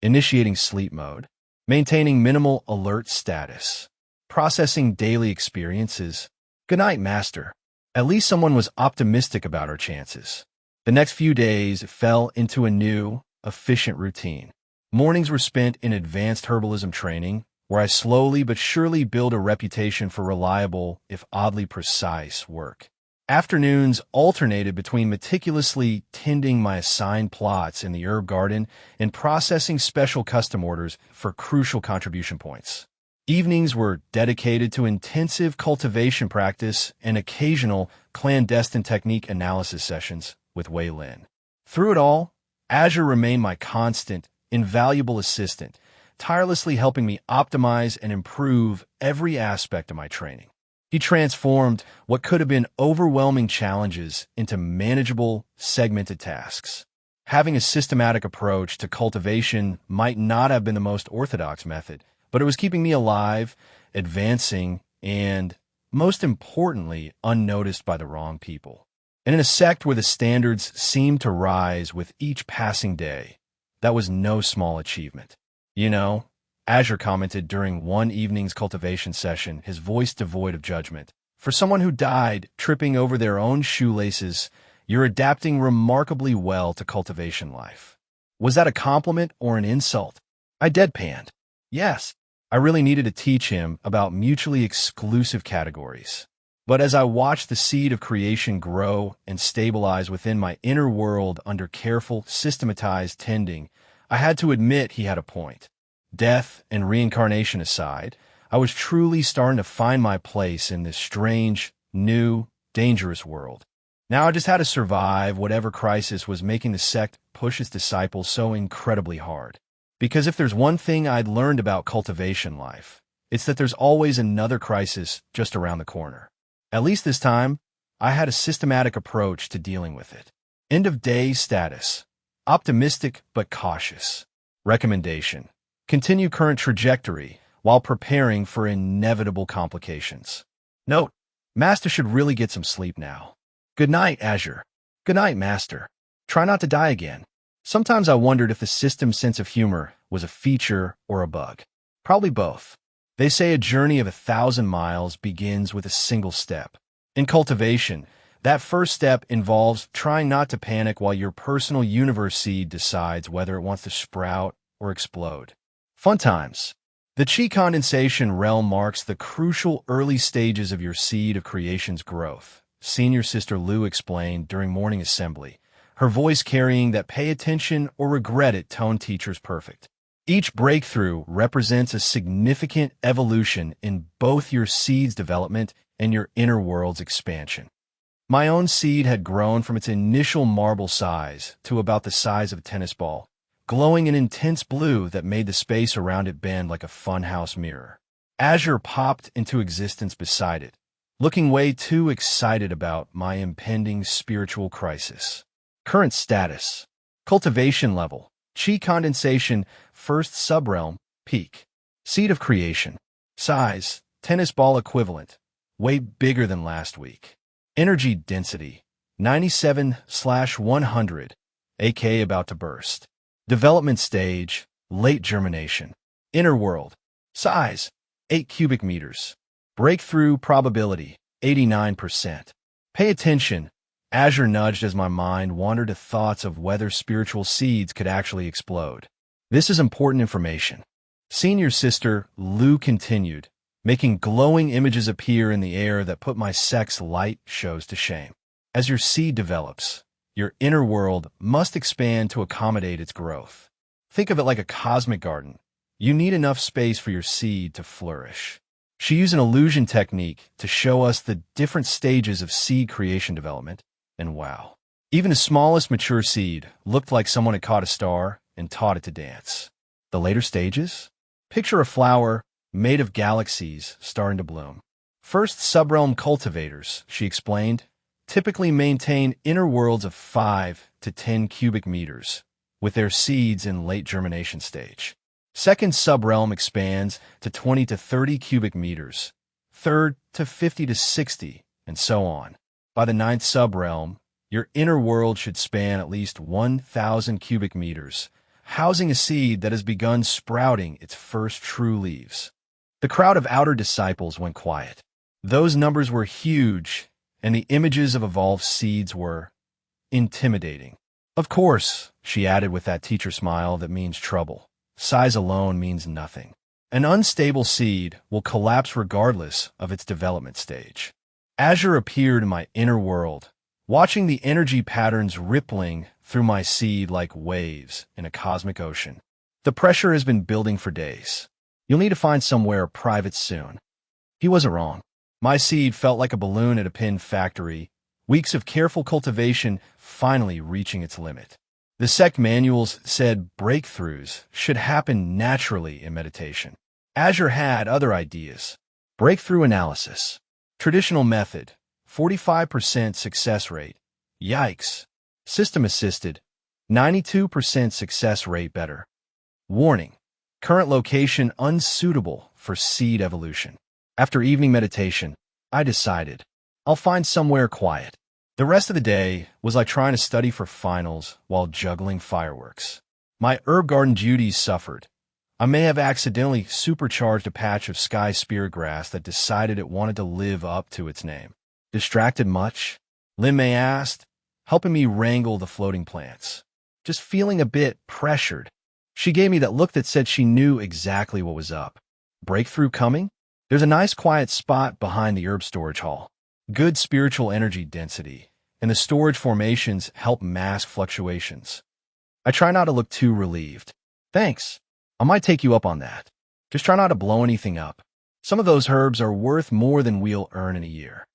initiating sleep mode, maintaining minimal alert status, processing daily experiences. Good night, Master. At least someone was optimistic about our chances. The next few days fell into a new, efficient routine. Mornings were spent in advanced herbalism training, where I slowly but surely built a reputation for reliable, if oddly precise, work. Afternoons alternated between meticulously tending my assigned plots in the herb garden and processing special custom orders for crucial contribution points. Evenings were dedicated to intensive cultivation practice and occasional clandestine technique analysis sessions with Wei Lin. Through it all, Azure remained my constant, invaluable assistant, tirelessly helping me optimize and improve every aspect of my training. He transformed what could have been overwhelming challenges into manageable, segmented tasks. Having a systematic approach to cultivation might not have been the most orthodox method, but it was keeping me alive, advancing, and, most importantly, unnoticed by the wrong people. And in a sect where the standards seemed to rise with each passing day, that was no small achievement. Azure commented during one evening's cultivation session, his voice devoid of judgment. For someone who died tripping over their own shoelaces, you're adapting remarkably well to cultivation life. Was that a compliment or an insult? I deadpanned. Yes, I really needed to teach him about mutually exclusive categories. But as I watched the seed of creation grow and stabilize within my inner world under careful, systematized tending, I had to admit he had a point. Death and reincarnation aside, I was truly starting to find my place in this strange, new, dangerous world. Now I just had to survive whatever crisis was making the sect push its disciples so incredibly hard. Because if there's one thing I'd learned about cultivation life, it's that there's always another crisis just around the corner. At least this time, I had a systematic approach to dealing with it. End of day status. Optimistic but cautious. Recommendation. Continue current trajectory while preparing for inevitable complications. Note, Master should really get some sleep now. Good night, Azure. Good night, Master. Try not to die again. Sometimes I wondered if the system's sense of humor was a feature or a bug. Probably both. They say a journey of 1,000 miles begins with a single step. In cultivation, That first step involves trying not to panic while your personal universe seed decides whether it wants to sprout or explode. Fun times. The Qi condensation realm marks the crucial early stages of your seed of creation's growth, Senior Sister Lu explained during morning assembly, her voice carrying that pay attention or regret it tone teacher's perfect. Each breakthrough represents a significant evolution in both your seed's development and your inner world's expansion. My own seed had grown from its initial marble size to about the size of a tennis ball, glowing an intense blue that made the space around it bend like a funhouse mirror. Azure popped into existence beside it, looking way too excited about my impending spiritual crisis. Current status: cultivation level, Qi condensation, first subrealm, peak. Seed of creation. Size, tennis ball equivalent, way bigger than last week. Energy density, 97/100, aka about to burst. Development stage, late germination. Inner world. Size, 8 cubic meters. Breakthrough probability, 89%. Pay attention. Azure nudged as my mind wandered to thoughts of whether spiritual seeds could actually explode. This is important information. Senior Sister Lu continued, making glowing images appear in the air that put my sex light shows to shame. As your seed develops, your inner world must expand to accommodate its growth. Think of it like a cosmic garden. You need enough space for your seed to flourish. She used an illusion technique to show us the different stages of seed creation development, and wow. Even the smallest mature seed looked like someone had caught a star and taught it to dance. The later stages? Picture a flower made of galaxies starting to bloom. First subrealm cultivators, she explained, typically maintain inner worlds of 5 to 10 cubic meters, with their seeds in late germination stage. Second subrealm expands to 20 to 30 cubic meters, third to 50 to 60, and so on. By the ninth subrealm, your inner world should span at least 1,000 cubic meters, housing a seed that has begun sprouting its first true leaves. The crowd of outer disciples went quiet. Those numbers were huge, and the images of evolved seeds were intimidating. Of course, she added with that teacher smile that means trouble. Size alone means nothing. An unstable seed will collapse regardless of its development stage. Azure appeared in my inner world, watching the energy patterns rippling through my seed like waves in a cosmic ocean. The pressure has been building for days. You'll need to find somewhere private soon. He wasn't wrong. My seed felt like a balloon at a pin factory, weeks of careful cultivation finally reaching its limit. The sect manuals said breakthroughs should happen naturally in meditation. Azure had other ideas. Breakthrough analysis. Traditional method. 45% success rate. Yikes. System assisted. 92% success rate better. Warning. Current location unsuitable for seed evolution. After evening meditation, I decided I'll find somewhere quiet. The rest of the day was like trying to study for finals while juggling fireworks. My herb garden duties suffered. I may have accidentally supercharged a patch of sky spear grass that decided it wanted to live up to its name. Distracted much? Lin Mei asked, helping me wrangle the floating plants. Just feeling a bit pressured. She gave me that look that said she knew exactly what was up. Breakthrough coming? There's a nice quiet spot behind the herb storage hall. Good spiritual energy density, and the storage formations help mask fluctuations. I try not to look too relieved. Thanks. I might take you up on that. Just try not to blow anything up. Some of those herbs are worth more than we'll earn in a year.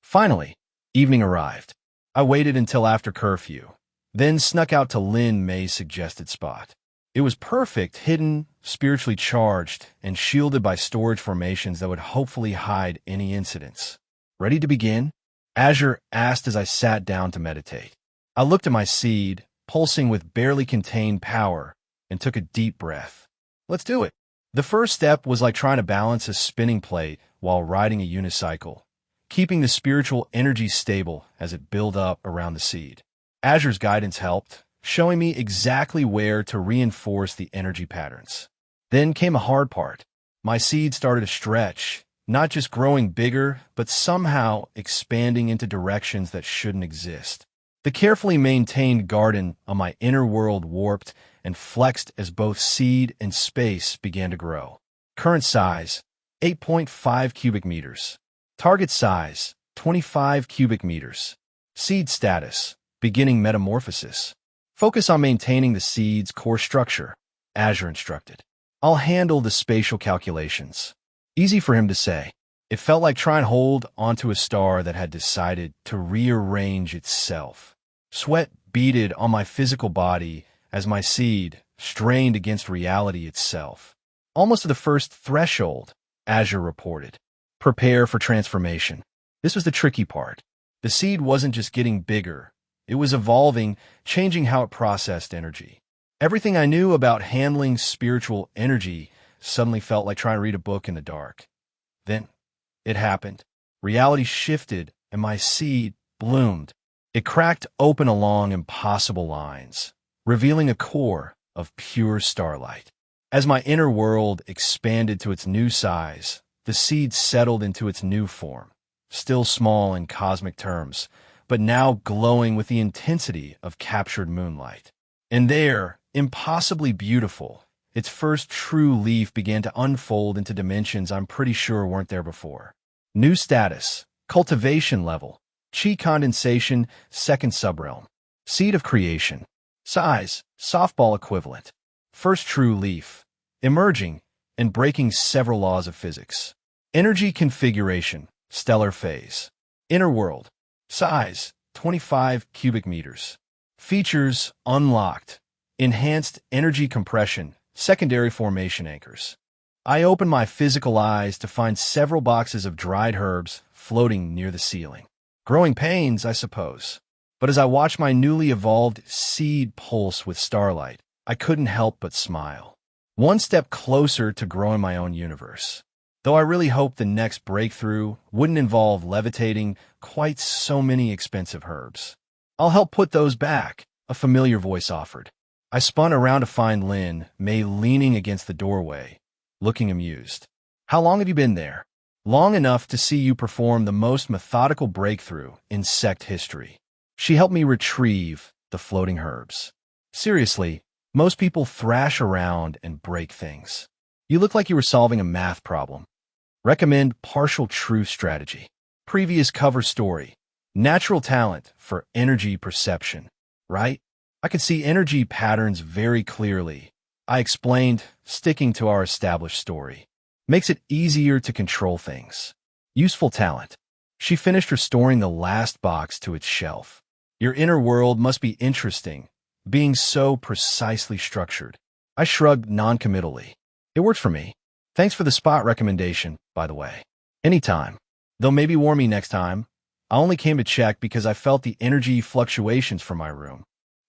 Finally, evening arrived. I waited until after curfew, then snuck out to Lin Mei's suggested spot. It was perfect, hidden, spiritually charged, and shielded by storage formations that would hopefully hide any incidents. Ready to begin? Azure asked as I sat down to meditate. I looked at my seed, pulsing with barely contained power, and took a deep breath. Let's do it. The first step was like trying to balance a spinning plate while riding a unicycle, keeping the spiritual energy stable as it built up around the seed. Azure's guidance helped, showing me exactly where to reinforce the energy patterns. Then came a hard part. My seed started to stretch, not just growing bigger, but somehow expanding into directions that shouldn't exist. The carefully maintained garden on my inner world warped and flexed as both seed and space began to grow. Current size, 8.5 cubic meters. Target size, 25 cubic meters. Seed status, beginning metamorphosis. Focus on maintaining the seed's core structure, Azure instructed. I'll handle the spatial calculations. Easy for him to say. It felt like trying to hold onto a star that had decided to rearrange itself. Sweat beaded on my physical body as my seed strained against reality itself. Almost to the first threshold, Azure reported. Prepare for transformation. This was the tricky part. The seed wasn't just getting bigger. It was evolving, changing how it processed energy. Everything I knew about handling spiritual energy suddenly felt like trying to read a book in the dark. Then, it happened. Reality shifted, and my seed bloomed. It cracked open along impossible lines, revealing a core of pure starlight. As my inner world expanded to its new size, the seed settled into its new form, still small in cosmic terms, but now glowing with the intensity of captured moonlight. And there, impossibly beautiful, its first true leaf began to unfold into dimensions I'm pretty sure weren't there before. New status, cultivation level, chi condensation, second subrealm, seed of creation, size, softball equivalent, first true leaf, emerging and breaking several laws of physics. Energy configuration, stellar phase, inner world, size, 25 cubic meters. Features unlocked, enhanced energy compression, secondary formation anchors. I opened my physical eyes to find several boxes of dried herbs floating near the ceiling. Growing pains, I suppose. But as I watched my newly evolved seed pulse with starlight, I couldn't help but smile. One step closer to growing my own universe. Though I really hoped the next breakthrough wouldn't involve levitating quite so many expensive herbs. I'll help put those back, a familiar voice offered. I spun around to find Lin Mei leaning against the doorway, looking amused. How long have you been there? Long enough to see you perform the most methodical breakthrough in sect history. She helped me retrieve the floating herbs. Seriously, most people thrash around and break things. You look like you were solving a math problem. Recommend partial truth strategy. Previous cover story. Natural talent for energy perception. Right? I could see energy patterns very clearly. I explained, sticking to our established story. Makes it easier to control things. Useful talent. She finished restoring the last box to its shelf. Your inner world must be interesting, being so precisely structured. I shrugged non-committally. It worked for me. Thanks for the spot recommendation, by the way. Anytime. Though maybe warn me next time. I only came to check because I felt the energy fluctuations from my room.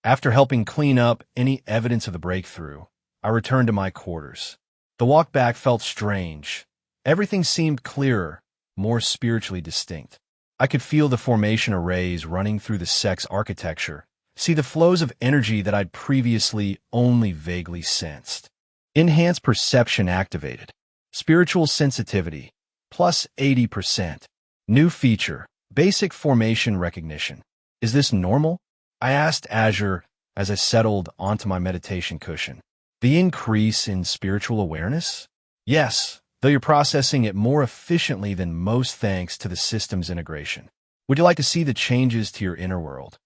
After helping clean up any evidence of the breakthrough, I returned to my quarters. The walk back felt strange. Everything seemed clearer, more spiritually distinct. I could feel the formation arrays running through the sect's architecture, see the flows of energy that I'd previously only vaguely sensed. Enhanced perception activated. Spiritual sensitivity, plus 80%. New feature, basic formation recognition. Is this normal? I asked Azure as I settled onto my meditation cushion. The increase in spiritual awareness? Yes, though you're processing it more efficiently than most thanks to the system's integration. Would you like to see the changes to your inner world?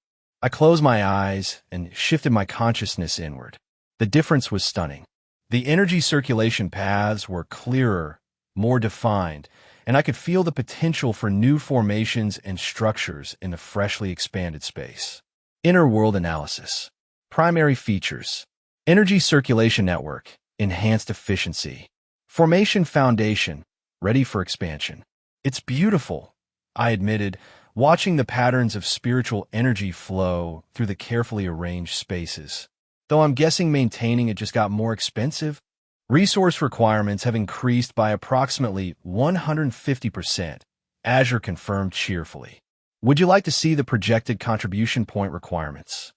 I closed my eyes and shifted my consciousness inward. The difference was stunning. The energy circulation paths were clearer, more defined, and I could feel the potential for new formations and structures in the freshly expanded space. Inner world analysis. Primary features. Energy circulation network, enhanced efficiency. Formation foundation, ready for expansion. It's beautiful, I admitted, watching the patterns of spiritual energy flow through the carefully arranged spaces. Though I'm guessing maintaining it just got more expensive. Resource requirements have increased by approximately 150%, Azure confirmed cheerfully. Would you like to see the projected contribution point requirements?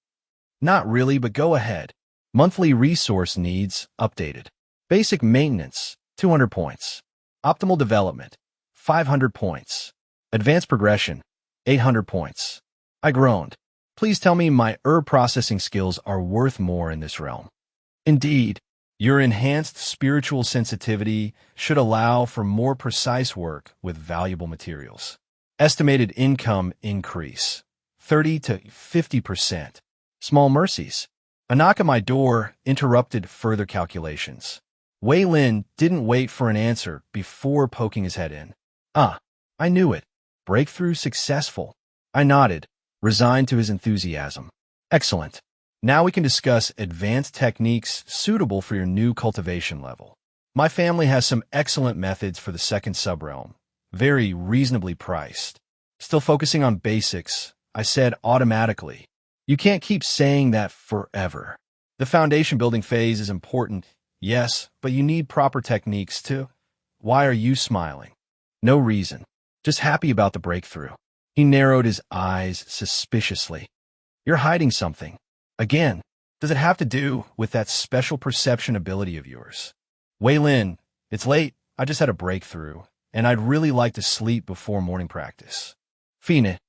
Not really, but go ahead. Monthly resource needs updated. Basic maintenance, 200 points. Optimal development, 500 points. Advanced progression, 800 points. I groaned. Please tell me my herb processing skills are worth more in this realm. Indeed, your enhanced spiritual sensitivity should allow for more precise work with valuable materials. Estimated income increase, 30 to 50%. Small mercies. A knock at my door interrupted further calculations. Wei Lin didn't wait for an answer before poking his head in. Ah, I knew it. Breakthrough successful. I nodded, resigned to his enthusiasm. Excellent. Now we can discuss advanced techniques suitable for your new cultivation level. My family has some excellent methods for the second subrealm, very reasonably priced. Still focusing on basics, I said automatically. You can't keep saying that forever. The foundation building phase is important, yes, but you need proper techniques too. Why are you smiling? No reason. Just happy about the breakthrough. He narrowed his eyes suspiciously. You're hiding something. Again, does it have to do with that special perception ability of yours? Wei Lin, it's late. I just had a breakthrough, and I'd really like to sleep before morning practice. Fine.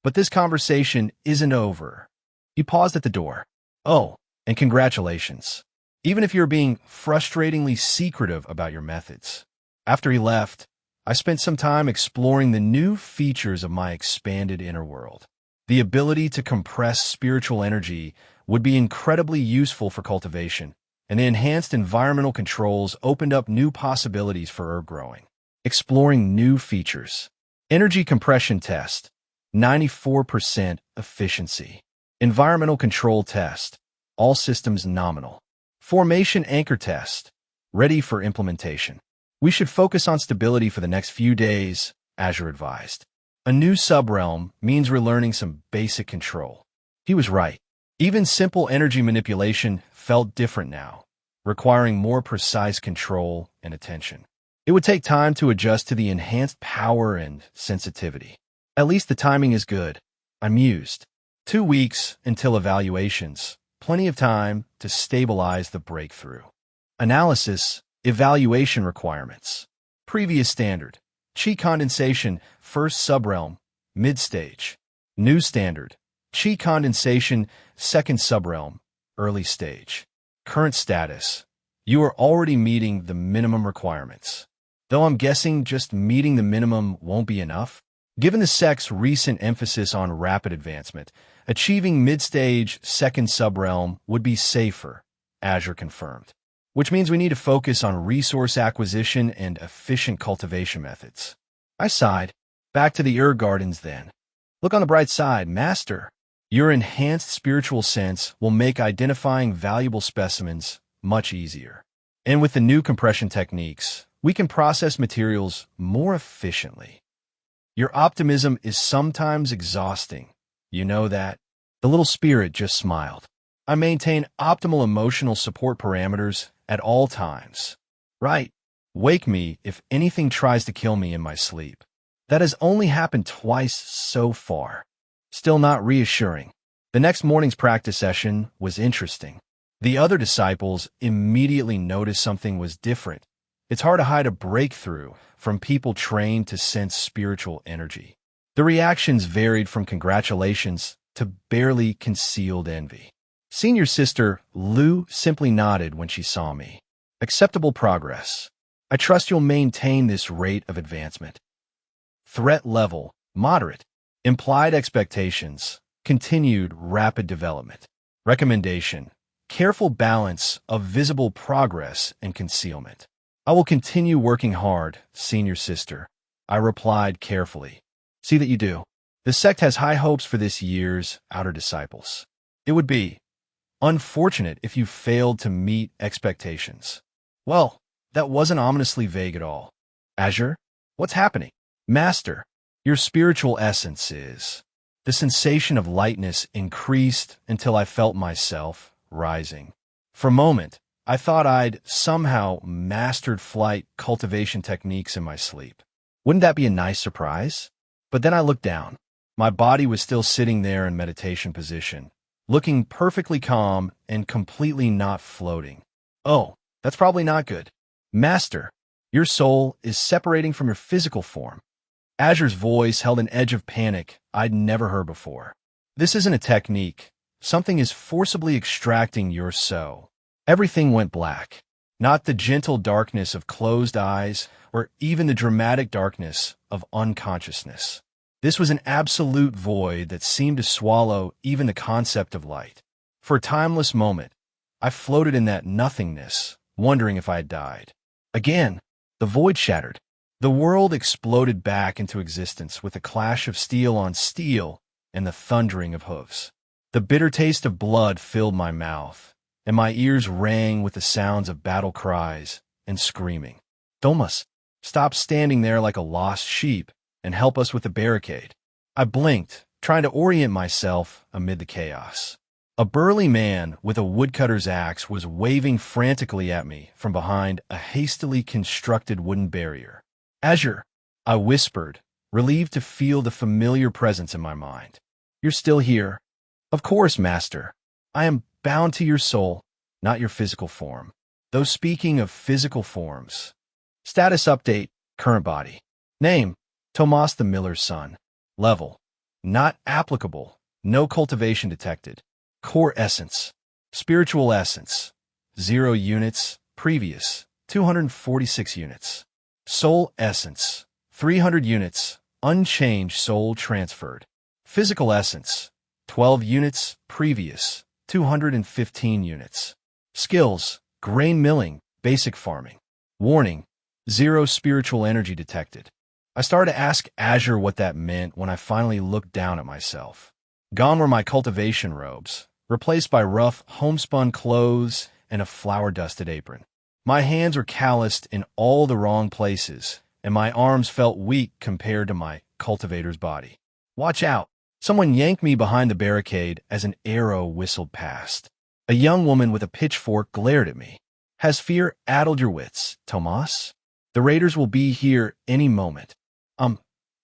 But this conversation isn't over. He paused at the door. Oh, and congratulations. Even if you're being frustratingly secretive about your methods. After he left, I spent some time exploring the new features of my expanded inner world. The ability to compress spiritual energy would be incredibly useful for cultivation, and the enhanced environmental controls opened up new possibilities for herb growing. Exploring new features. Energy compression test, 94% efficiency. Environmental control test, all systems nominal. Formation anchor test, ready for implementation. We should focus on stability for the next few days, Azure advised. A new subrealm means relearning some basic control. He was right. Even simple energy manipulation felt different now, requiring more precise control and attention. It would take time to adjust to the enhanced power and sensitivity. At least the timing is good. I mused. 2 weeks until evaluations, plenty of time to stabilize the breakthrough. Analysis, evaluation requirements. Previous standard. Qi condensation, first subrealm, mid-stage. New standard. Qi condensation, second subrealm, early stage. Current status. You are already meeting the minimum requirements. Though I'm guessing just meeting the minimum won't be enough. Given the sect's recent emphasis on rapid advancement, achieving mid-stage second subrealm would be safer, Azure confirmed. Which means we need to focus on resource acquisition and efficient cultivation methods. I sighed. Back to the herb gardens then. Look on the bright side, Master. Your enhanced spiritual sense will make identifying valuable specimens much easier. And with the new compression techniques, we can process materials more efficiently. Your optimism is sometimes exhausting. You know that? The little spirit just smiled. I maintain optimal emotional support parameters at all times. Right. Wake me if anything tries to kill me in my sleep. That has only happened twice so far. Still not reassuring. The next morning's practice session was interesting. The other disciples immediately noticed something was different. It's hard to hide a breakthrough from people trained to sense spiritual energy. The reactions varied from congratulations to barely concealed envy. Senior sister Lu simply nodded when she saw me. Acceptable progress. I trust you'll maintain this rate of advancement. Threat level, moderate. Implied expectations, continued rapid development. Recommendation, careful balance of visible progress and concealment. I will continue working hard, senior sister. I replied carefully. See that you do. The sect has high hopes for this year's outer disciples. It would be unfortunate if you failed to meet expectations. Well, that wasn't ominously vague at all. Azure, what's happening? Master, your spiritual essence is. The sensation of lightness increased until I felt myself rising. For a moment, I thought I'd somehow mastered flight cultivation techniques in my sleep. Wouldn't that be a nice surprise? But then I looked down. My body was still sitting there in meditation position, looking perfectly calm and completely not floating. Oh, that's probably not good. Master, Your soul is separating from your physical form. Azure's voice held an edge of panic I'd never heard before. This isn't a technique. Something is forcibly extracting your soul. Everything went black. Not the gentle darkness of closed eyes or even the dramatic darkness of unconsciousness. This was an absolute void that seemed to swallow even the concept of light. For a timeless moment, I floated in that nothingness, wondering if I had died. Again, the void shattered. The world exploded back into existence with a clash of steel on steel and the thundering of hooves. The bitter taste of blood filled my mouth, and my ears rang with the sounds of battle cries and screaming. Thomas, stop standing there like a lost sheep and help us with the barricade. I blinked, trying to orient myself amid the chaos. A burly man with a woodcutter's axe was waving frantically at me from behind a hastily constructed wooden barrier. Azure, I whispered, relieved to feel the familiar presence in my mind. You're still here. Of course, master. I am bound to your soul, not your physical form. Though speaking of physical forms. Status update, current body. Name, Tomas the Miller's son. Level, not applicable. No cultivation detected. Core essence, spiritual essence, 0 units, previous, 246 units. Soul essence, 300 units, unchanged soul transferred. Physical essence, 12 units, previous, 215 units. Skills, grain milling, basic farming. Warning, 0 spiritual energy detected. I started to ask Azure what that meant when I finally looked down at myself. Gone were my cultivation robes, replaced by rough, homespun clothes and a flour-dusted apron. My hands were calloused in all the wrong places, and my arms felt weak compared to my cultivator's body. Watch out! Someone yanked me behind the barricade as an arrow whistled past. A young woman with a pitchfork glared at me. Has fear addled your wits, Tomas? The raiders will be here any moment.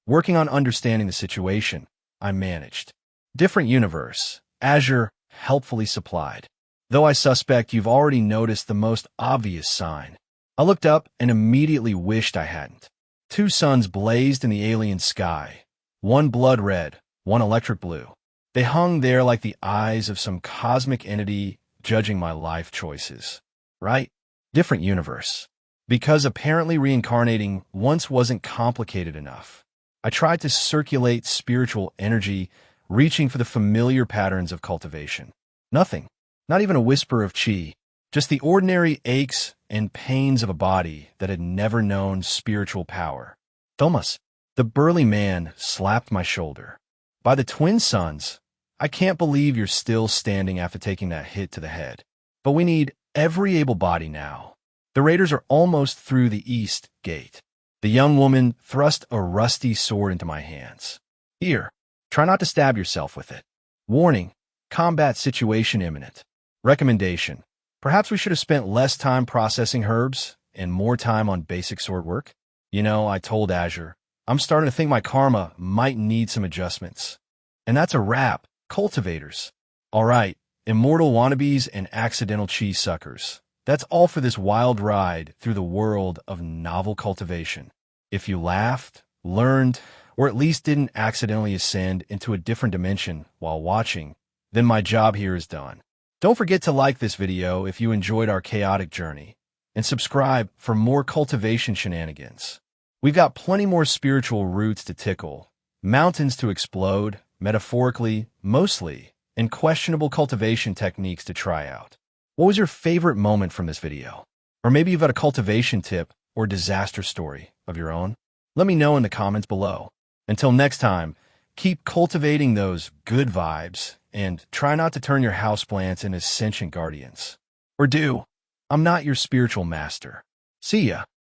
Working on understanding the situation, I managed. Different universe, Azure helpfully supplied. Though I suspect you've already noticed the most obvious sign. I looked up and immediately wished I hadn't. 2 suns blazed in the alien sky, one blood red, one electric blue. They hung there like the eyes of some cosmic entity judging my life choices. Right? Different universe. Because apparently reincarnating once wasn't complicated enough. I tried to circulate spiritual energy, reaching for the familiar patterns of cultivation. Nothing. Not even a whisper of chi. Just the ordinary aches and pains of a body that had never known spiritual power. Thomas, the burly man, slapped my shoulder. By the twin suns, I can't believe you're still standing after taking that hit to the head. But we need every able body now. The raiders are almost through the east gate. The young woman thrust a rusty sword into my hands. Here, try not to stab yourself with it. Warning, combat situation imminent. Recommendation, perhaps we should have spent less time processing herbs and more time on basic sword work. You know, I told Azure, I'm starting to think my karma might need some adjustments. And that's a wrap, cultivators. All right, immortal wannabes and accidental cheese suckers. That's all for this wild ride through the world of novel cultivation. If you laughed, learned, or at least didn't accidentally ascend into a different dimension while watching, then my job here is done. Don't forget to like this video if you enjoyed our chaotic journey, and subscribe for more cultivation shenanigans. We've got plenty more spiritual roots to tickle, mountains to explode, metaphorically, mostly, and questionable cultivation techniques to try out. What was your favorite moment from this video? Or maybe you've got a cultivation tip or disaster story of your own? Let me know in the comments below. Until next time, keep cultivating those good vibes and try not to turn your houseplants into sentient guardians. Or do. I'm not your spiritual master. See ya.